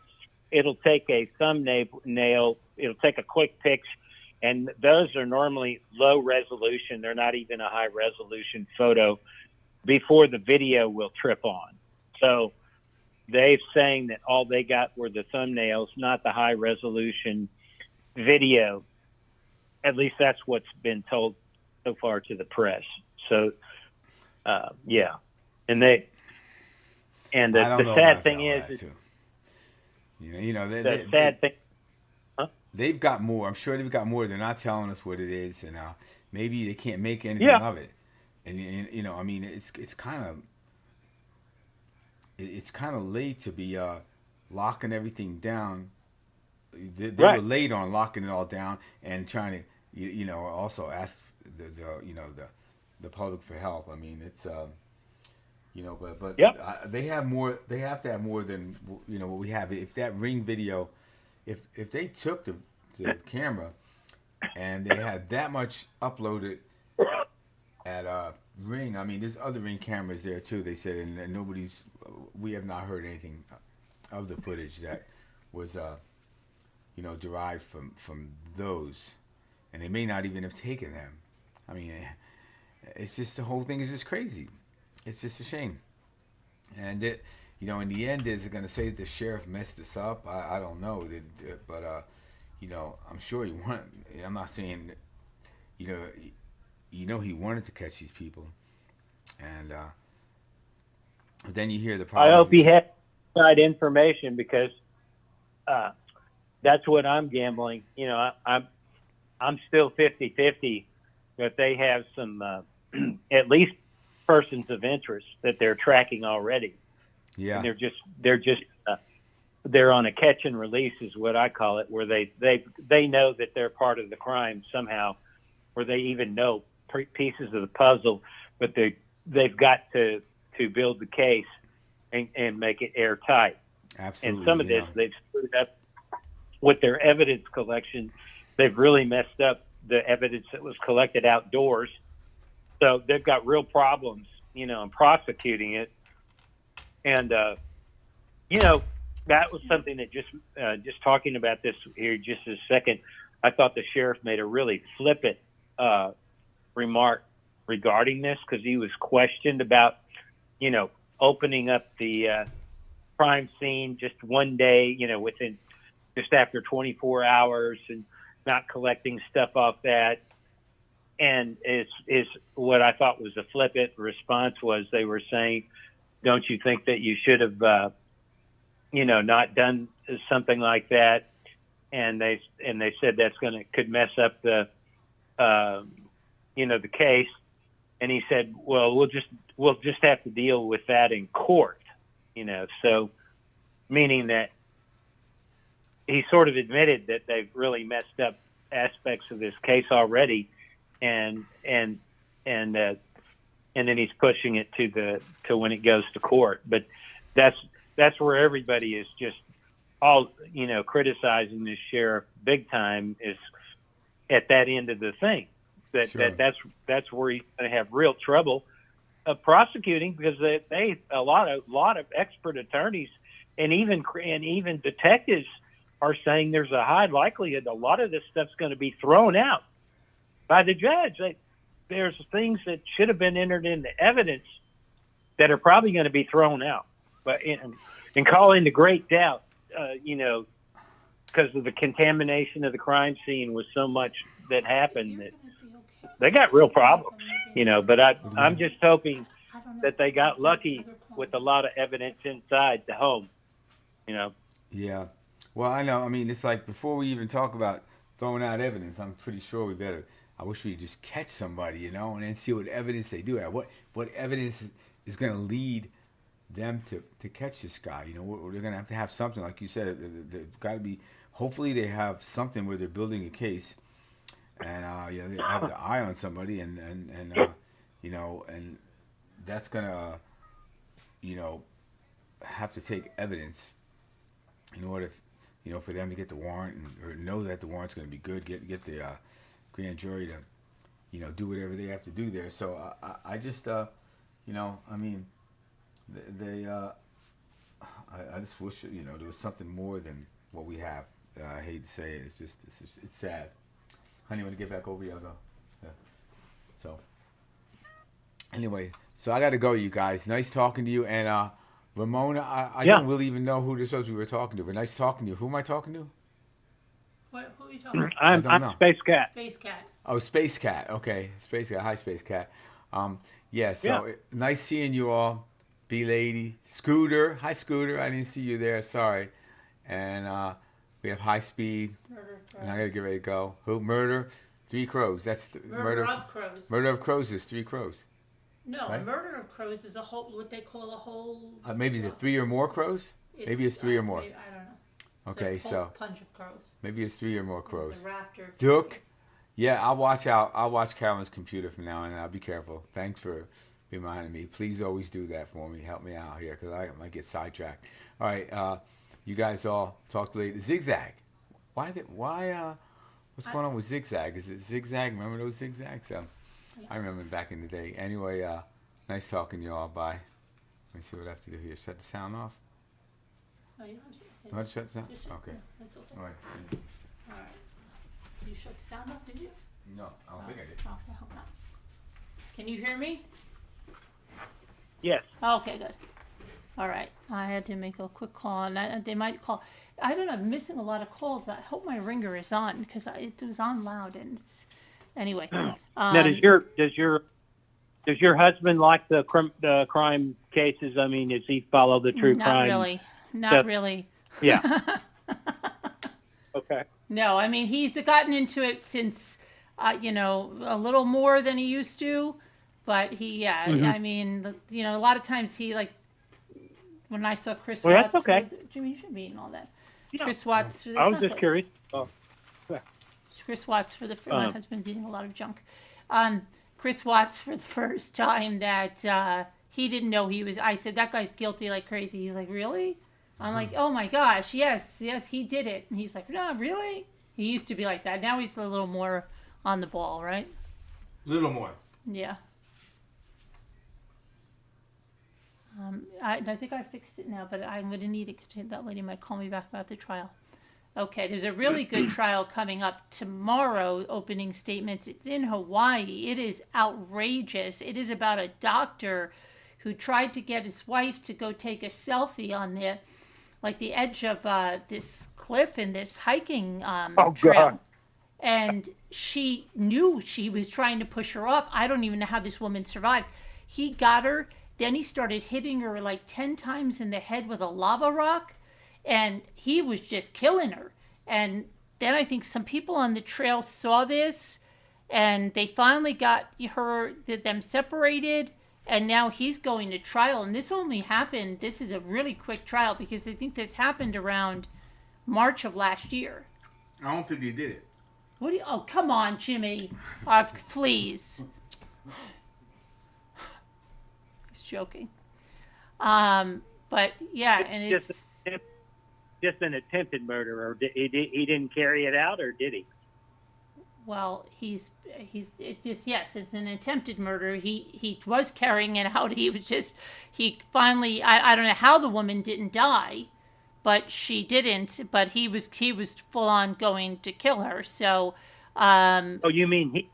it'll take a thumbnail, it'll take a quick pitch, and those are normally low resolution. They're not even a high resolution photo before the video will trip on. So they're saying that all they got were the thumbnails, not the high resolution video. At least that's what's been told so far to the press. So, yeah. And the sad thing is the sad thing. Huh? They've got more. I'm sure they've got more. They're not telling us what it is, and maybe they can't make anything of it. And I mean, it's kind of late to be locking everything down. They were late on locking it all down and trying to also ask the public for help. I mean, it's but they have more. They have to have more than what we have. If that Ring video, if they took the camera and they had that much uploaded at Ring. I mean, there's other Ring cameras there too. They said, and we have not heard anything of the footage that was, derived from those, and they may not even have taken them. I mean, it's just the whole thing is just crazy. It's just a shame, and in the end, is it going to say that the sheriff messed this up? I don't know, but I'm sure he wanted. I'm not saying, he wanted to catch these people, and then you hear the problems. I hope he had inside information, because that's what I'm gambling. I'm still 50-50 that they have some at least persons of interest that they're tracking already. Yeah, and they're on a catch and release, is what I call it, where they know that they're part of the crime somehow, or they even know pieces of the puzzle, but they've got to build the case and make it airtight. absolutely. And some of this they've screwed up with their evidence collection. They've really messed up the evidence that was collected outdoors, so they've got real problems, in prosecuting it. And that was something that just talking about this here just a second, I thought the sheriff made a really flippant remark regarding this, because he was questioned about, opening up the crime scene just one day, within just after 24 hours, and not collecting stuff off that. And is what I thought was a flippant response was, they were saying, don't you think that you should have, not done something like that? And they said that's could mess up the, the case. And he said, well, we'll just have to deal with that in court, so meaning that he sort of admitted that they've really messed up aspects of this case already. And then he's pushing it to when it goes to court. But that's where everybody is just all, criticizing this sheriff big time, is at that end of the thing. Sure. That's where he's going to have real trouble prosecuting, because they a lot of expert attorneys and even detectives are saying there's a high likelihood a lot of this stuff's going to be thrown out by the judge. There's things that should have been entered into evidence that are probably going to be thrown out, but and call into great doubt, because of the contamination of the crime scene was so much that happened that they got real problems, But I'm just hoping that they got lucky with a lot of evidence inside the home, Yeah. Well, I know. I mean, it's like, before we even talk about throwing out evidence, I'm pretty sure I wish we'd just catch somebody, and then see what evidence they do have. What evidence is going to lead them to catch this guy? They're going to have something, like you said. They've got to be. Hopefully, they have something where they're building a case, and they have the eye on somebody, and that's going to have to take evidence in order, for them to get the warrant, or know that the warrant's going to be good. Get the grand jury to, do whatever they have to do there. So I just, I mean, I just wish, there was something more than what we have. I hate to say it. It's sad. Honey, want to get back over here? I'll go. Yeah. So, anyway, I got to go, you guys. Nice talking to you. And Ramona, I don't really even know who this was we were talking to, but nice talking to you. Who am I talking to? Who are you talking to? I'm Space Cat. Space Cat. Oh, Space Cat. Okay, Space Cat. Hi, Space Cat. Nice seeing you all. B-Lady. Scooter. Hi, Scooter. I didn't see you there. Sorry. And we have High Speed. Murder of Crows. And I got to get ready to go. Who? Murder? Three Crows. That's Murder of Crows. Murder of Crows is Three Crows. No, right? Murder of Crows is what they call a whole... Maybe the 3 or more crows? Maybe it's 3 or more. I don't know. Okay, it's a whole punch of crows. Maybe it's 3 or more crows. It's a raptor. Duke. Yeah, I'll watch Carolyn's computer from now on, and I'll be careful. Thanks for reminding me. Please always do that for me. Help me out here, because I might get sidetracked. All right, you guys all talk later. Zigzag. Why What's going on with Zigzag? Is it Zigzag? Remember those Zigzags? I remember back in the day. Anyway, nice talking to y'all. Bye. Let me see what I have to do here. Shut the sound off? No, you don't Not shut the sound? Just- Okay. That's okay. All right. All right. You shut the sound off, did you? No, I don't think I did. Okay, I hope not. Can you hear me? Yes. Okay, good. All right. I had to make a quick call, and they might call. I don't know. I'm missing a lot of calls. I hope my ringer is on because it was on loud, and it's anyway. Now, does your husband like the crime cases? I mean, does he follow the true Not crime? really. Not stuff? really. Yeah. Okay. No, I mean he's gotten into it since, a little more than he used to, but I mean, a lot of times he when I saw Chris Well, Watts. that's okay. Jimmy, you should be eating all that. Yeah. Chris Watts. I was just curious. Oh. Chris Watts for my husband's eating a lot of junk. Chris Watts for the first time that he didn't know he was. I said that guy's guilty like crazy. He's like, really? I'm like, oh my gosh, yes, he did it. And he's like, no, really? He used to be like that. Now he's a little more on the ball, right? Little more. Yeah. I think I fixed it now, but I'm going to need it because that lady might call me back about the trial. Okay, there's a really good trial coming up tomorrow, opening statements. It's in Hawaii. It is outrageous. It is about a doctor who tried to get his wife to go take a selfie on the edge of this cliff in this hiking trail. God. And she knew she was trying to push her off. I don't even know how this woman survived. He got her, then he started hitting her like 10 times in the head with a lava rock, and he was just killing her. And then I think some people on the trail saw this, and they finally got them separated, and now he's going to trial. And this is a really quick trial because I think this happened around March of last year. I don't think he did it. Oh, come on, Jimmy. Please. He's joking. But yeah, and it's just an attempted murder, or he didn't carry it out, or did he? Well, it's an attempted murder. He was carrying it out. He finally, I don't know how the woman didn't die, but she didn't. But he was full on going to kill her. So. Oh, you mean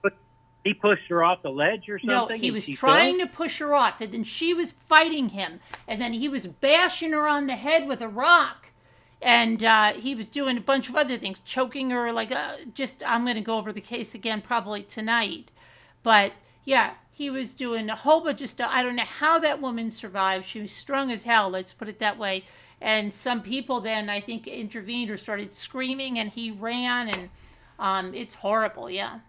he pushed her off the ledge or something? No, he was trying to push her off, and then she was fighting him, and then he was bashing her on the head with a rock. And he was doing a bunch of other things, choking her, I'm going to go over the case again probably tonight. But, yeah, he was doing a whole bunch of stuff. I don't know how that woman survived. She was strong as hell, let's put it that way. And some people then, I think, intervened or started screaming, and he ran, and it's horrible, yeah.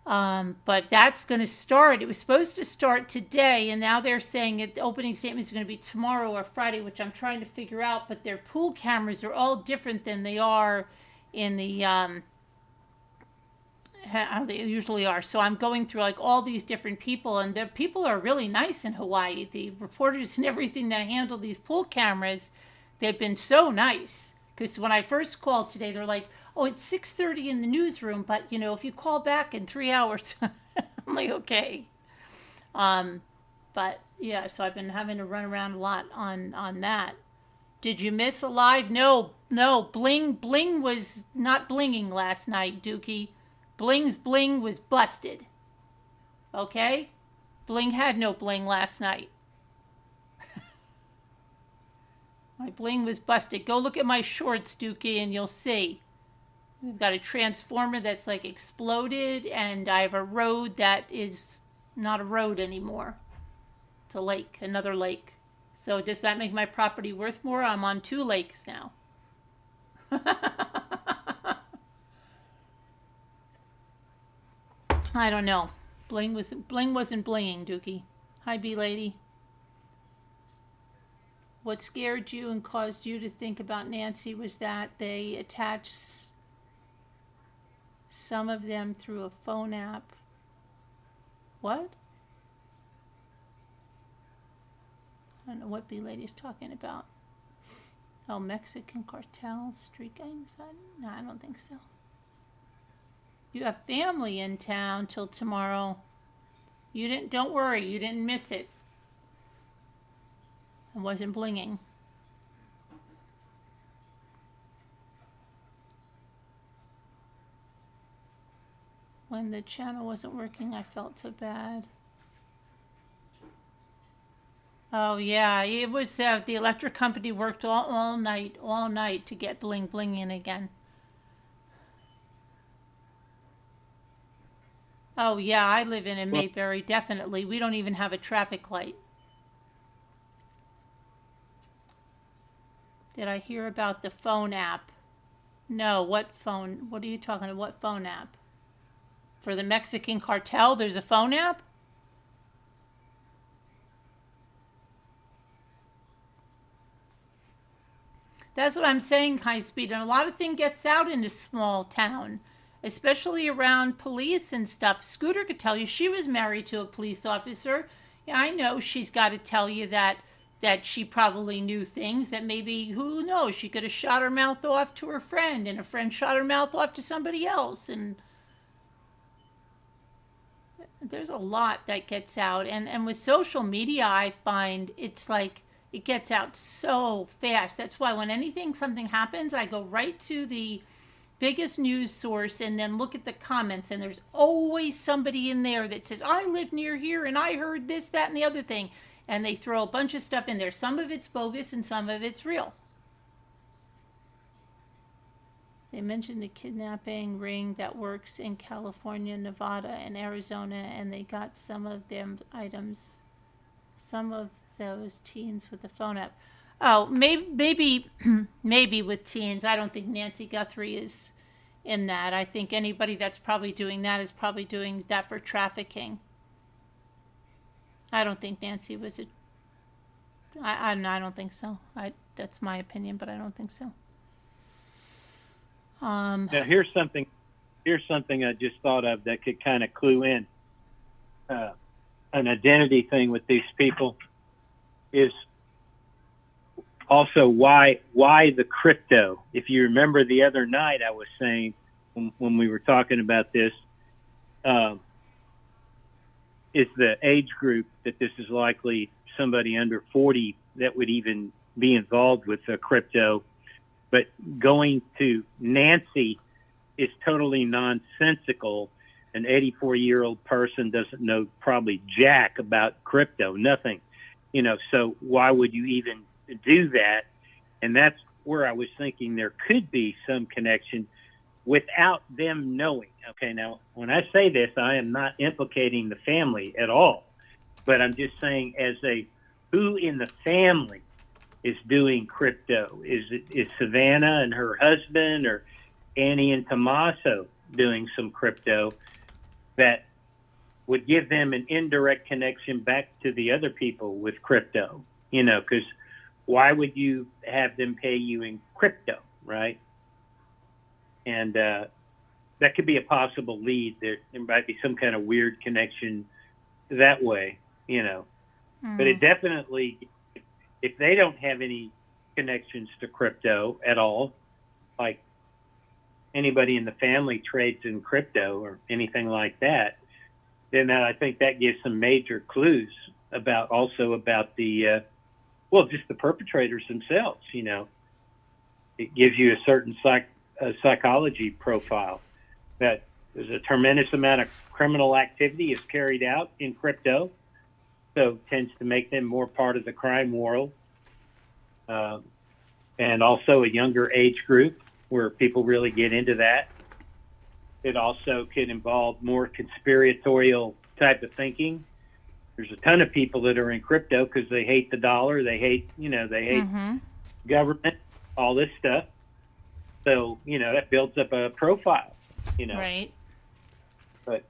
But that's going to start. It was supposed to start today, and now they're saying the opening statement is going to be tomorrow or Friday, which I'm trying to figure out. But their pool cameras are all different than they are in the how they usually are. So I'm going through all these different people, and the people are really nice in Hawaii. The reporters and everything that handle these pool cameras, they've been so nice. Because when I first called today, they're like, oh, it's 6:30 in the newsroom, but, if you call back in 3 hours, I'm like, okay. But, yeah, so I've been having to run around a lot on that. Did you miss a live? No, Bling was not blinging last night, Dookie. Bling's bling was busted. Okay? Bling had no bling last night. My bling was busted. Go look at my shorts, Dookie, and you'll see. We've got a transformer that's exploded, and I have a road that is not a road anymore. It's a lake, another lake. So does that make my property worth more? I'm on 2 lakes now. I don't know. Bling wasn't blinging, Dookie. Hi, B lady. What scared you and caused you to think about Nancy was that they attached some of them through a phone app. What? I don't know what B lady's talking about. Oh, Mexican cartels, street gangs? No, I don't think so. You have family in town till tomorrow. Don't worry, you didn't miss it. It wasn't blinging. When the channel wasn't working, I felt so bad. Oh yeah, it was the electric company worked all night to get bling in again. Oh yeah, I live in Mayberry, definitely. We don't even have a traffic light. Did I hear about the phone app? No, what phone? What are you talking about? What phone app? For the Mexican cartel, there's a phone app? That's what I'm saying, High Speed. And a lot of things gets out in a small town, especially around police and stuff. Scooter could tell you she was married to a police officer. Yeah, I know she's got to tell you that she probably knew things that maybe, who knows, she could have shot her mouth off to her friend, and a friend shot her mouth off to somebody else. And there's a lot that gets out. And with social media, I find it's like, it gets out so fast. That's why when something happens, I go right to the biggest news source and then look at the comments. And there's always somebody in there that says, I live near here and I heard this, that, and the other thing. And they throw a bunch of stuff in there. Some of it's bogus and some of it's real. They mentioned a kidnapping ring that works in California, Nevada, and Arizona, and they got some of them items. Some of those teens with the phone app. Oh, maybe with teens. I don't think Nancy Guthrie is in that. I think anybody that's probably doing that is probably doing that for trafficking. I don't think Nancy was I don't think so. That's my opinion, but I don't think so. Now here's something I just thought of that could kind of clue in an identity thing with these people is also why the crypto. If you remember the other night, I was saying when we were talking about this, is the age group that this is likely somebody under 40 that would even be involved with the crypto. But going to Nancy is totally nonsensical. An 84-year-old person doesn't know probably jack about crypto, nothing, so why would you even do that? And that's where I was thinking there could be some connection without them knowing. Okay, now, when I say this, I am not implicating the family at all, but I'm just saying who in the family is doing crypto? Is Savannah and her husband, or Annie and Tommaso doing some crypto that would give them an indirect connection back to the other people with crypto? Because why would you have them pay you in crypto, right? And that could be a possible lead. There might be some kind of weird connection that way, But it definitely, if they don't have any connections to crypto at all, like anybody in the family trades in crypto or anything like that, then I think that gives some major clues about the, just the perpetrators themselves, It gives you a certain psychology profile that there's a tremendous amount of criminal activity is carried out in crypto. So tends to make them more part of the crime world, and also a younger age group where people really get into that. It also could involve more conspiratorial type of thinking. There's a ton of people that are in crypto because they hate the dollar, they hate government, all this stuff. So that builds up a profile. Right. But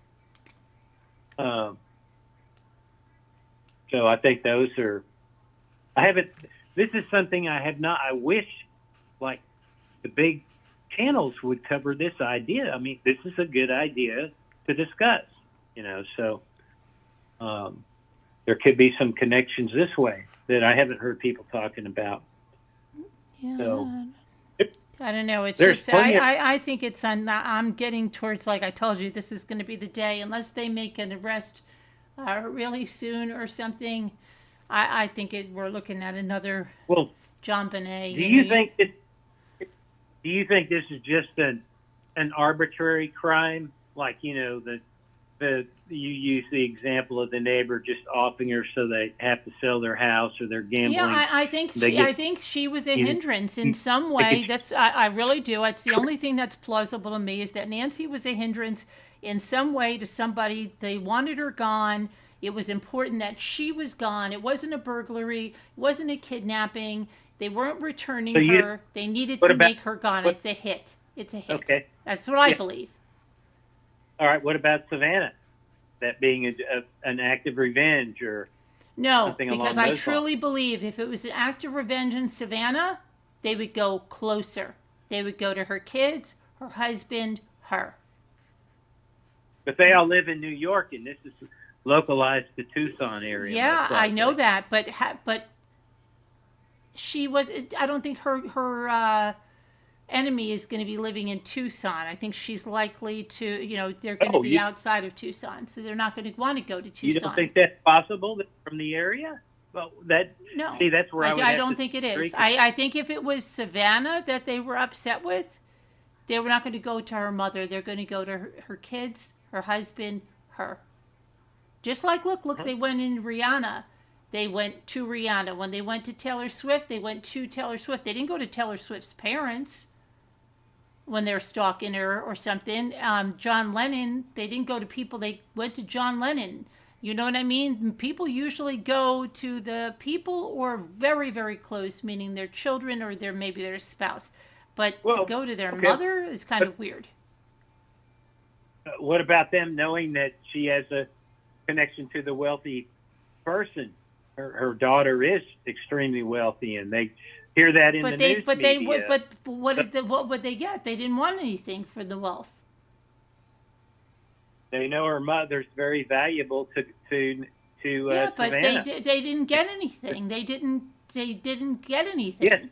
so I think those are, this is something I have not, I wish like the big channels would cover this idea. I mean, this is a good idea to discuss, so there could be some connections this way that I haven't heard people talking about. Yeah. So I don't know. It's There's just plenty of- I think it's I'm getting towards, like I told you, this is going to be the day unless they make an arrest really soon or something. I think we're looking at another Well, John Bonet. do you think this is just an arbitrary crime? Like, you use the example of the neighbor just offing her so they have to sell their house or they're gambling. Yeah, I think I think she was a hindrance in some way. I really do. It's the only thing that's plausible to me is that Nancy was a hindrance in some way to somebody. They wanted her gone. It was important that she was gone. It wasn't a burglary. It wasn't a kidnapping. They weren't returning her. They needed to make her gone. It's a hit. It's a hit. Okay. That's what I believe. All right. What about Savannah? That being an act of revenge or no, something along because I those truly believe if it was an act of revenge in Savannah, they would go closer. They would go to her kids, her husband, her. But they all live in New York, and this is localized to Tucson area. Yeah, I know that, but she was. I don't think her enemy is going to be living in Tucson. I think she's likely to. They're going to be outside of Tucson, so they're not going to want to go to Tucson. You don't think that's possible from the area? Well, no. See, that's where I don't think it is. I think if it was Savannah that they were upset with, they were not going to go to her mother. They're going to go to her kids, her husband, her. Just like, look, they went in Rihanna. They went to Rihanna. When they went to Taylor Swift, they went to Taylor Swift. They didn't go to Taylor Swift's parents when they're stalking her or something. John Lennon, they didn't go to people. They went to John Lennon. You know what I mean? People usually go to the people or very, very close, meaning their children or maybe their spouse. But to go to their mother is kind of weird. What about them knowing that she has a connection to the wealthy person? Her daughter is extremely wealthy, and they hear that in the news media. But what would they get? They didn't want anything for the wealth. They know her mother's very valuable to but Savannah. they didn't get anything. They didn't get anything.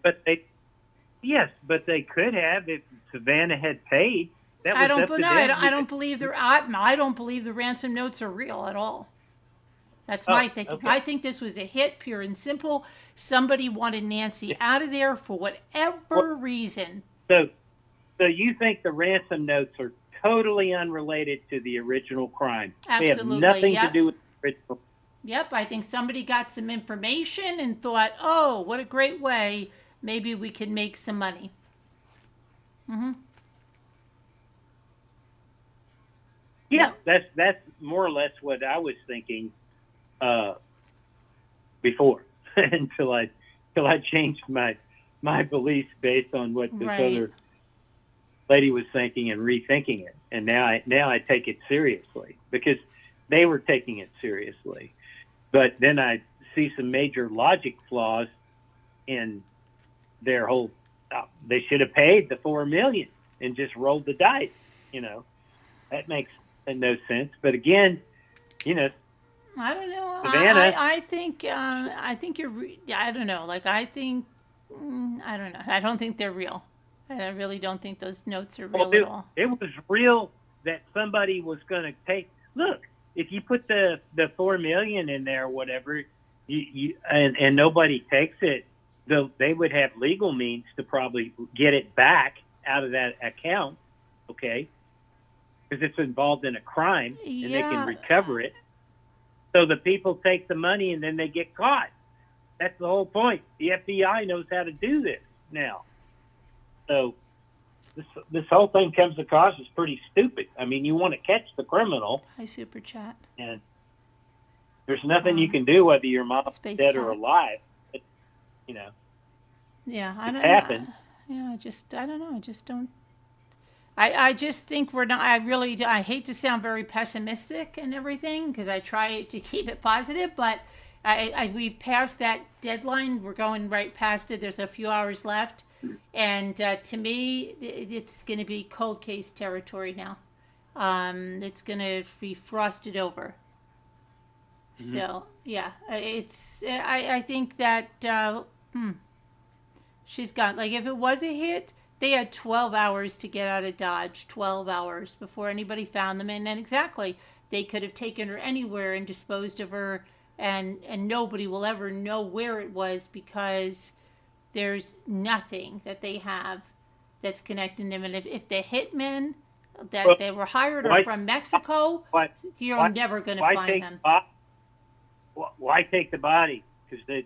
Yes, but they could have if Savannah had paid. I don't believe I don't believe the ransom notes are real at all. That's my thinking. Okay. I think this was a hit, pure and simple. Somebody wanted Nancy out of there for whatever reason. So you think the ransom notes are totally unrelated to the original crime? Absolutely. They have nothing to do with the original. Yep, I think somebody got some information and thought, oh, what a great way. Maybe we could make some money. Mm-hmm. Yeah, that's more or less what I was thinking before until I changed my beliefs based on what this other lady was thinking and rethinking it. And now I take it seriously because they were taking it seriously. But then I see some major logic flaws in their whole. They should have paid the $4 million and just rolled the dice. That makes no sense. But again, I don't know. Savannah, I think you're. I don't know. Like I think. I don't know. I don't think they're real. I really don't think those notes are real at all. It was real that somebody was going to take. Look, if you put the $4 million in there, or whatever, and nobody takes it, they would have legal means to probably get it back out of that account. Okay. Because it's involved in a crime, and they can recover it. So the people take the money, and then they get caught. That's the whole point. The FBI knows how to do this now. So this whole thing comes across as pretty stupid. I mean, you want to catch the criminal. Hi, Super Chat. And there's nothing you can do whether your mom's dead or alive. Yeah, I don't know. Yeah, I don't know. I just don't. I just think we're not. I hate to sound very pessimistic and everything because I try to keep it positive, but we've passed that deadline. We're going right past it. There's a few hours left, and to me, it's going to be cold case territory now. It's going to be frosted over. Mm-hmm. So yeah, it's. I think that she's got if it was a hit. They had 12 hours to get out of Dodge, 12 hours before anybody found them. And then exactly, they could have taken her anywhere and disposed of her, and nobody will ever know where it was because there's nothing that they have that's connecting them. And if the hitmen that they were hired are from Mexico, you're never going to find them. Why take the body? Because it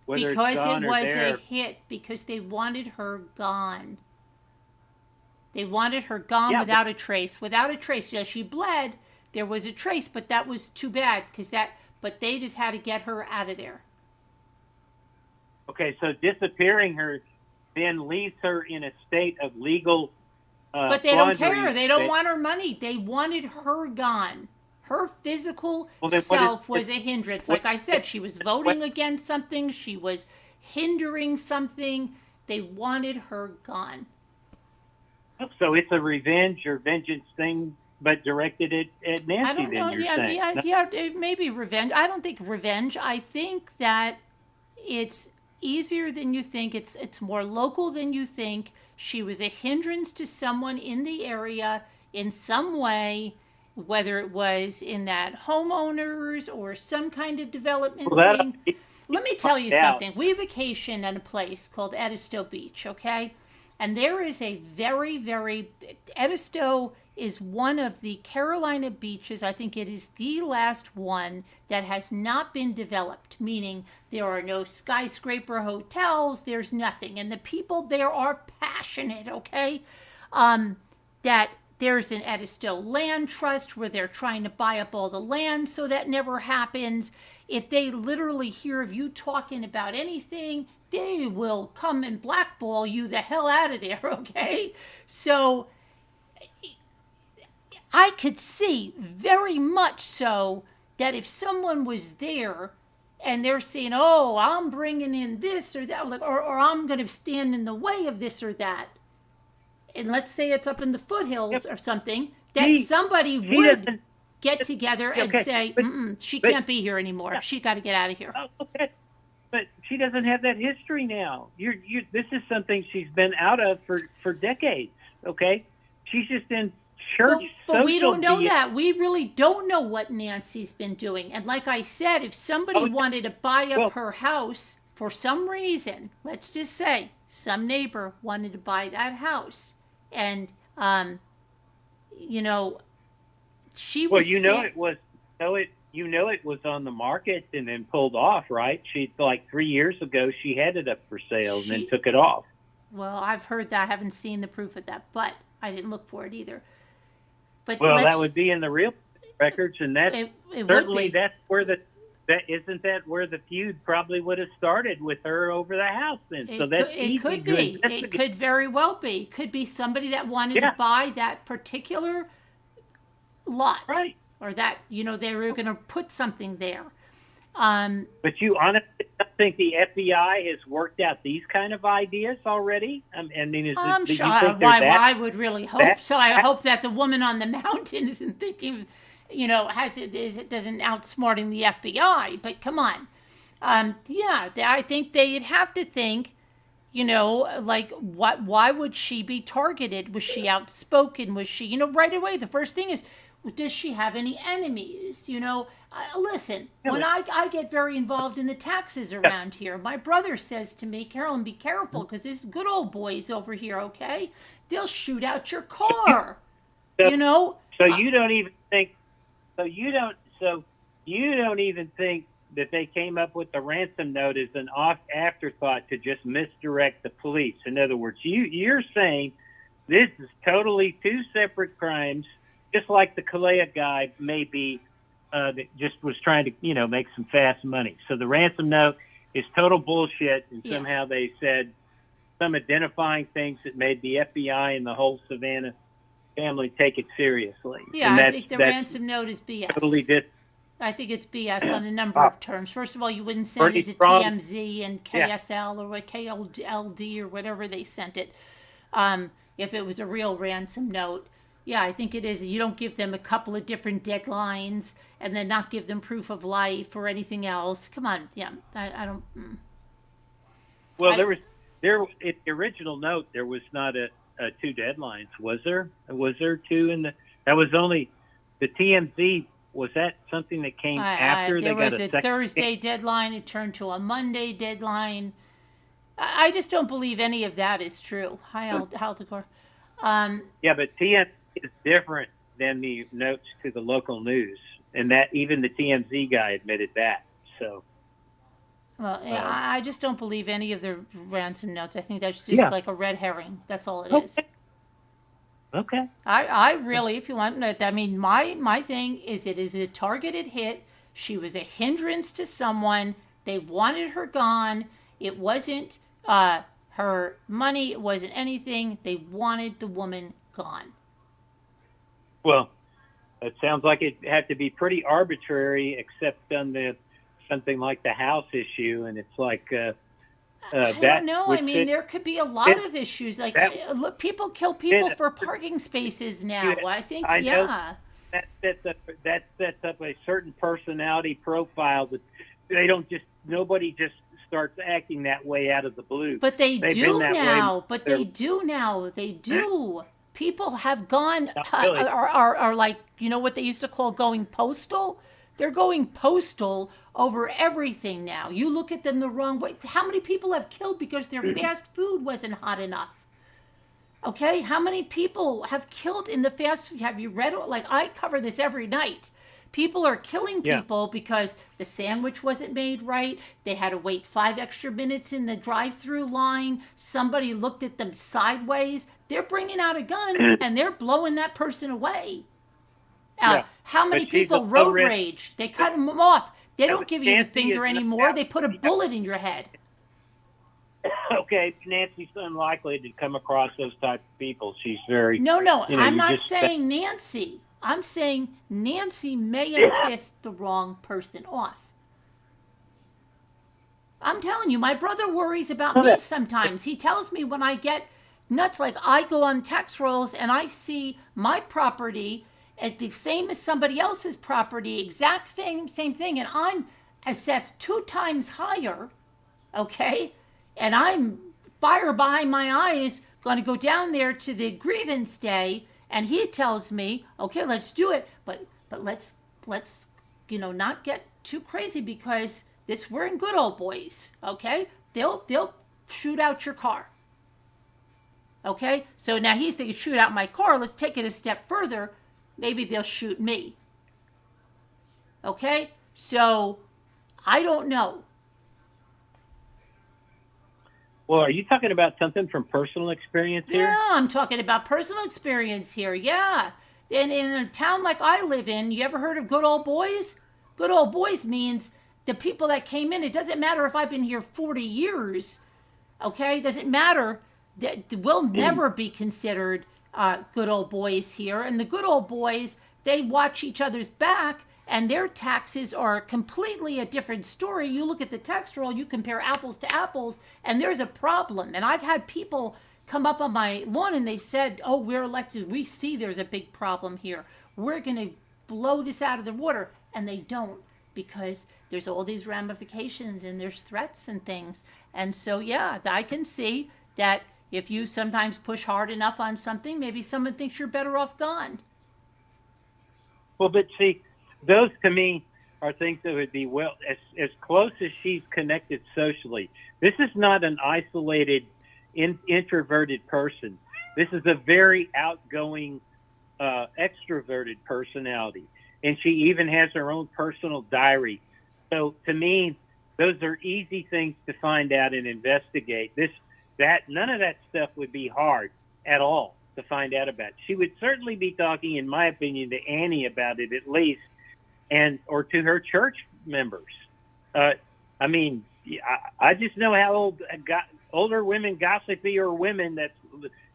was a hit, because they wanted her gone. They wanted her gone without a trace. Without a trace. Yeah, she bled. There was a trace, but that was too bad but they just had to get her out of there. Okay, so disappearing her then leaves her in a state of legal but they don't care. They don't want her money. They wanted her gone. Her physical self was a hindrance. Like I said, she was voting against something. She was hindering something. They wanted her gone. So it's a revenge or vengeance thing, but directed at Nancy. I don't know. Yeah, it may be revenge. I don't think revenge. I think that it's easier than you think. It's more local than you think. She was a hindrance to someone in the area in some way, whether it was in that homeowners or some kind of development thing. Let me tell you something. We vacation at a place called Edisto Beach, okay? And there is a very, very... Edisto is one of the Carolina beaches. I think it is the last one that has not been developed, meaning there are no skyscraper hotels, there's nothing. And the people there are passionate, okay? That there's an Edisto land trust where they're trying to buy up all the land, so that never happens. If they literally hear of you talking about anything, they will come and blackball you the hell out of there, okay? So I could see very much so that if someone was there and they're saying, oh, I'm bringing in this or that, or I'm going to stand in the way of this or that, and let's say it's up in the foothills or something, that somebody would get together and say, she can't be here anymore. Yeah. She got to get out of here. Okay. But she doesn't have that history now. This is something she's been out of for decades, okay? She's just in church. But we don't know that. We really don't know what Nancy's been doing. And like I said, if somebody wanted to buy up her house for some reason, let's just say some neighbor wanted to buy that house, and, she was... Well, it was on the market and then pulled off, right? She, like 3 years ago, she had it up for sale and then took it off. Well, I've heard that. I haven't seen the proof of that, but I didn't look for it either. But that would be in the real records, and that's certainly that's where isn't that where the feud probably would have started with her over the house then? So that's easy. It could be. It could very well be. It could be somebody that wanted to buy that particular lot. Right. Or that, they were going to put something there. But you honestly don't think the FBI has worked out these kind of ideas already? I'm sure. I would really hope so. I hope that the woman on the mountain isn't thinking, doesn't outsmarting the FBI. But come on. I think they'd have to think, why would she be targeted? Was she outspoken? Was she, right away, the first thing is, does she have any enemies? Listen, when I get very involved in the taxes around here, my brother says to me, Carolyn, be careful, because there's good old boys over here, okay? They'll shoot out your car, So you don't even think, you don't even think that they came up with the ransom note as an afterthought to just misdirect the police. In other words, you're saying this is totally two separate crimes, just like the Kalea guy maybe that just was trying to, make some fast money. So the ransom note is total bullshit, and somehow they said some identifying things that made the FBI and the whole Savannah family take it seriously. Yeah, I think the ransom note is BS. Totally I think it's BS on a number of terms. First of all, you wouldn't send it to TMZ and KSL or KLD or whatever they sent it if it was a real ransom note. Yeah, I think it is. You don't give them a couple of different deadlines and then not give them proof of life or anything else. Come on. Yeah, I don't... Well, there there in the original note there was not a two deadlines, was there? Was there two in the? That was only the TMZ. Was that something that came after they there got was a a second? Thursday deadline. It turned to a Monday deadline. I just don't believe any of that is true. Hi, Aldecor. Yeah, but TMZ is different than the notes to the local news, and that even the TMZ guy admitted that. So. Well, I just don't believe any of the ransom notes. I think that's just like a red herring. That's all it is. Okay. I really, if you want, I mean, my thing is it is a targeted hit. She was a hindrance to someone. They wanted her gone. It wasn't her money. It wasn't anything. They wanted the woman gone. Well, it sounds like it had to be pretty arbitrary, except on something like the house issue, and it's like I don't know. I mean, there could be a lot of issues. Like, look, people kill people for parking spaces now. I think, yeah. That sets up a certain personality profile that nobody just starts acting that way out of the blue. But they do now. But they do now. They do. People have gone, really. are like, you know what they used to call going postal? They're going postal over everything now. You look at them the wrong way. How many people have killed because their fast food wasn't hot enough? Okay, how many people have killed in the fast food? Have you read it? Like, I cover this every night. People are killing people because the sandwich wasn't made right. They had to wait 5 extra minutes in the drive-through line. Somebody looked at them sideways. They're bringing out a gun and they're blowing that person away. How many people road rage? They cut them off. They don't give you the finger anymore. They put a bullet in your head. Okay, Nancy's unlikely to come across those type of people. She's very... No, I'm not saying Nancy. I'm saying Nancy may have pissed the wrong person off. I'm telling you, my brother worries about me sometimes. He tells me when I get nuts, like I go on tax rolls and I see my property at the same as somebody else's property, exact thing, same thing, and I'm assessed 2 times higher, okay? And I'm fire behind my eyes, going to go down there to the grievance day, and he tells me, okay, let's do it, but let's not get too crazy because we're in good old boys, okay? They'll shoot out your car, okay? So now he's thinking, shoot out my car. Let's take it a step further. Maybe they'll shoot me. Okay? So, I don't know. Well, are you talking about something from personal experience here? Yeah, I'm talking about personal experience here. Yeah. In a town like I live in, you ever heard of good old boys? Good old boys means the people that came in. It doesn't matter if I've been here 40 years. Okay? It doesn't matter. We'll never be considered good old boys here. And the good old boys, they watch each other's back, and their taxes are completely a different story. You look at the tax roll, you compare apples to apples, and there's a problem. And I've had people come up on my lawn and they said, oh, we're elected. We see there's a big problem here. We're going to blow this out of the water. And they don't, because there's all these ramifications and there's threats and things. And so, yeah, I can see that if you sometimes push hard enough on something, maybe someone thinks you're better off gone. Well, but see, those to me are things that would be as close as she's connected socially. This is not an isolated, introverted person. This is a very outgoing, extroverted personality. And she even has her own personal diary. So to me, those are easy things to find out and investigate. None of that stuff would be hard at all to find out about. She would certainly be talking, in my opinion, to Annie about it at least, or to her church members. I just know how older women gossipy or women.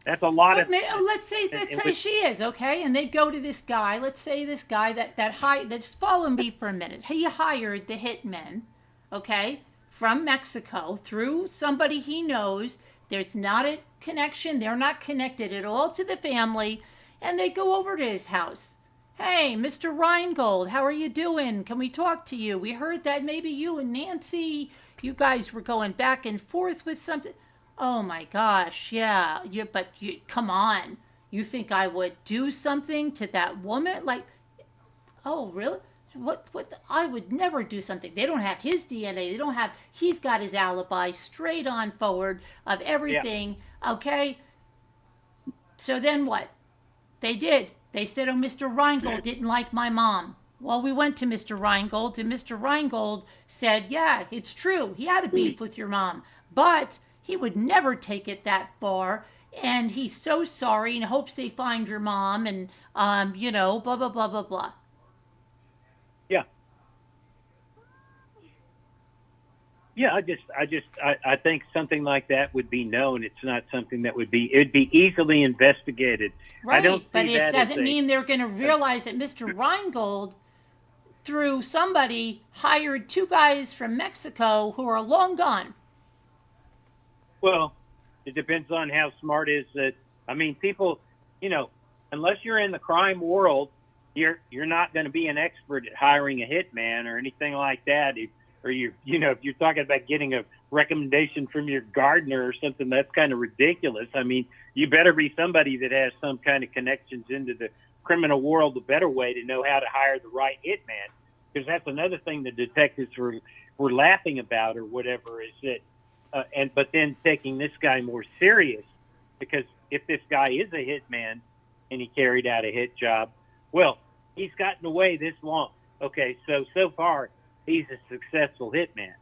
That's a lot of. Let's say she is okay, and they go to this guy. Let's say this guy that's follow me for a minute. He hired the hitmen, okay, from Mexico through somebody he knows. There's not a connection. They're not connected at all to the family. And they go over to his house. Hey, Mr. Reingold, how are you doing? Can we talk to you? We heard that maybe you and Nancy, you guys were going back and forth with something. Oh my gosh, yeah. But come on. You think I would do something to that woman? Like, oh, really? I would never do something. They don't have his DNA. They don't have, he's got his alibi straight on forward of Yeah. everything. Okay. So then what? They did. They said, oh, Mr. Reingold didn't like my mom. Well, we went to Mr. Reingold, and Mr. Reingold said, yeah, it's true. He had a beef with your mom, but he would never take it that far. And he's so sorry and hopes they find your mom and, blah, blah, blah, blah, blah. Yeah. Yeah, I think something like that would be known. It's not something that it'd be easily investigated. Right, I don't but see it that doesn't as mean they're going to realize that Mr. Reingold, through somebody, hired two guys from Mexico who are long gone. well, it depends on how smart is that. I mean, people, unless you're in the crime world, you're not going to be an expert at hiring a hitman or anything like that. Or if you're talking about getting a recommendation from your gardener or something, that's kind of ridiculous. I mean, you better be somebody that has some kind of connections into the criminal world, a better way to know how to hire the right hitman. Because that's another thing the detectives were laughing about or whatever is that, but then taking this guy more serious, because if this guy is a hitman and he carried out a hit job, well, he's gotten away this long. Okay, so far he's a successful hitman.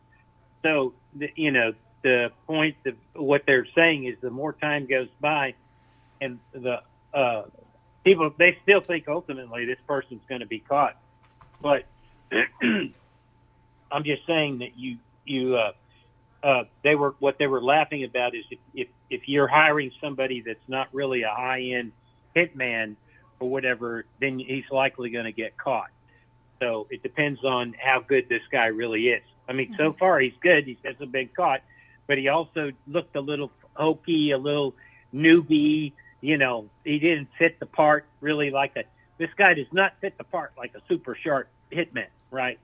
So the point of what they're saying is the more time goes by, and the people, they still think ultimately this person's going to be caught. But I'm just saying that what they were laughing about is if you're hiring somebody that's not really a high-end hitman or whatever, then he's likely going to get caught. So it depends on how good this guy really is. I mean, so far he's good. He hasn't been caught, but he also looked a little hokey, a little newbie. He didn't fit the part really like that. This guy does not fit the part like a super sharp hitman, right?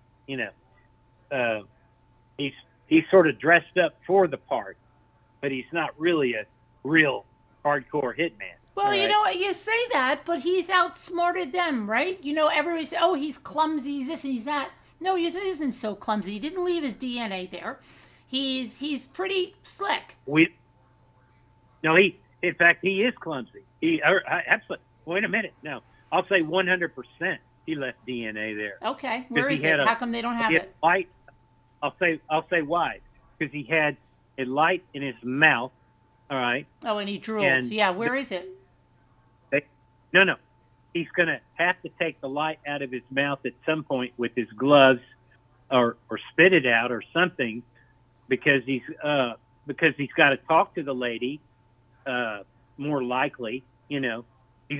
He's sort of dressed up for the part, but he's not really a real hardcore hitman. Well, right? you know what, you say that, but he's outsmarted them, right? Everybody says, oh, he's clumsy, he's this and he's that. No, he isn't so clumsy. He didn't leave his DNA there. He's pretty slick. In fact, he is clumsy. Absolutely. Wait a minute. No, I'll say 100% he left DNA there. Okay, where is it? How come they don't have it? Light. I'll say why. Because he had a light in his mouth. All right. Oh, and he drooled. Yeah, where is it? No. He's going to have to take the light out of his mouth at some point with his gloves, or spit it out or something, because he's got to talk to the lady. More likely, he's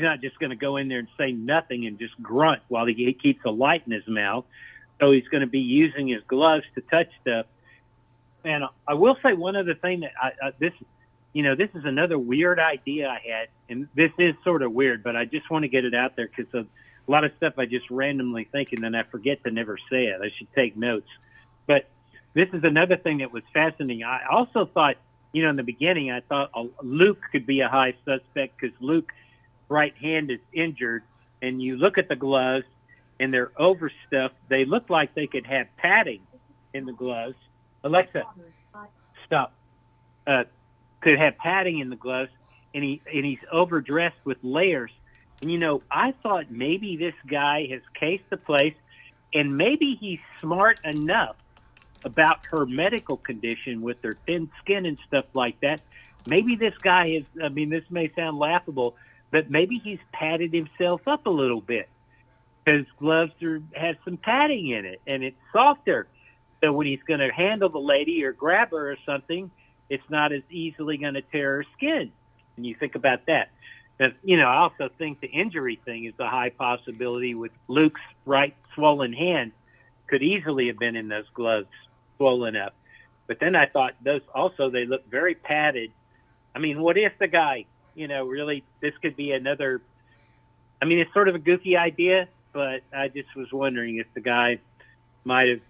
not just going to go in there and say nothing and just grunt while he keeps a light in his mouth. So he's going to be using his gloves to touch stuff. And I will say one other thing that this is another weird idea I had, and this is sort of weird, but I just want to get it out there because a lot of stuff I just randomly think and then I forget to never say it. I should take notes. But this is another thing that was fascinating. I also thought, in the beginning, I thought Luke could be a high suspect because Luke's right hand is injured, and you look at the gloves and they're overstuffed. They look like they could have padding in the gloves. Alexa, stop. Could have padding in the gloves, and he's overdressed with layers. And I thought maybe this guy has cased the place, and maybe he's smart enough about her medical condition with her thin skin and stuff like that. Maybe this guy is, this may sound laughable, but maybe he's padded himself up a little bit because gloves have some padding in it and it's softer. So when he's going to handle the lady or grab her or something, it's not as easily going to tear her skin. And you think about that. But, I also think the injury thing is a high possibility with Luke's right swollen hand could easily have been in those gloves swollen up. But then I thought they look very padded. What if the guy, really, this could be another, it's sort of a goofy idea, but I just was wondering if the guy might have,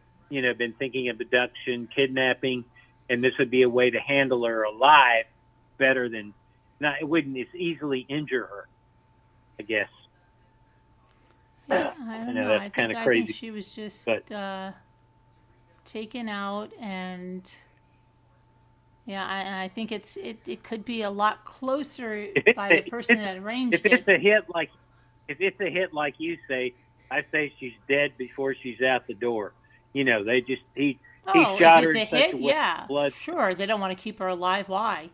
been thinking of abduction, kidnapping, and this would be a way to handle her alive better than not. It wouldn't as easily injure her, I guess. Yeah, I don't know. That's kind of I crazy. think she was just But taken out, and I think it could be a lot closer by the person that arranged if it's it. a hit like if it's a hit like you say, I say she's dead before she's out the door. They he shot her If in it's a such hit, a way yeah, blood. sure. They don't want to keep her alive. Why?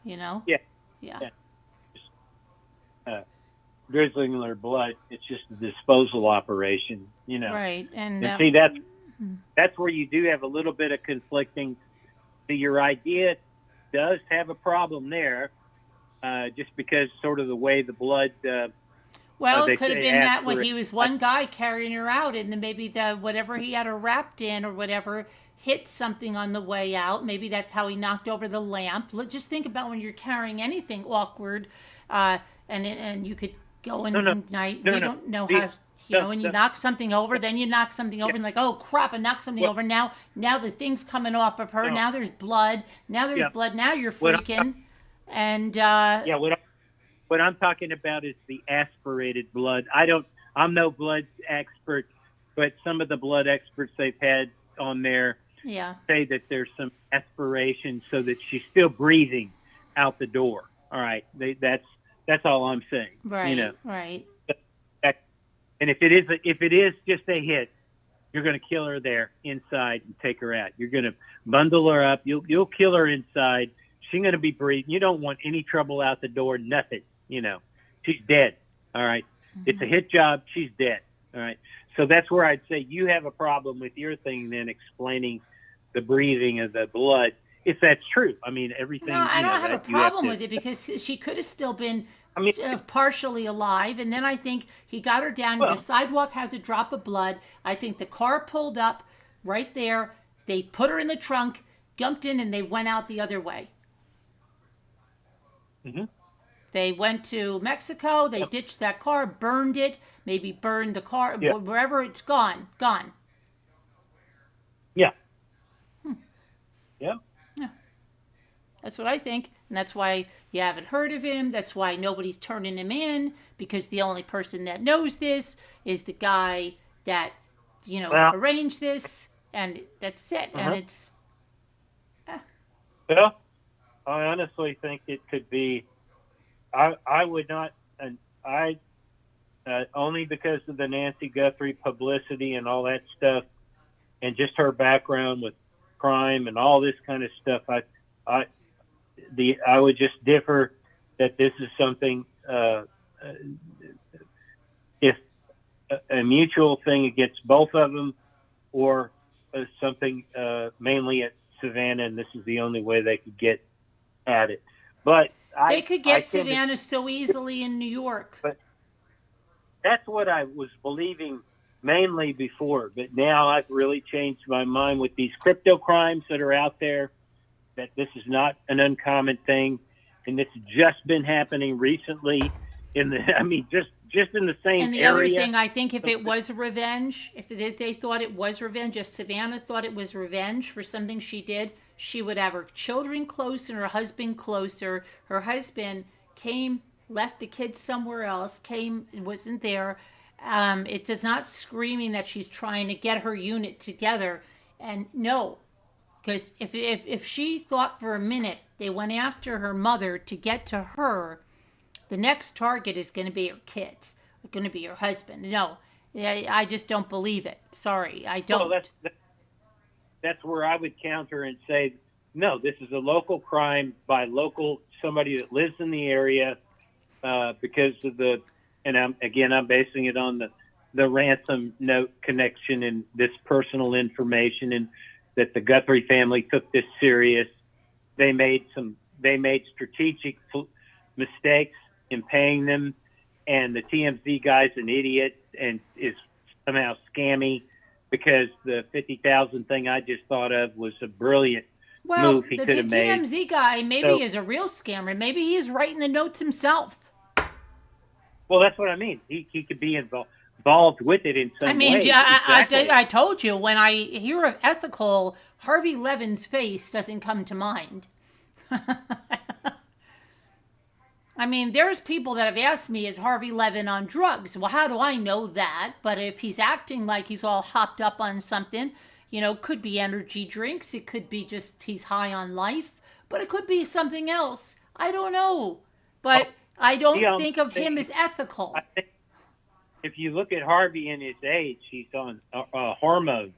Yeah. Yeah. Drizzling her blood. It's just a disposal operation. Right. And see, that's where you do have a little bit of conflicting. So your idea does have a problem there, just because sort of the way the blood. well, they it could have say been that when aspirate- he was one guy carrying her out, and then maybe whatever he had her wrapped in or whatever hit something on the way out. Maybe that's how he knocked over the lamp. Just think about when you're carrying anything awkward, and you could go in at night. We don't know how. When you knock something over, then you knock something over, and like, oh crap, I knocked something over. Now the thing's coming off of her. Now there's blood. Now there's blood. Now you're freaking. And what I'm talking about is the aspirated blood. I'm no blood expert, but some of the blood experts they've had on there say that there's some aspiration so that she's still breathing out the door. All right, that's all I'm saying. Right. Right. And if it is just a hit, you're going to kill her there inside and take her out. You're going to bundle her up. You'll kill her inside. She's going to be breathing. You don't want any trouble out the door. Nothing. She's dead. All right. Mm-hmm. It's a hit job. She's dead. All right. So that's where I'd say you have a problem with your thing then explaining the breathing of the blood, if that's true. I mean, everything. No, I don't have a problem with it because she could have still been partially alive. And then I think he got her down. The sidewalk has a drop of blood. I think the car pulled up right there. They put her in the trunk, jumped in, and they went out the other way. Mm-hmm. They went to Mexico. They ditched that car, burned it, maybe burned the car, wherever it's gone. Yeah. Yeah. That's what I think. And that's why you haven't heard of him. That's why nobody's turning him in, because the only person that knows this is the guy that, arranged this. And that's it. And it's... Well, I honestly think it could be... I would not... And only because of the Nancy Guthrie publicity and all that stuff, and just her background with crime and all this kind of stuff, I would just differ that this is something, if a mutual thing against both of them, or something mainly at Savannah, and this is the only way they could get at it. But they could get Savannah so easily in New York. But that's what I was believing mainly before, but now I've really changed my mind with these crypto crimes that are out there, that this is not an uncommon thing, and it's just been happening recently just in the same area. And the other thing, I think if it was revenge, if they thought it was revenge, if Savannah thought it was revenge for something she did, she would have her children close and her husband closer. Her husband came, left the kids somewhere else, wasn't there. It does not screaming that she's trying to get her unit together. And no, because if she thought for a minute they went after her mother to get to her, the next target is going to be her kids, going to be her husband. No, I just don't believe it. Sorry, I don't. Well, that's where I would counter and say, no, this is a local crime by somebody that lives in the area, because of I'm basing it on the ransom note connection and this personal information, and that the Guthrie family took this serious. They made strategic mistakes in paying them, and the TMZ guy's an idiot and is somehow scammy, because the $50,000 thing I just thought of was a brilliant move he could have made. The TMZ guy maybe is a real scammer. Maybe he is writing the notes himself. Well, that's what I mean. He could be involved. involved with it in some I mean, way. I, I told you, when I hear of ethical, Harvey Levin's face doesn't come to mind. I mean, there's people that have asked me, is Harvey Levin on drugs? Well, how do I know that? But if he's acting like he's all hopped up on something, you know, could be energy drinks. It could be just he's high on life. But it could be something else. I don't know. But I don't think of him as ethical. I think if you look at Harvey and his age, he's on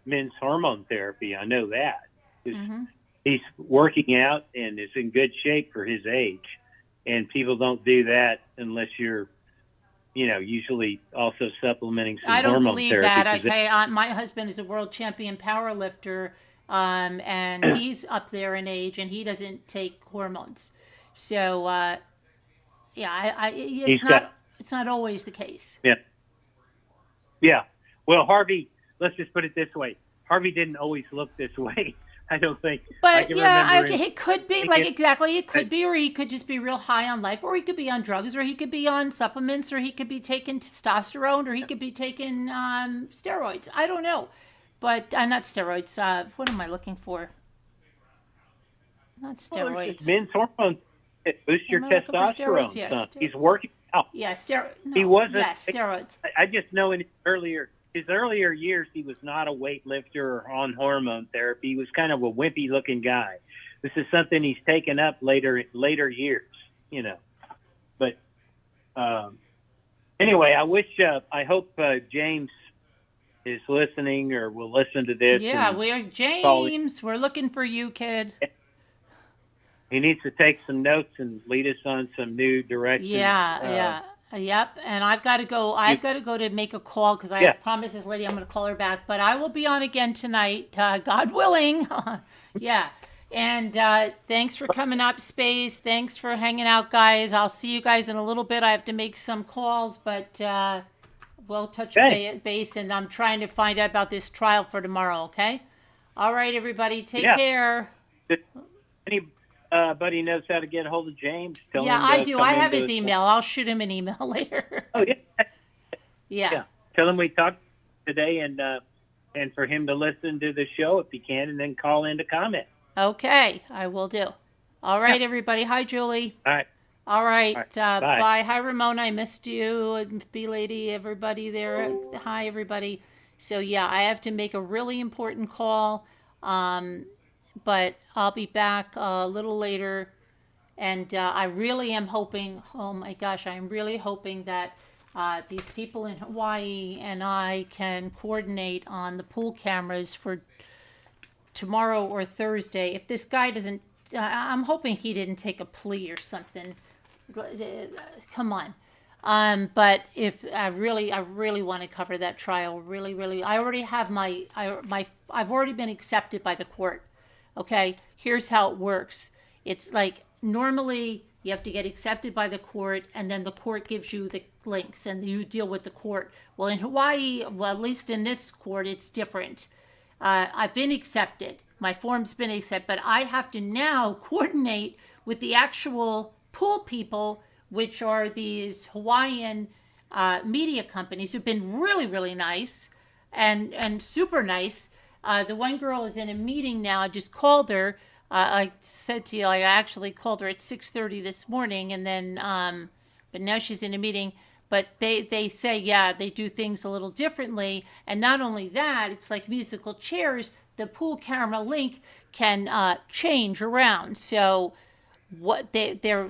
men's hormone therapy. I know that. He's working out and is in good shape for his age. And people don't do that unless you're, you know, usually also supplementing some hormone therapy. I don't believe that. Okay, my husband is a world champion power lifter, and he's up there in age, and he doesn't take hormones. So, yeah, it's not always the case. Yeah. Yeah. Well, Harvey, let's just put it this way. Harvey didn't always look this way. I don't think. But yeah, it could be exactly. It could be, or he could just be real high on life, or he could be on drugs, or he could be on supplements, or he could be taking testosterone, or he could be taking steroids. I don't know, but not steroids. What am I looking for? Not steroids. Men's hormones boost your testosterone. Yes. He's working out. Yeah, steroids. No, he wasn't. Yes, steroids. I just know in his earlier years, he was not a weightlifter or on hormone therapy. He was kind of a wimpy looking guy. This is something he's taken up later years, you know. But anyway, I hope James is listening or will listen to this. Yeah, James. We're looking for you, kid. He needs to take some notes and lead us on some new directions. Yeah. Yep, and I've got to go. I've got to go to make a call because I promised this lady I'm going to call her back. But I will be on again tonight, God willing. Yeah, and thanks for coming up, Space. Thanks for hanging out, guys. I'll see you guys in a little bit. I have to make some calls, but we'll touch base. And I'm trying to find out about this trial for tomorrow. Okay. All right, everybody. Take care. Anybody knows how to get a hold of James? Tell him I do. I have his email. I'll shoot him an email later. Oh, yeah. Yeah. Tell him we talked today and for him to listen to the show if he can and then call in to comment. Okay, I will do. All right, everybody. Hi, Julie. All right. All right. Bye. Bye. Hi, Ramona. I missed you. B-Lady, everybody there. Hi, everybody. So, yeah, I have to make a really important call. But I'll be back a little later, and I really am hoping, oh my gosh, I'm really hoping that these people in Hawaii and I can coordinate on the pool cameras for tomorrow or Thursday. If this guy doesn't, I'm hoping he didn't take a plea or something. Come on. But if I really want to cover that trial, really, I already have I've already been accepted by the court. Okay, here's how it works. It's like normally you have to get accepted by the court, and then the court gives you the links, and you deal with the court. Well, in Hawaii, at least in this court, it's different. I've been accepted. My form's been accepted, but I have to now coordinate with the actual pool people, which are these Hawaiian media companies who've been really, really nice and super nice. The one girl is in a meeting now. I just called her. I said to you, I actually called her at 6:30 this morning, and then, but now she's in a meeting. But they say, yeah, they do things a little differently. And not only that, it's like musical chairs. The pool camera link can change around. So what their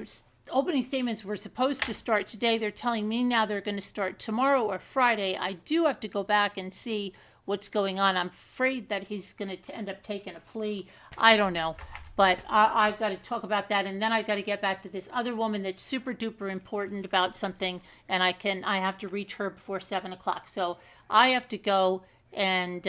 opening statements were supposed to start today. They're telling me now they're going to start tomorrow or Friday. I do have to go back and see what's going on. I'm afraid that he's going to end up taking a plea. I don't know. But I've got to talk about that, and then I've got to get back to this other woman that's super duper important about something, and I have to reach her before 7 o'clock. So I have to go, and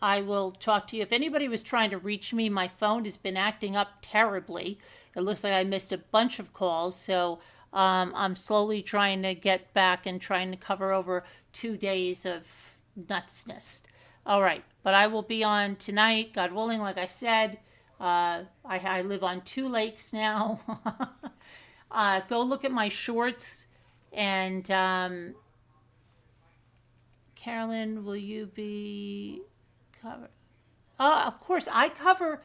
I will talk to you. If anybody was trying to reach me, my phone has been acting up terribly. It looks like I missed a bunch of calls, so I'm slowly trying to get back and trying to cover over 2 days of nutsness. All right, but I will be on tonight, God willing, like I said. I live on 2 lakes now. Go look at my shorts, and Carolyn, will you be covered? Oh, of course, I cover.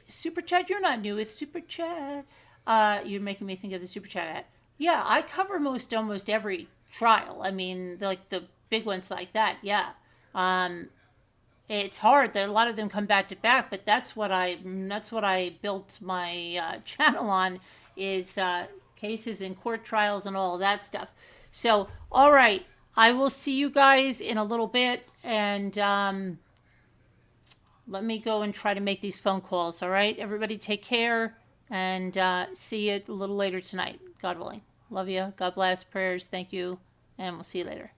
Super Chat, you're not new with Super Chat. You're making me think of the Super Chat ad. Yeah, I cover almost every trial. I mean, like the big ones like that. Yeah. It's hard that a lot of them come back to back, but that's what I built my channel on is cases in court trials and all of that stuff. So, all right, I will see you guys in a little bit, and let me go and try to make these phone calls. All right, everybody, take care, and see you a little later tonight, God willing. Love you. God bless. Prayers. Thank you, and we'll see you later.